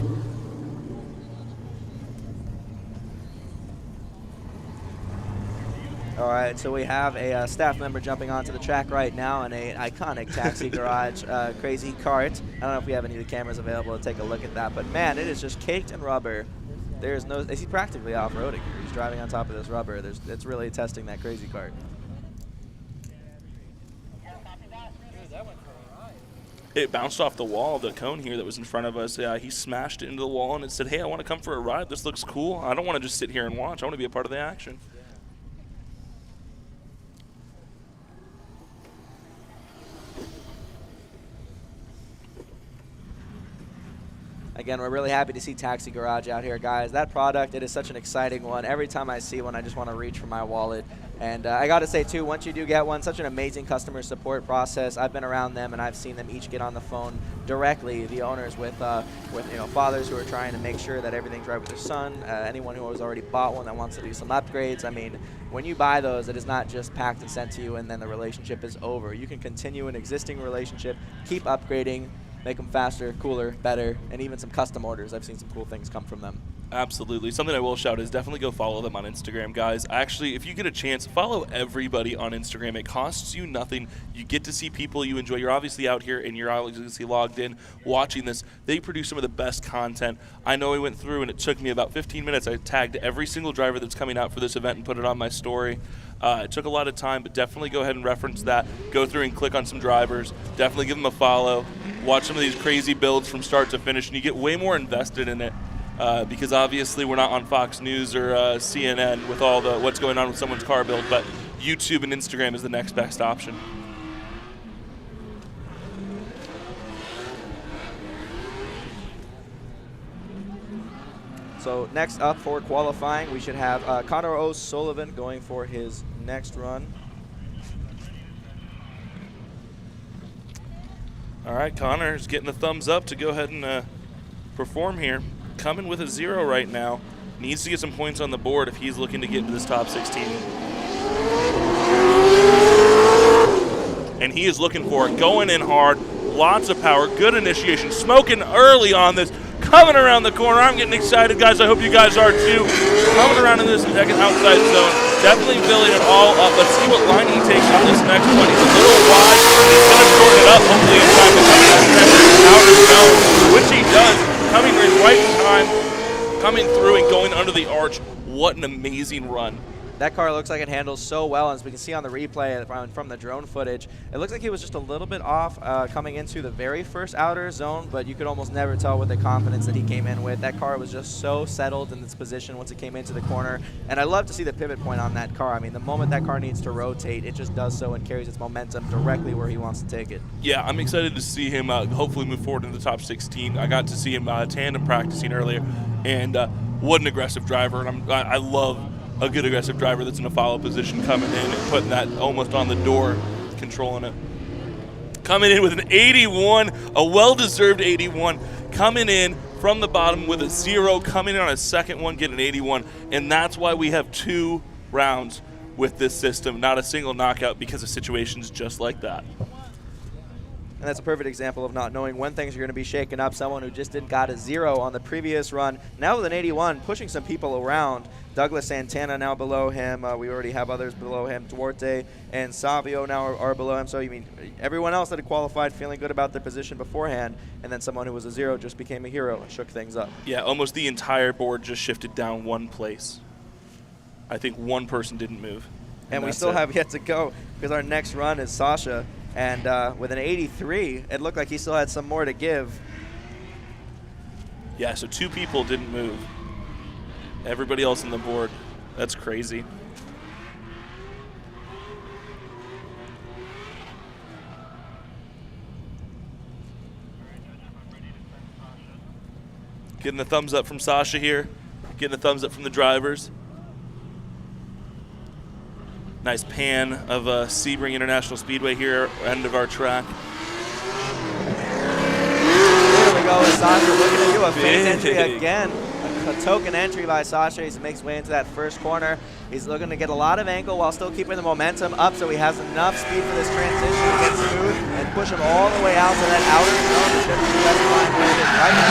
All right, so we have a staff member jumping onto the track right now in an iconic taxi garage crazy cart. I don't know if we have any of the cameras available to take a look at that, but man, it is just caked in rubber. There's no, he's practically off-roading here. He's driving on top of this rubber. It's really testing that crazy cart. It bounced off the wall of the cone here that was in front of us. He smashed it into the wall and it said, hey, I want to come for a ride. This looks cool. I don't want to just sit here and watch. I want to be a part of the action. Again, we're really happy to see Taxi Garage out here, guys. That product, it is such an exciting one. Every time I see one, I just want to reach for my wallet. And I got to say, too, once you do get one, such an amazing customer support process. I've been around them, and I've seen them each get on the phone directly, the owners, with fathers who are trying to make sure that everything's right with their son, anyone who has already bought one that wants to do some upgrades. I mean, when you buy those, it is not just packed and sent to you, and then the relationship is over. You can continue an existing relationship, keep upgrading, make them faster, cooler, better, and even some custom orders. I've seen some cool things come from them. Absolutely. Something I will shout is definitely go follow them on Instagram, guys. Actually, if you get a chance, follow everybody on Instagram. It costs you nothing. You get to see people you enjoy. You're obviously out here and you're obviously logged in watching this. They produce some of the best content. I know I went through and it took me about 15 minutes. I tagged every single driver that's coming out for this event and put it on my story. It took a lot of time, but definitely go ahead and reference that. Go through and click on some drivers. Definitely give them a follow. Watch some of these crazy builds from start to finish, and you get way more invested in it because obviously we're not on Fox News or CNN with all the what's going on with someone's car build, but YouTube and Instagram is the next best option. So next up for qualifying, we should have Connor O'Sullivan going for his next run. All right, Connor's getting a thumbs up to go ahead and perform here. Coming with a 0 right now. Needs to get some points on the board if he's looking to get into this top 16. And he is looking for it. Going in hard. Lots of power. Good initiation. Smoking early on this. Coming around the corner. I'm getting excited, guys. I hope you guys are too. Coming around in this second outside zone. Definitely filling it all up. Let's see what line he takes on this next one. He's a little wide. He's going to shorten it up. Hopefully in time to come in that outer zone, which he does. Coming right in time. Coming through and going under the arch. What an amazing run. That car looks like it handles so well, as we can see on the replay from the drone footage. It looks like he was just a little bit off coming into the very first outer zone, but you could almost never tell with the confidence that he came in with. That car was just so settled in its position once it came into the corner, and I love to see the pivot point on that car. I mean, the moment that car needs to rotate, it just does so and carries its momentum directly where he wants to take it. Yeah, I'm excited to see him hopefully move forward into the top 16. I got to see him tandem practicing earlier, and what an aggressive driver, and I love a good aggressive driver that's in a follow position coming in and putting that almost on the door, controlling it. Coming in with an 81, a well-deserved 81, coming in from the bottom with a 0, coming in on a second one, getting an 81, and that's why we have 2 rounds with this system, not a single knockout because of situations just like that. And that's a perfect example of not knowing when things are going to be shaken up. Someone who just got a 0 on the previous run, now with an 81, pushing some people around. Douglas Santana now below him. We already have others below him. Duarte and Savio now are below him. So you mean everyone else that had qualified feeling good about their position beforehand, and then someone who was a 0 just became a hero and shook things up. Yeah, almost the entire board just shifted down one place. I think one person didn't move. And we still have yet to go because our next run is Sasha. And with an 83, it looked like he still had some more to give. Yeah, so 2 people didn't move. Everybody else on the board. That's crazy. Getting the thumbs up from Sasha here. Getting the thumbs up from the drivers. Nice pan of Sebring International Speedway here, end of our track. There we go with Sasha looking to do a phase entry again. A token entry by Sasha. He makes way into that first corner. He's looking to get a lot of angle while still keeping the momentum up so he has enough speed for this transition to get smooth and push him all the way out to that outer zone. This should be the best line where it is right now.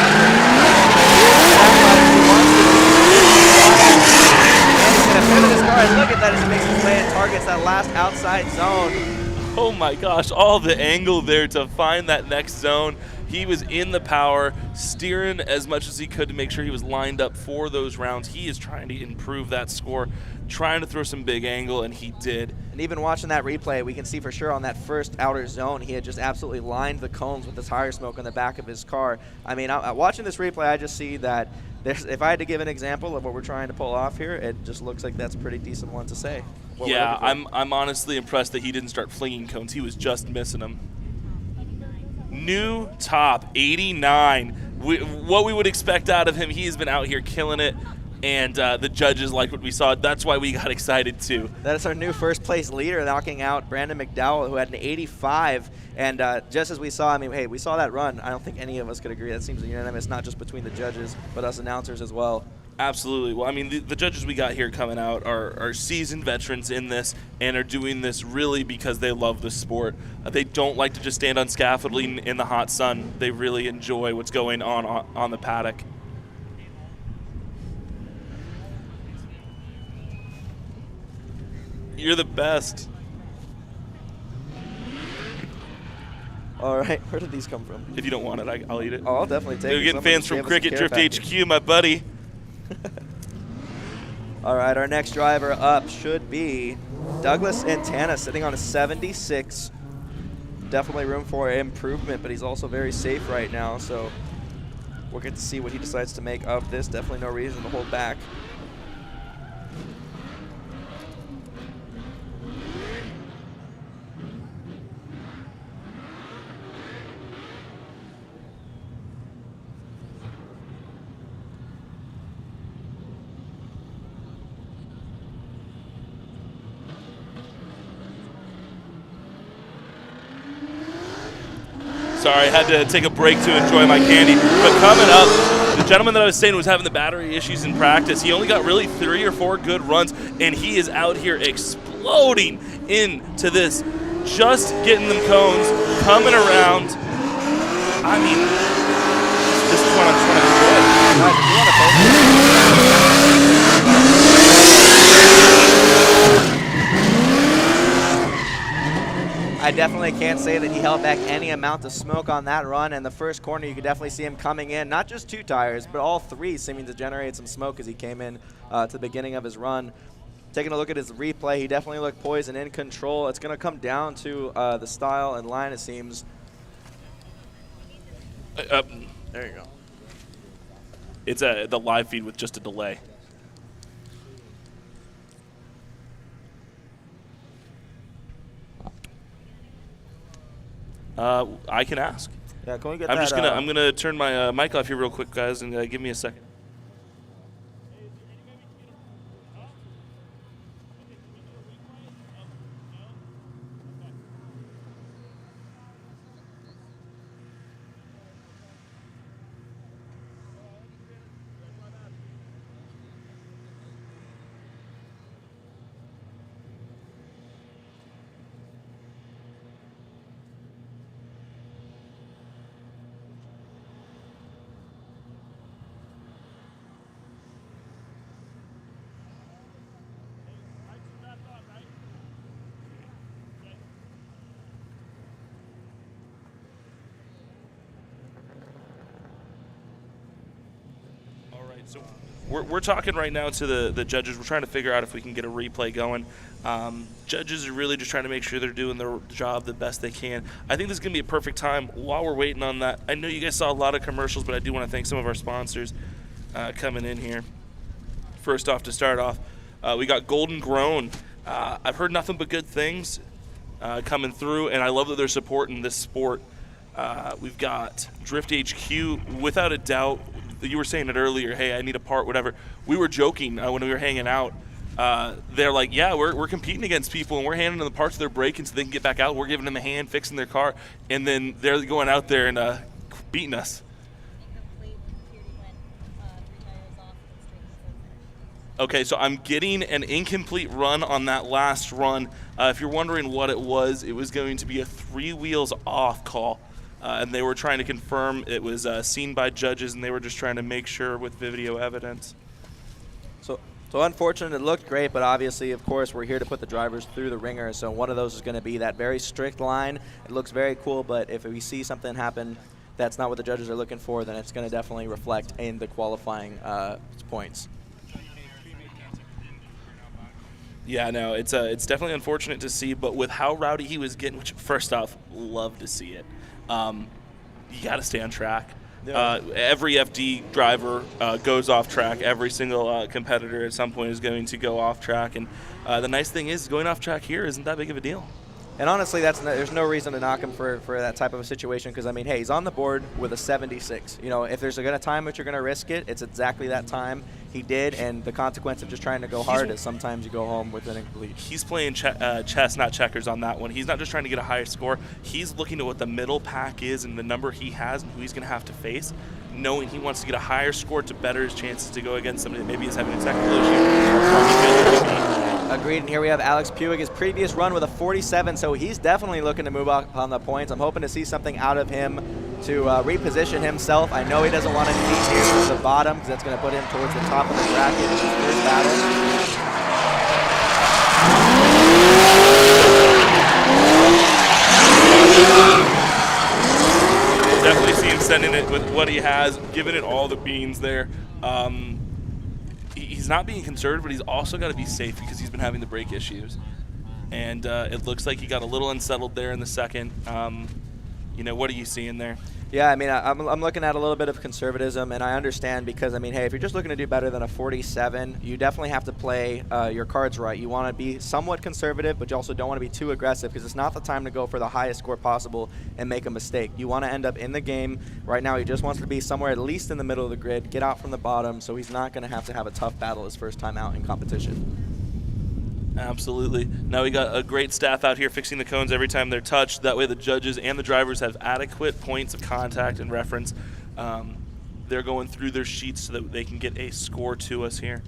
And he's going to pivot his car, and look at that as he makes his way and targets that last outside zone. Oh my gosh, all the angle there to find that next zone. He was in the power, steering as much as he could to make sure he was lined up for those rounds. He is trying to improve that score, trying to throw some big angle, and he did. And even watching that replay, we can see for sure on that first outer zone, he had just absolutely lined the cones with the tire smoke on the back of his car. I mean, watching this replay, I just see that if I had to give an example of what we're trying to pull off here, it just looks like that's a pretty decent one to say. Yeah, I'm honestly impressed that he didn't start flinging cones. He was just missing them. New top, 89. What we would expect out of him, he has been out here killing it, and the judges liked what we saw. That's why we got excited too. That is our new first place leader, knocking out Brandon McDowell, who had an 85. And just as we saw, I mean, hey, we saw that run. I don't think any of us could agree. That seems unanimous, not just between the judges, but us announcers as well. Absolutely. Well, I mean, the judges we got here coming out are seasoned veterans in this and are doing this really because they love the sport. They don't like to just stand on scaffolding in the hot sun. They really enjoy what's going on the paddock. You're the best. All right, where did these come from? If you don't want it, I'll eat it. Oh, I'll definitely take it. We're getting fans from Cricket Drift HQ, my buddy. All right, our next driver up should be Douglas Antana, sitting on a 76. Definitely room for improvement, but he's also very safe right now, so we'll get to see what he decides to make of this. Definitely no reason to hold back. Sorry, I had to take a break to enjoy my candy. But coming up, the gentleman that I was saying was having the battery issues in practice. He only got really 3 or 4 good runs, and he is out here exploding into this, just getting them cones, coming around. I mean, this is what I'm trying to enjoy. Guys, if you want to focus. I definitely can't say that he held back any amount of smoke on that run. And the first corner, you could definitely see him coming in, not just 2 tires, but all 3 seeming to generate some smoke as he came in to the beginning of his run. Taking a look at his replay, he definitely looked poised and in control. It's going to come down to the style and line, it seems. There There you go. It's the live feed with just a delay. I can ask. Yeah, can we get I'm that? just gonna I'm gonna turn my mic off here real quick, guys, and give me a second. So we're talking right now to the judges. We're trying to figure out if we can get a replay going. Judges are really just trying to make sure they're doing their job the best they can. I think this is going to be a perfect time while we're waiting on that. I know you guys saw a lot of commercials, but I do want to thank some of our sponsors coming in here. first off to start off. We got Golden Grown. I've heard nothing but good things coming through, and I love that they're supporting this sport. We've got Drift HQ, without a doubt. You were saying it earlier, hey, I need a part, whatever. We were joking when we were hanging out. They're like, yeah, we're competing against people, and we're handing them the parts they're breaking so they can get back out. We're giving them a hand fixing their car, and then they're going out there and beating us. Incomplete security went 3 tires off and straight to finish. Okay, so I'm getting an incomplete run on that last run. If you're wondering what it was going to be a 3 wheels off call. And they were trying to confirm it was seen by judges, and they were just trying to make sure with video evidence. So unfortunate, it looked great, but obviously, of course, we're here to put the drivers through the ringer, so one of those is going to be that very strict line. It looks very cool, but if we see something happen that's not what the judges are looking for, then it's going to definitely reflect in the qualifying points. Yeah, no, it's definitely unfortunate to see, but with how rowdy he was getting, which first off, love to see it. You got to stay on track. Yeah. Every FD driver goes off track. Every single competitor at some point is going to go off track. And the nice thing is going off track here isn't that big of a deal. And honestly, there's no reason to knock him for that type of a situation because, I mean, hey, he's on the board with a 76. You know, if there's a time that you're going to risk it, it's exactly that time. He did, and the consequence of just trying to go hard is sometimes you go home with an incomplete. He's playing chess, not checkers on that one. He's not just trying to get a higher score. He's looking at what the middle pack is and the number he has and who he's going to have to face, knowing he wants to get a higher score to better his chances to go against somebody that maybe is having a technical issue. Agreed, and here we have Alex Puig, his previous run with a 47, so he's definitely looking to move up on the points. I'm hoping to see something out of him to reposition himself. I know he doesn't want to be here at the bottom because that's going to put him towards the top of the bracket in his first battle. Definitely see him sending it with what he has, giving it all the beans there. He's not being conservative, but he's also got to be safe because he's been having the brake issues. And it looks like he got a little unsettled there in the second. You know, what are you seeing there? Yeah, I mean, I'm looking at a little bit of conservatism, and I understand because, I mean, hey, if you're just looking to do better than a 47, you definitely have to play your cards right. You want to be somewhat conservative, but you also don't want to be too aggressive because it's not the time to go for the highest score possible and make a mistake. You want to end up in the game. Right now, he just wants to be somewhere at least in the middle of the grid, get out from the bottom, so he's not going to have a tough battle his first time out in competition. Absolutely. Now we got a great staff out here fixing the cones every time they're touched. That way the judges and the drivers have adequate points of contact and reference. They're going through their sheets so that they can get a score to us here.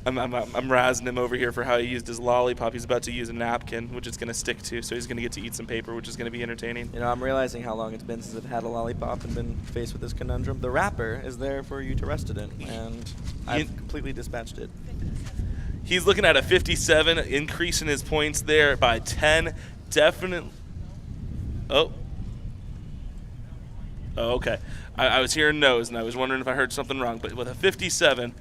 I'm razzing him over here for how he used his lollipop. He's about to use a napkin, which it's going to stick to, so he's going to get to eat some paper, which is going to be entertaining. You know, I'm realizing how long it's been since I've had a lollipop and been faced with this conundrum. The wrapper is there for you to rest it in, and I've completely dispatched it. He's looking at a 57, increasing his points there by 10. Definitely. Oh, okay. I was hearing no's, and I was wondering if I heard something wrong, but with a 57,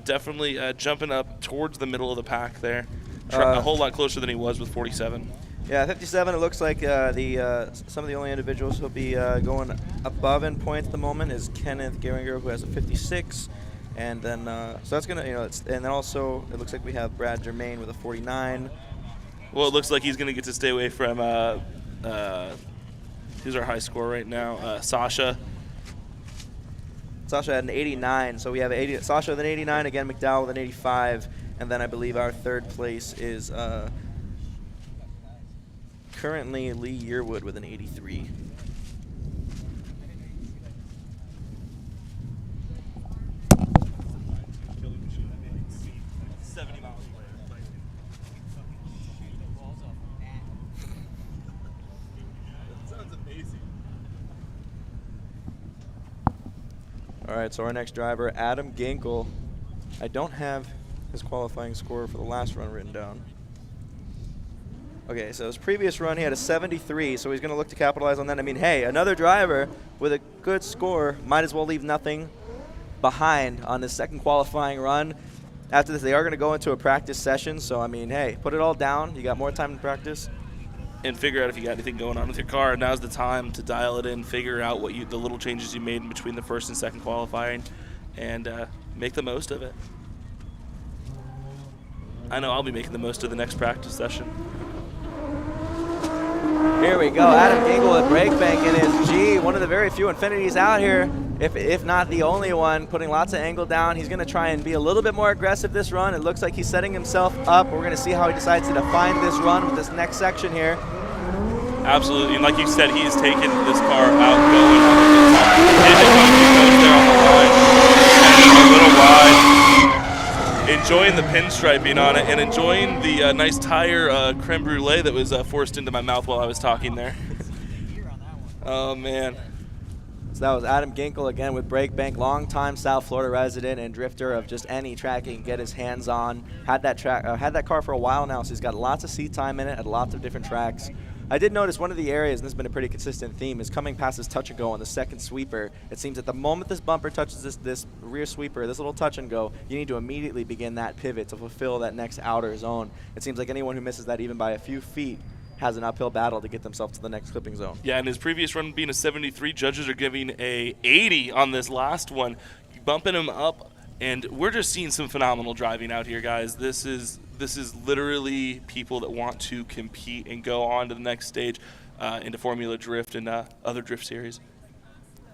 definitely jumping up towards the middle of the pack there. A whole lot closer than he was with 47. Yeah, 57, it looks like some of the only individuals who'll be going above in points at the moment is Kenneth Geringer, who has a 56. And then, so that's going to, you know, and then also it looks like we have Brad Germain with a 49. Well, it looks like he's going to get to stay away from, who's our high score right now? Sasha. Sasha had an 89, so we have Sasha with an 89, again McDowell with an 85, and then I believe our third place is currently Lee Yearwood with an 83. All right, so our next driver, Adam Ginkel. I don't have his qualifying score for the last run written down. Okay, so his previous run, he had a 73, so he's going to look to capitalize on that. I mean, hey, another driver with a good score might as well leave nothing behind on his second qualifying run. After this, they are going to go into a practice session, so, I mean, hey, put it all down. You got more time to practice. and figure out if you got anything going on with your car. Now's the time to dial it in, figure out what the little changes you made in between the first and second qualifying, and make the most of it. I know I'll be making the most of the next practice session. Here we go, Adam Gingle with brake bank in his G, one of the very few Infinities out here, if not the only one, putting lots of angle down. He's gonna try and be a little bit more aggressive this run. It looks like he's setting himself up. We're gonna see how he decides to define this run with this next section here. Absolutely, and like you said, he's taken this car out going on the top. There on the line, and a little wide. Enjoying the pinstriping on it and enjoying the nice tire creme brulee that was forced into my mouth while I was talking there. Oh, man. So that was Adam Ginkel again with brake bank, longtime South Florida resident and drifter of just any track he can get his hands on. Had that car for a while now, so he's got lots of seat time in it at lots of different tracks. I did notice one of the areas, and this has been a pretty consistent theme, is coming past this touch and go on the second sweeper. It seems at the moment this bumper touches this rear sweeper, this little touch and go, you need to immediately begin that pivot to fulfill that next outer zone. It seems like anyone who misses that even by a few feet has an uphill battle to get themselves to the next clipping zone. Yeah, and his previous run being a 73, judges are giving a 80 on this last one, bumping him up, and we're just seeing some phenomenal driving out here, guys. This is literally people that want to compete and go on to the next stage into Formula Drift and other drift series.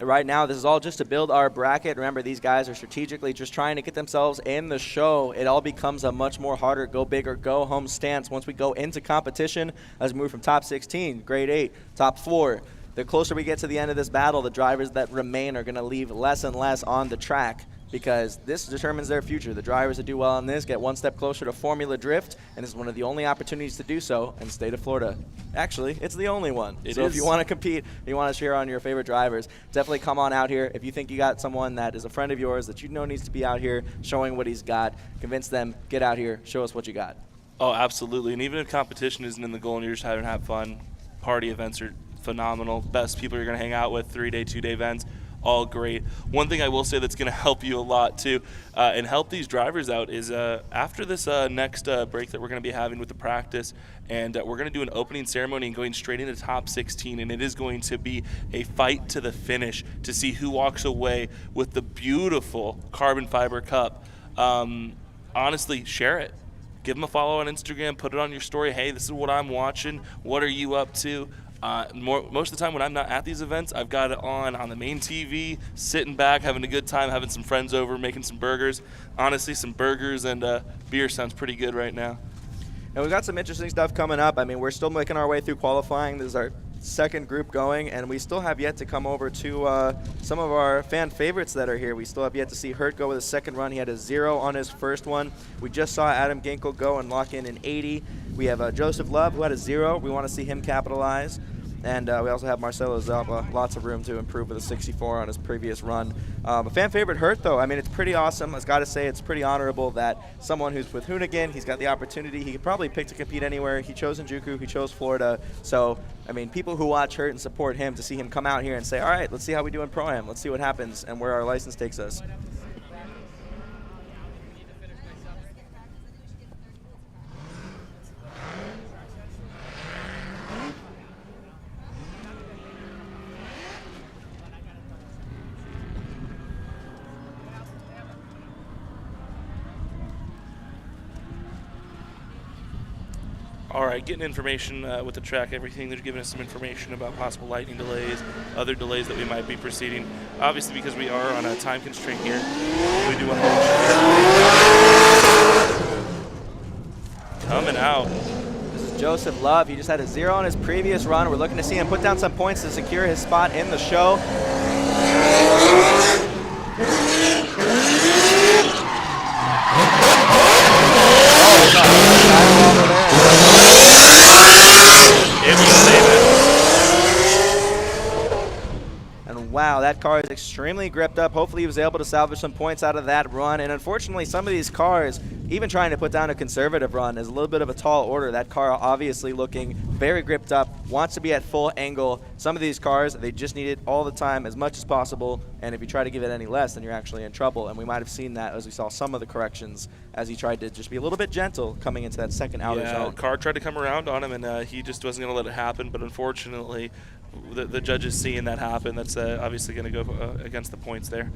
Right now, this is all just to build our bracket. Remember, these guys are strategically just trying to get themselves in the show. It all becomes a much more harder go big or go home stance once we go into competition as we move from top 16, grade 8, top 4. The closer we get to the end of this battle, the drivers that remain are going to leave less and less on the track, because this determines their future. The drivers that do well on this get one step closer to Formula Drift, and this is one of the only opportunities to do so in the state of Florida. Actually, it's the only one. So if you want to compete, you want to cheer on your favorite drivers, definitely come on out here. If you think you got someone that is a friend of yours that you know needs to be out here showing what he's got, convince them, get out here, show us what you got. Oh, absolutely. And even if competition isn't in the goal and you're just having to have fun, party events are phenomenal. Best people you're going to hang out with, 3-day, 2-day events. All great. One thing I will say that's going to help you a lot too and help these drivers out is after this next break that we're going to be having with the practice, and we're going to do an opening ceremony and going straight into top 16, and it is going to be a fight to the finish to see who walks away with the beautiful carbon fiber cup. Honestly, share it. Give them a follow on Instagram, put it on your story. Hey, this is what I'm watching. What are you up to? Most of the time when I'm not at these events, I've got it on the main TV, sitting back, having a good time, having some friends over, making some burgers. Honestly, some burgers and beer sounds pretty good right now. And we've got some interesting stuff coming up. I mean, we're still making our way through qualifying. This is our second group going, and we still have yet to come over to some of our fan favorites that are here. We still have yet to see Hurt go with a second run. He had a 0 on his first one. We just saw Adam Ginkel go and lock in an 80. We have Joseph Love, who had a 0. We want to see him capitalize. And we also have Marcelo Zalba, lots of room to improve with a 64 on his previous run. A fan favorite Hurt, though. I mean, it's pretty awesome. I've got to say, it's pretty honorable that someone who's with Hoonigan, he's got the opportunity. He could probably pick to compete anywhere. He chose Njuku. He chose Florida. So, I mean, people who watch Hurt and support him, to see him come out here and say, all right, let's see how we do in Pro-Am. Let's see what happens and where our license takes us. All right, getting information with the track, everything. They're giving us some information about possible lightning delays, other delays that we might be proceeding. Obviously, because we are on a time constraint here, we do want to coming out. This is Joseph Love. He just had a 0 on his previous run. We're looking to see him put down some points to secure his spot in the show. And wow, that car is extremely gripped up. Hopefully he was able to salvage some points out of that run. And unfortunately, some of these cars, even trying to put down a conservative run, is a little bit of a tall order. That car obviously looking very gripped up, wants to be at full angle. Some of these cars, they just need it all the time, as much as possible. And if you try to give it any less, then you're actually in trouble. And we might have seen that as we saw some of the corrections as he tried to just be a little bit gentle coming into that second outer zone. The car tried to come around on him, and he just wasn't going to let it happen. But unfortunately, the judges seeing that happen, that's obviously going to go against the points there.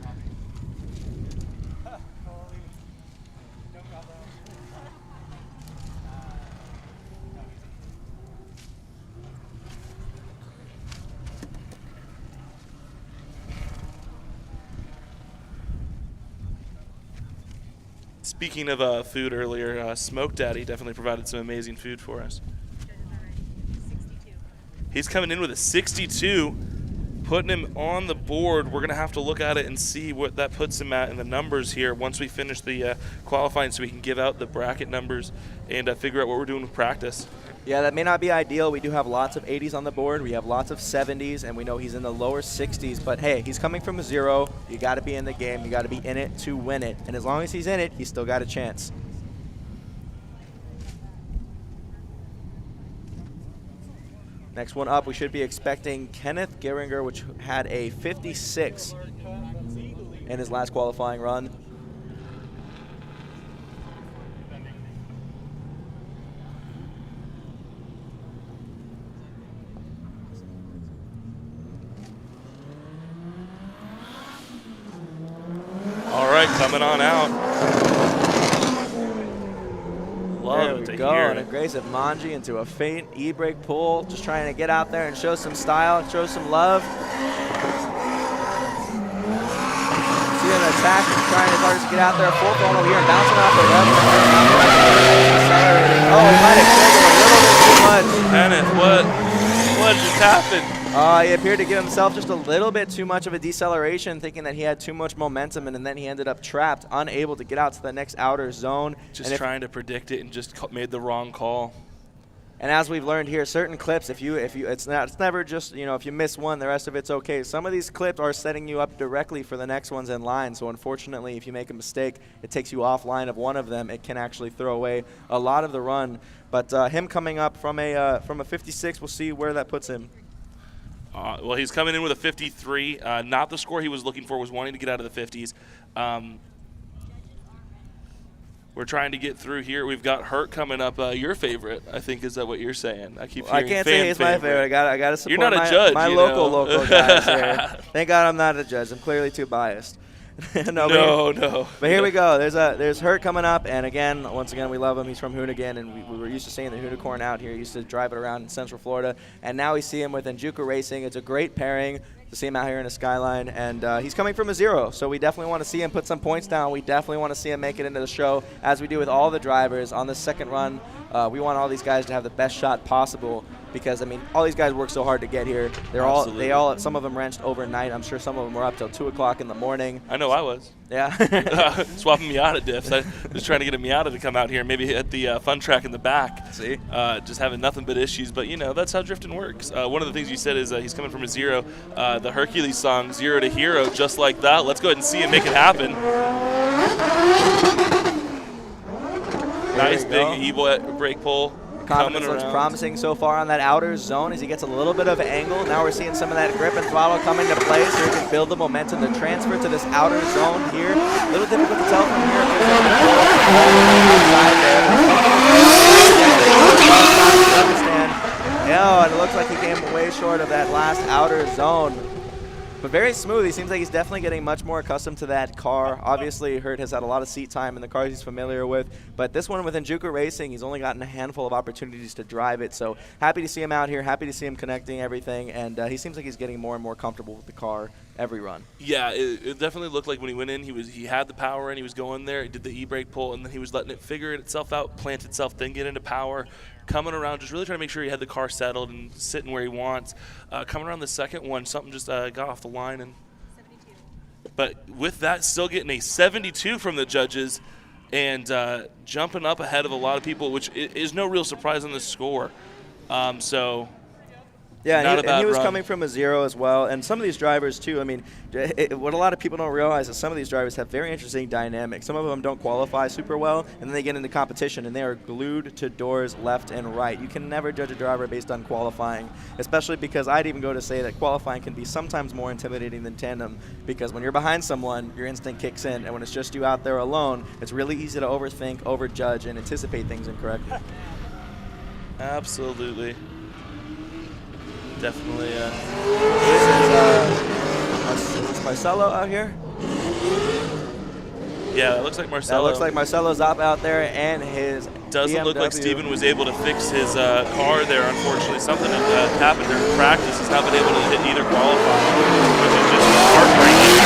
Speaking of food earlier, Smoke Daddy definitely provided some amazing food for us. He's coming in with a 62, putting him on the board. We're going to have to look at it and see what that puts him at in the numbers here once we finish the qualifying, so we can give out the bracket numbers and figure out what we're doing with practice. Yeah, that may not be ideal. We do have lots of 80s on the board. We have lots of 70s, and we know he's in the lower 60s. But, hey, he's coming from a 0. You got to be in the game. You got to be in it to win it. And as long as he's in it, he's still got a chance. Next one up, we should be expecting Kenneth Geringer, which had a 56 in his last qualifying run. All right, coming on out. There we go, an aggressive Manji into a faint e-brake pull, just trying to get out there and show some style, show some love. See an attack, trying his hardest to get out there, full throttle here, bouncing off the left. Accelerating. Oh, he might have triggered a little bit too much. Kenneth, what just happened? He appeared to give himself just a little bit too much of a deceleration, thinking that he had too much momentum, and then he ended up trapped, unable to get out to the next outer zone. Just trying to predict it and just made the wrong call. And as we've learned here, certain clips, it's never just, if you miss one, the rest of it's okay. Some of these clips are setting you up directly for the next ones in line. So unfortunately, if you make a mistake, it takes you offline of one of them. It can actually throw away a lot of the run. But him coming up from a 56, we'll see where that puts him. Well, he's coming in with a 53. Not the score he was looking for, was wanting to get out of the 50s. We're trying to get through here. We've got Hurt coming up. Your favorite, I think, is that what you're saying? I keep hearing I can't say he's my favorite. I got to support You're not a judge, my local guys here. Thank God I'm not a judge. I'm clearly too biased. No. But here we go. There's Hurt coming up, and again, once again, we love him. He's from Hoonigan, and we were used to seeing the Hoonicorn out here. He used to drive it around in Central Florida, and now we see him with Njuka Racing. It's a great pairing to see him out here in a Skyline, and he's coming from a 0, so we definitely want to see him put some points down. We definitely want to see him make it into the show, as we do with all the drivers on the second run. We want all these guys to have the best shot possible, because all these guys work so hard to get here. Some of them wrenched overnight. I'm sure some of them were up till 2 o'clock in the morning. I know I was. Yeah. Swapping Miata diffs. I was trying to get a Miata to come out here, maybe hit the fun track in the back. See? Just having nothing but issues, but that's how drifting works. One of the things you said is he's coming from a 0. The Hercules song, 0 to Hero, just like that. Let's go ahead and see him make it happen. Nice big e-brake pull. Confidence looks promising so far on that outer zone as he gets a little bit of an angle. Now we're seeing some of that grip and throttle come into play, so he can build the momentum to transfer to this outer zone here. A little difficult to tell from here. And it looks like he came way short of that last outer zone. But very smooth. He seems like he's definitely getting much more accustomed to that car. Obviously, Hurt has had a lot of seat time in the cars he's familiar with. But this one with Njuka Racing, he's only gotten a handful of opportunities to drive it. So happy to see him out here. Happy to see him connecting everything. And he seems like he's getting more and more comfortable with the car every run. Yeah, it definitely looked like when he went in, he had the power and he was going there. He did the e-brake pull, and then he was letting it figure itself out, plant itself, then get into power. Coming around, just really trying to make sure he had the car settled and sitting where he wants. Coming around the second one, something just got off the line. 72. But with that, still getting a 72 from the judges and jumping up ahead of a lot of people, which is no real surprise on the score. So Yeah, Not a and bad he was run. coming from a 0 as well. And some of these drivers, too, I mean, what a lot of people don't realize is some of these drivers have very interesting dynamics. Some of them don't qualify super well, and then they get into competition, and they are glued to doors left and right. You can never judge a driver based on qualifying, especially because I'd even go to say that qualifying can be sometimes more intimidating than tandem, because when you're behind someone, your instinct kicks in, and when it's just you out there alone, it's really easy to overthink, overjudge, and anticipate things incorrectly. Absolutely. Definitely. Is this Marcelo out here? Yeah, it looks like Marcelo. That looks like Marcelo's out there, and his Doesn't look like BMW. Steven was able to fix his car there, unfortunately. Something that happened during practice. He's not been able to hit either qualifying, which is just heartbreaking.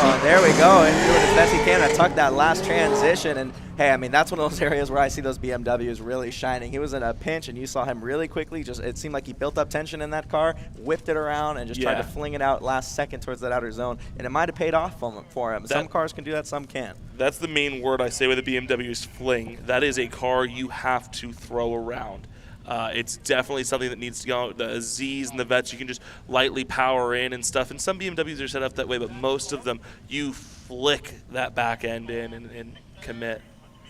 Oh, there we go. And doing as best he can to tuck that last transition. And hey, I mean, that's one of those areas where I see those BMWs really shining. He was in a pinch, and you saw him really quickly. It seemed like he built up tension in that car, whipped it around, and just tried to fling it out last second towards that outer zone. And it might have paid off for him. Some cars can do that, some can't. That's the main word I say with the BMW is fling. That is a car you have to throw around. It's definitely something that needs to go. The Zs and the Vets, you can just lightly power in and stuff. And some BMWs are set up that way, but most of them, you flick that back end in and commit.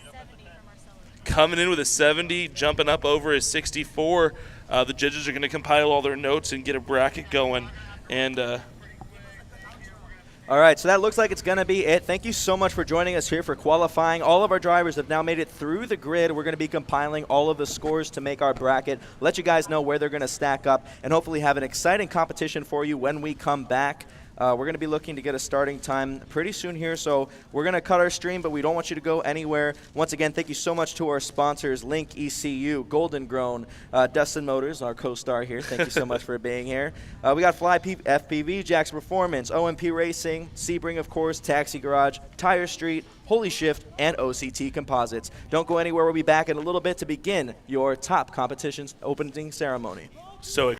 70 for Marcelo. Coming in with a 70, jumping up over his 64. The judges are going to compile all their notes and get a bracket going. And All right, so that looks like it's going to be it. Thank you so much for joining us here for qualifying. All of our drivers have now made it through the grid. We're going to be compiling all of the scores to make our bracket, let you guys know where they're going to stack up, and hopefully have an exciting competition for you when we come back. We're going to be looking to get a starting time pretty soon here, so we're going to cut our stream, but we don't want you to go anywhere. Once again, thank you so much to our sponsors, Link ECU, Golden Grown, Dustin Motors, our co-star here. Thank you so much for being here. We got Flyday FPV, Jack's Performance, OMP Racing, Sebring, of course, Taxi Garage, Tire Street, Holy Shift, and OCT Composites. Don't go anywhere. We'll be back in a little bit to begin your top competition's opening ceremony. so